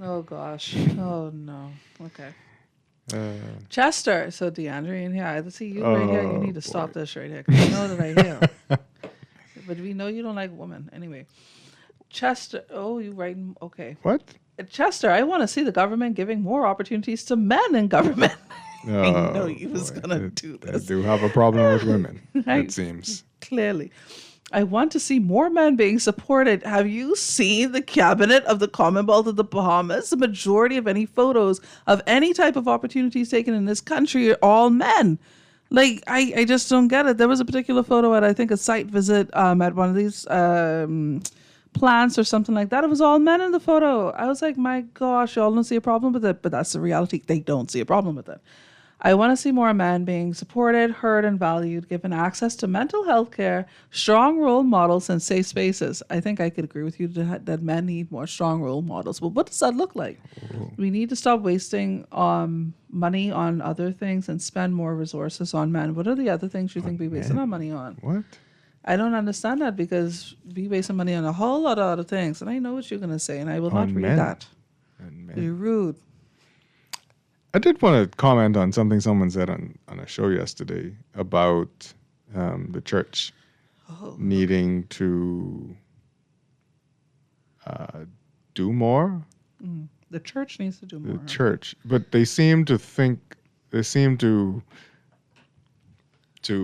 Oh, gosh. Oh, no. Okay. Chester. So, DeAndre in here. I see you right here. You need to stop this right here. Because you know that I hear. But we know you don't like women. Anyway. Chester. Oh, you writing. Okay. What? Chester, I want to see the government giving more opportunities to men in government. I know you was going to do this. I do have a problem with women, it seems. Clearly. I want to see more men being supported. Have you seen the cabinet of the Commonwealth of the Bahamas? The majority of any photos of any type of opportunities taken in this country are all men. I just don't get it. There was a particular photo at, I think, a site visit at one of these plants or something like that. It was all men in the photo. I was like, my gosh, y'all don't see a problem with it. But that's the reality. They don't see a problem with it. I want to see more men being supported, heard, and valued, given access to mental health care, strong role models, and safe spaces. I think I could agree with you that men need more strong role models. But what does that look like? Ooh. We need to stop wasting money on other things and spend more resources on men. What are the other things you think we wasting our money on? What? I don't understand that because we wasting money on a whole lot of other things. And I know what you're going to say, and I will not read that. You're rude. I did want to comment on something someone said on a show yesterday about the church needing to do more. The church needs to do more. The church. But they seem to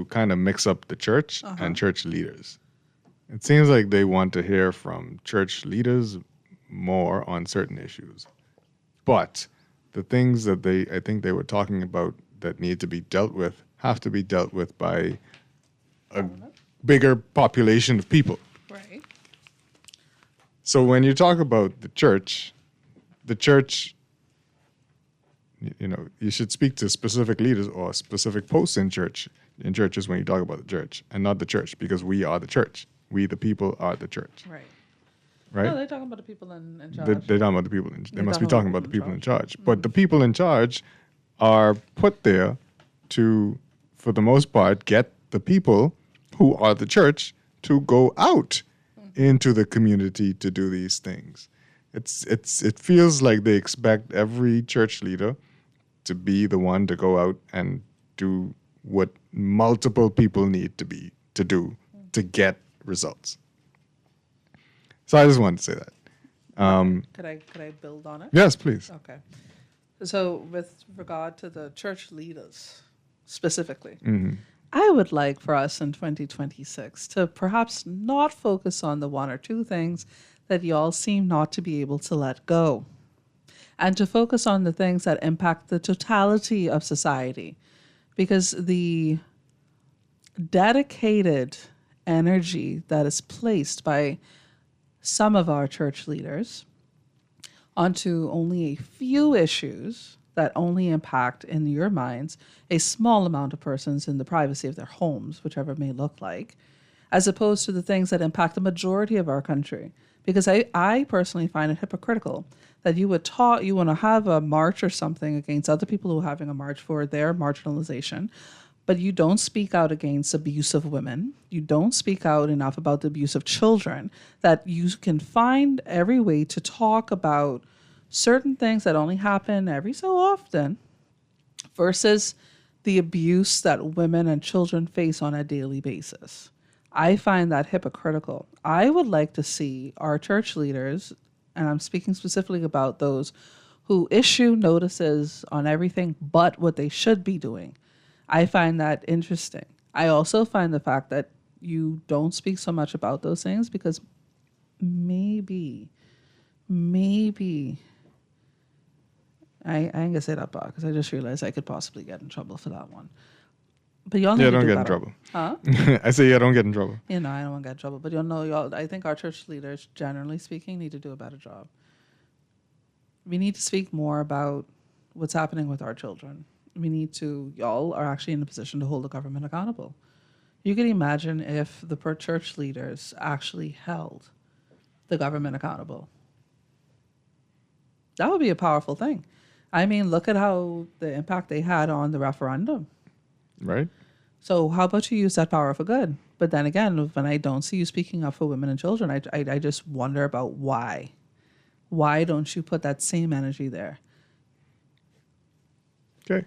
kind of mix up the church and church leaders. It seems like they want to hear from church leaders more on certain issues. But the things that I think they were talking about that need to be dealt with have to be dealt with by a bigger population of people. Right. So when you talk about the church, you should speak to specific leaders or specific posts in churches when you talk about the church, and not the church, because we are the church. We, the people, are the church. Right. Right? No, they're talking about the people in charge. They're talking about the people. They must be talking about the people in charge. But the people in charge are put there to, for the most part, get the people who are the church to go out into the community to do these things. It feels like they expect every church leader to be the one to go out and do what multiple people need to do to get results. So I just wanted to say that. Could I build on it? Yes, please. Okay. So with regard to the church leaders specifically, I would like for us in 2026 to perhaps not focus on the one or two things that y'all seem not to be able to let go, and to focus on the things that impact the totality of society, because the dedicated energy that is placed by some of our church leaders onto only a few issues that only impact, in your minds, a small amount of persons in the privacy of their homes, whichever it may look like, as opposed to the things that impact the majority of our country. Because I personally find it hypocritical that you would you want to have a march or something against other people who are having a march for their marginalization, but you don't speak out against abuse of women. You don't speak out enough about the abuse of children, that you can find every way to talk about certain things that only happen every so often versus the abuse that women and children face on a daily basis. I find that hypocritical. I would like to see our church leaders, and I'm speaking specifically about those who issue notices on everything but what they should be doing. I find that interesting. I also find the fact that you don't speak so much about those things because maybe, I ain't gonna say that part because I just realized I could possibly get in trouble for that one. But y'all need to don't do get better. in trouble. Huh? I say, don't get in trouble. I don't want to get in trouble. But I think our church leaders, generally speaking, need to do a better job. We need to speak more about what's happening with our children. Y'all are actually in a position to hold the government accountable. You can imagine if the church leaders actually held the government accountable. That would be a powerful thing. I mean, look at how the impact they had on the referendum. Right. So how about you use that power for good? But then again, when I don't see you speaking up for women and children, I just wonder about why. Why don't you put that same energy there? Okay.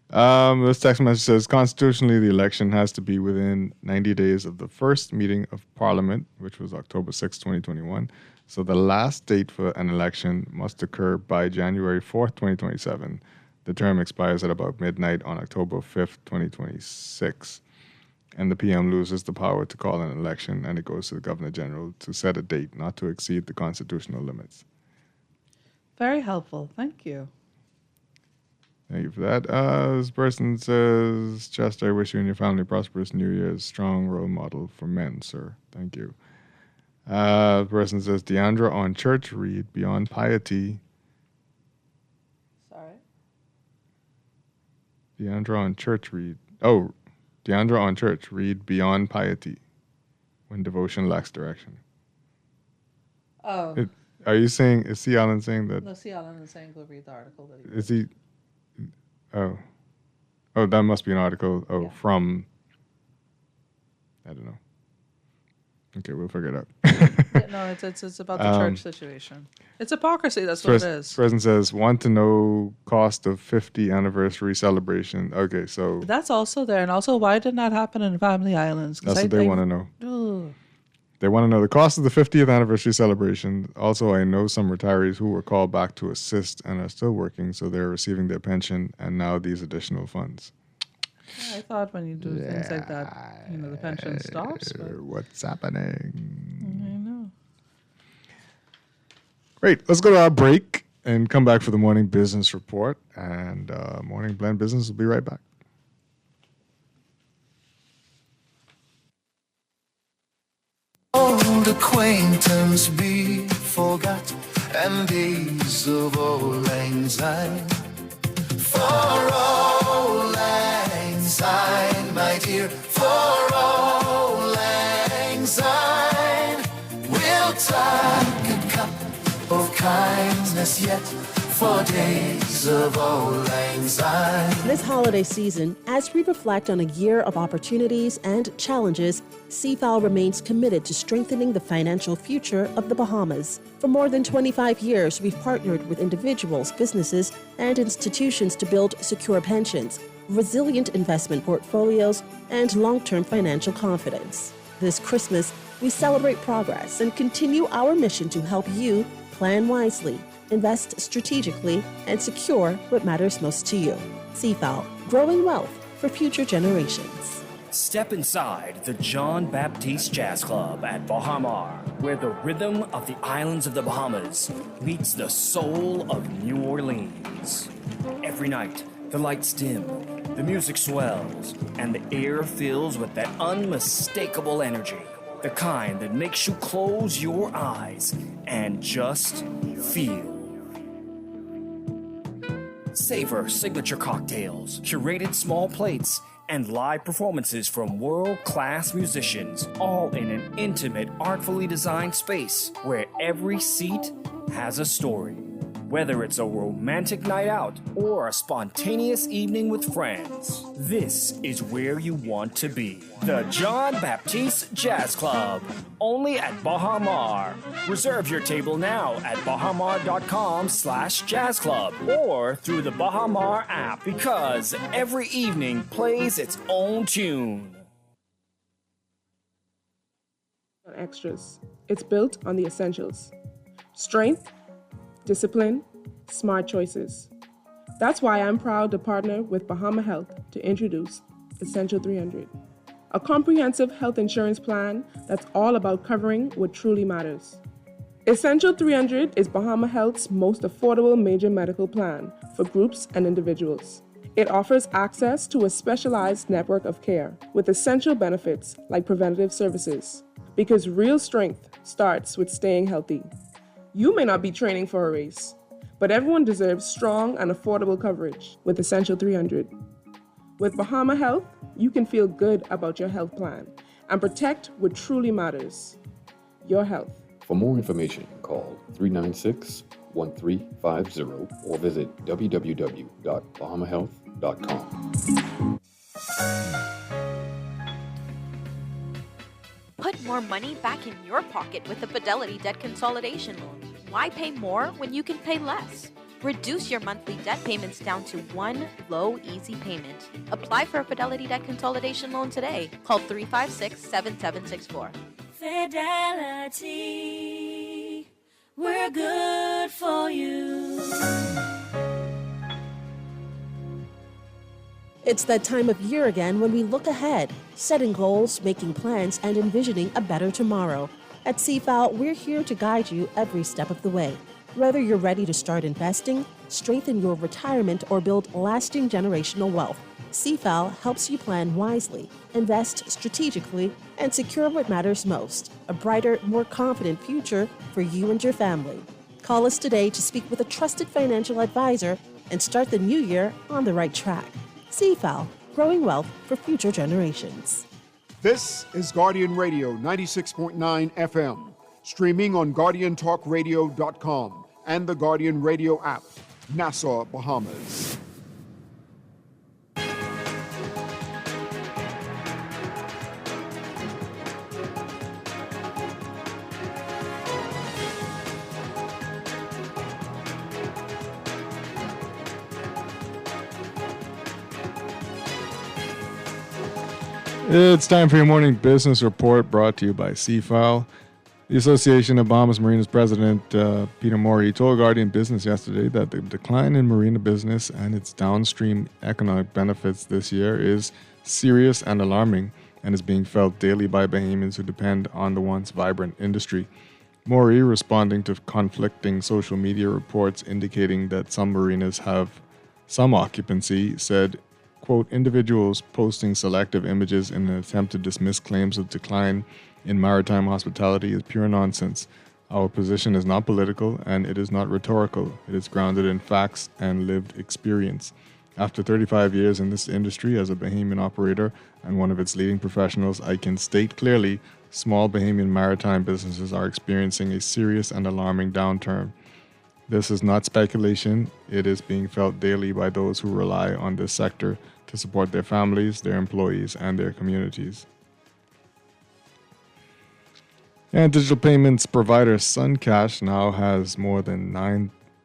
This text message says, constitutionally, the election has to be within 90 days of the first meeting of Parliament, which was October 6, 2021. So the last date for an election must occur by January 4th, 2027. The term expires at about midnight on October 5th, 2026. And the PM loses the power to call an election, and it goes to the Governor General to set a date not to exceed the constitutional limits. Very helpful. Thank you. Thank you for that. This person says, Chester, I wish you and your family prosperous New Year's. Strong role model for men, sir. Thank you. The person says, Deandra on church, read Beyond Piety. Sorry? Deandra on church, read. Oh, Deandra on church, read Beyond Piety when devotion lacks direction. Oh. Is C. Allen saying that? No, C. Allen is saying go read the article. Is he? Oh, that must be an article. Oh, yeah. From. I don't know. Okay, we'll figure it out. No, it's about the church situation. It's hypocrisy. That's what it is. President says, want to know cost of 50th anniversary celebration. Okay, so that's also there, and also why did not happen in Family Islands? That's what they want to know. Ugh. They want to know the cost of the 50th anniversary celebration. Also, I know some retirees who were called back to assist and are still working, so they're receiving their pension and now these additional funds. Yeah, I thought when you do things like that, the pension stops. But what's happening? I know. Great. Let's go to our break and come back for the morning business report. And Morning Blend Business will be right back. Old acquaintance be forgot, and days of old anxiety. For all anxiety, my dear, for all anxiety, we'll take a cup of kindness yet, for days of old anxiety. This holiday season, as we reflect on a year of opportunities and challenges, CFAL remains committed to strengthening the financial future of the Bahamas. For more than 25 years, we've partnered with individuals, businesses, and institutions to build secure pensions, resilient investment portfolios, and long-term financial confidence. This Christmas, we celebrate progress and continue our mission to help you plan wisely, invest strategically, and secure what matters most to you. CFAL, growing wealth for future generations. Step inside the John Baptiste Jazz Club at Bahamar, where the rhythm of the islands of the Bahamas meets the soul of New Orleans. Every night, the lights dim, the music swells, and the air fills with that unmistakable energy. The kind that makes you close your eyes and just feel. Savor signature cocktails, curated small plates, and live performances from world-class musicians, all in an intimate, artfully designed space where every seat has a story. Whether it's a romantic night out or a spontaneous evening with friends, this is where you want to be. The John Baptiste Jazz Club, only at Bahamar. Reserve your table now at bahamar.com/jazz club or through the Bahamar app, because every evening plays its own tune. Extras. It's built on the essentials: strength, discipline, smart choices. That's why I'm proud to partner with Bahama Health to introduce Essential 300, a comprehensive health insurance plan that's all about covering what truly matters. Essential 300 is Bahama Health's most affordable major medical plan for groups and individuals. It offers access to a specialized network of care with essential benefits like preventative services, because real strength starts with staying healthy. You may not be training for a race, but everyone deserves strong and affordable coverage with Essential 300. With Bahama Health, you can feel good about your health plan and protect what truly matters: your health. For more information, call 396-1350 or visit www.bahamahealth.com. Put more money back in your pocket with a Fidelity debt consolidation loan. Why pay more when you can pay less? Reduce your monthly debt payments down to one low, easy payment. Apply for a Fidelity debt consolidation loan today. Call 356-7764. Fidelity, we're good for you. It's that time of year again when we look ahead, setting goals, making plans, and envisioning a better tomorrow. At CFAL, we're here to guide you every step of the way. Whether you're ready to start investing, strengthen your retirement, or build lasting generational wealth, CFAL helps you plan wisely, invest strategically, and secure what matters most: a brighter, more confident future for you and your family. Call us today to speak with a trusted financial advisor and start the new year on the right track. CFAL, growing wealth for future generations. This is Guardian Radio 96.9 FM, streaming on GuardianTalkRadio.com and the Guardian Radio app, Nassau, Bahamas. It's time for your morning business report, brought to you by CFAL. The Association of Bahamas Marinas President Peter Morey told Guardian Business yesterday that the decline in marina business and its downstream economic benefits this year is serious and alarming, and is being felt daily by Bahamians who depend on the once vibrant industry. Morey, responding to conflicting social media reports indicating that some marinas have some occupancy, said, quote, individuals posting selective images in an attempt to dismiss claims of decline in maritime hospitality is pure nonsense. Our position is not political and it is not rhetorical. It is grounded in facts and lived experience. After 35 years in this industry as a Bahamian operator and one of its leading professionals, I can state clearly small Bahamian maritime businesses are experiencing a serious and alarming downturn. This is not speculation. It is being felt daily by those who rely on this sector to support their families, their employees, and their communities. And digital payments provider SunCash now has more than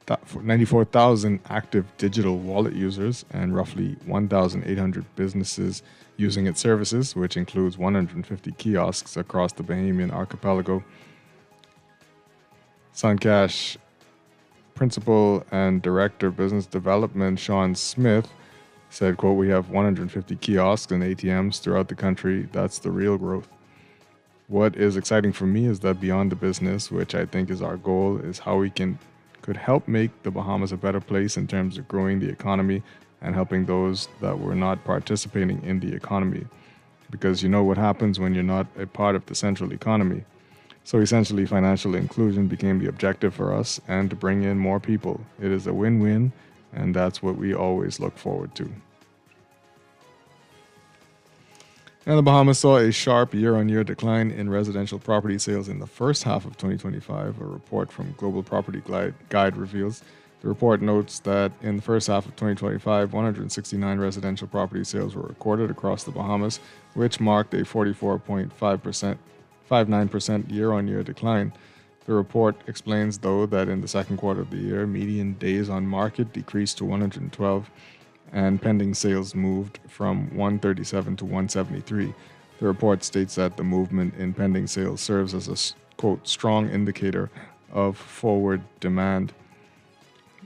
94,000 active digital wallet users and roughly 1,800 businesses using its services, which includes 150 kiosks across the Bahamian archipelago. Suncash Principal and Director Business Development Sean Smith said, quote, "We have 150 kiosks and ATMs throughout the country. That's the real growth. What is exciting for me is that beyond the business, which I think is our goal, is how we could help make the Bahamas a better place in terms of growing the economy and helping those that were not participating in the economy. Because you know what happens when you're not a part of the central economy. So essentially, financial inclusion became the objective for us and to bring in more people. It is a win-win, and that's what we always look forward to." And the Bahamas saw a sharp year-on-year decline in residential property sales in the first half of 2025, a report from Global Property Guide reveals. The report notes that in the first half of 2025, 169 residential property sales were recorded across the Bahamas, which marked a 44.59% year-on-year decline. The report explains, though, that in the second quarter of the year, median days on market decreased to 112, and pending sales moved from 137 to 173. The report states that the movement in pending sales serves as a, quote, strong indicator of forward demand.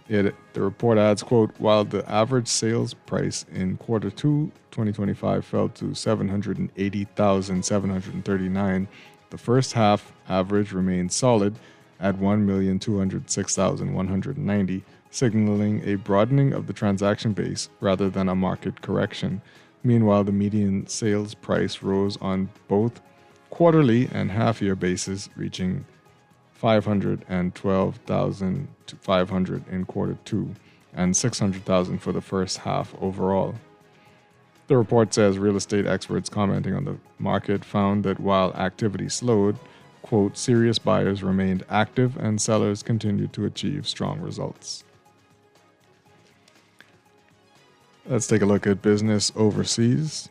The report adds, quote, "While the average sales price in quarter 2 2025 fell to $780,739, the first half average remained solid at $1,206,190, signaling a broadening of the transaction base rather than a market correction. Meanwhile, the median sales price rose on both quarterly and half-year basis, reaching $512,500 in quarter 2 and $600,000 for the first half overall." The report says real estate experts commenting on the market found that while activity slowed, quote, "serious buyers remained active and sellers continued to achieve strong results." Let's take a look at business overseas.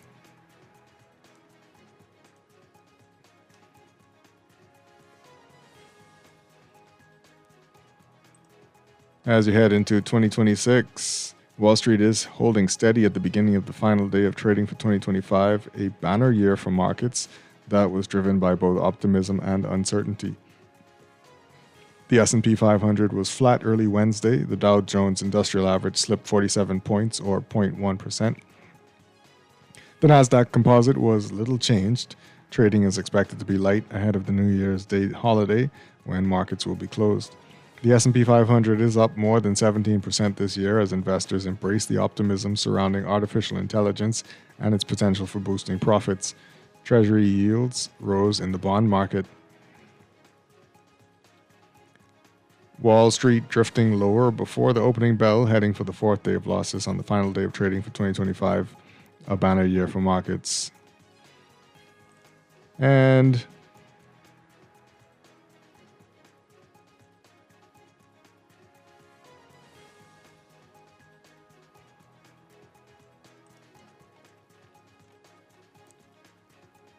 As you head into 2026, Wall Street is holding steady at the beginning of the final day of trading for 2025, a banner year for markets that was driven by both optimism and uncertainty. The S&P 500 was flat early Wednesday. The Dow Jones Industrial Average slipped 47 points, or 0.1%. The Nasdaq Composite was little changed. Trading is expected to be light ahead of the New Year's Day holiday, when markets will be closed. The S&P 500 is up more than 17% this year as investors embrace the optimism surrounding artificial intelligence and its potential for boosting profits. Treasury yields rose in the bond market. Wall Street drifting lower before the opening bell, heading for the fourth day of losses on the final day of trading for 2025, a banner year for markets. And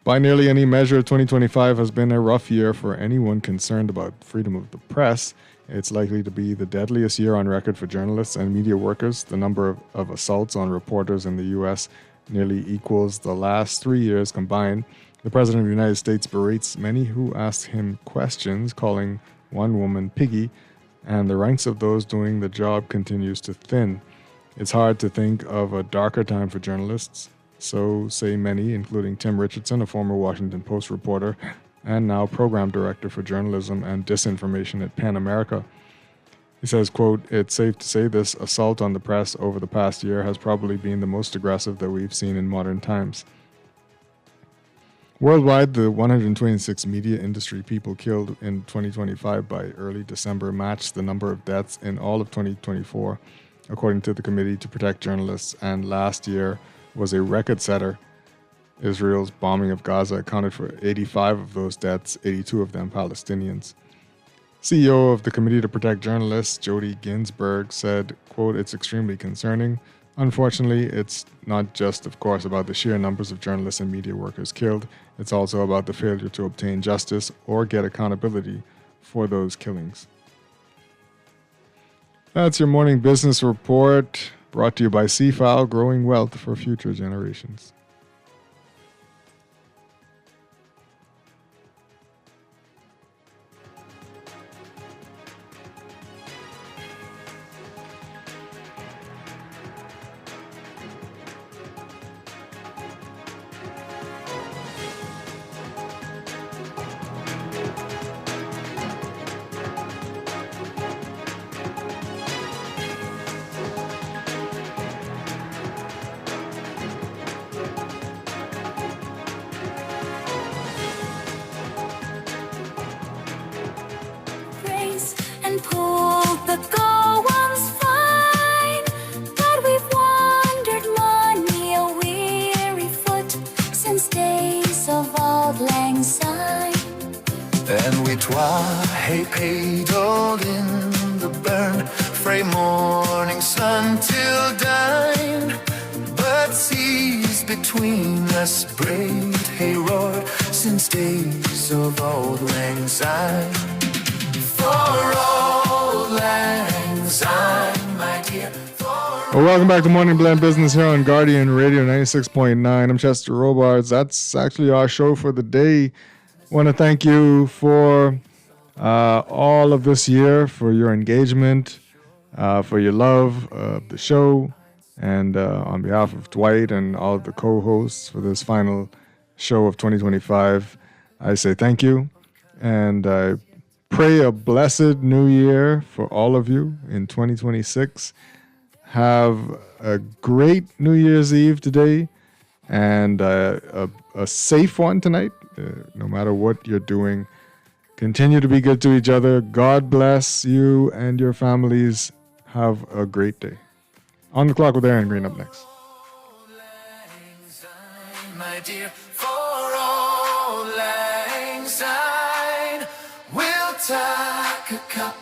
by nearly any measure, 2025 has been a rough year for anyone concerned about freedom of the press. It's likely to be the deadliest year on record for journalists and media workers. The number of assaults on reporters in the U.S. nearly equals the last 3 years combined. The President of the United States berates many who ask him questions, calling one woman piggy, and the ranks of those doing the job continues to thin. It's hard to think of a darker time for journalists. So say many, including Tim Richardson, a former Washington Post reporter and now program director for journalism and disinformation at PEN America. He says, quote, "It's safe to say this assault on the press over the past year has probably been the most aggressive that we've seen in modern times." Worldwide, the 126 media industry people killed in 2025 by early December matched the number of deaths in all of 2024, according to the Committee to Protect Journalists, and last year was a record setter. Israel's bombing of Gaza accounted for 85 of those deaths, 82 of them Palestinians. CEO of the Committee to Protect Journalists, Jody Ginsburg, said, quote, "It's extremely concerning. Unfortunately, it's not just, of course, about the sheer numbers of journalists and media workers killed. It's also about the failure to obtain justice or get accountability for those killings." That's your morning business report brought to you by CFAL, growing wealth for future generations. Race and pull the go one's fine, but we've wandered many a weary foot since days of auld lang syne. And we twa hae paddled in the burn frae morning sun till dine, but seas between us braid hae roared since days of auld lang syne. For auld lang syne, my dear. Well, welcome back to Morning Blend Business here on Guardian Radio 96.9. I'm Chester Robards. That's actually our show for the day. I want to thank you for all of this year, for your engagement, for your love of the show, and on behalf of Dwight and all of the co-hosts for this final show of 2025, I say thank you. And I pray a blessed new year for all of you in 2026. Have a great New Year's Eve today and a safe one tonight, no matter what you're doing. Continue to be good to each other. God bless you and your families. Have a great day. On the Clock with Aaron Green up next. My dear, for auld lang syne, we'll take a cup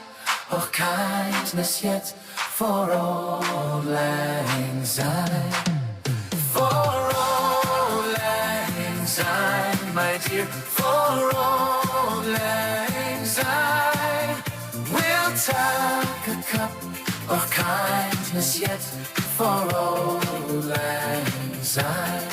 of kindness yet. For auld lang syne, for auld lang syne, my dear, for auld lang syne, we'll take a cup of kindness yet. For auld lang syne.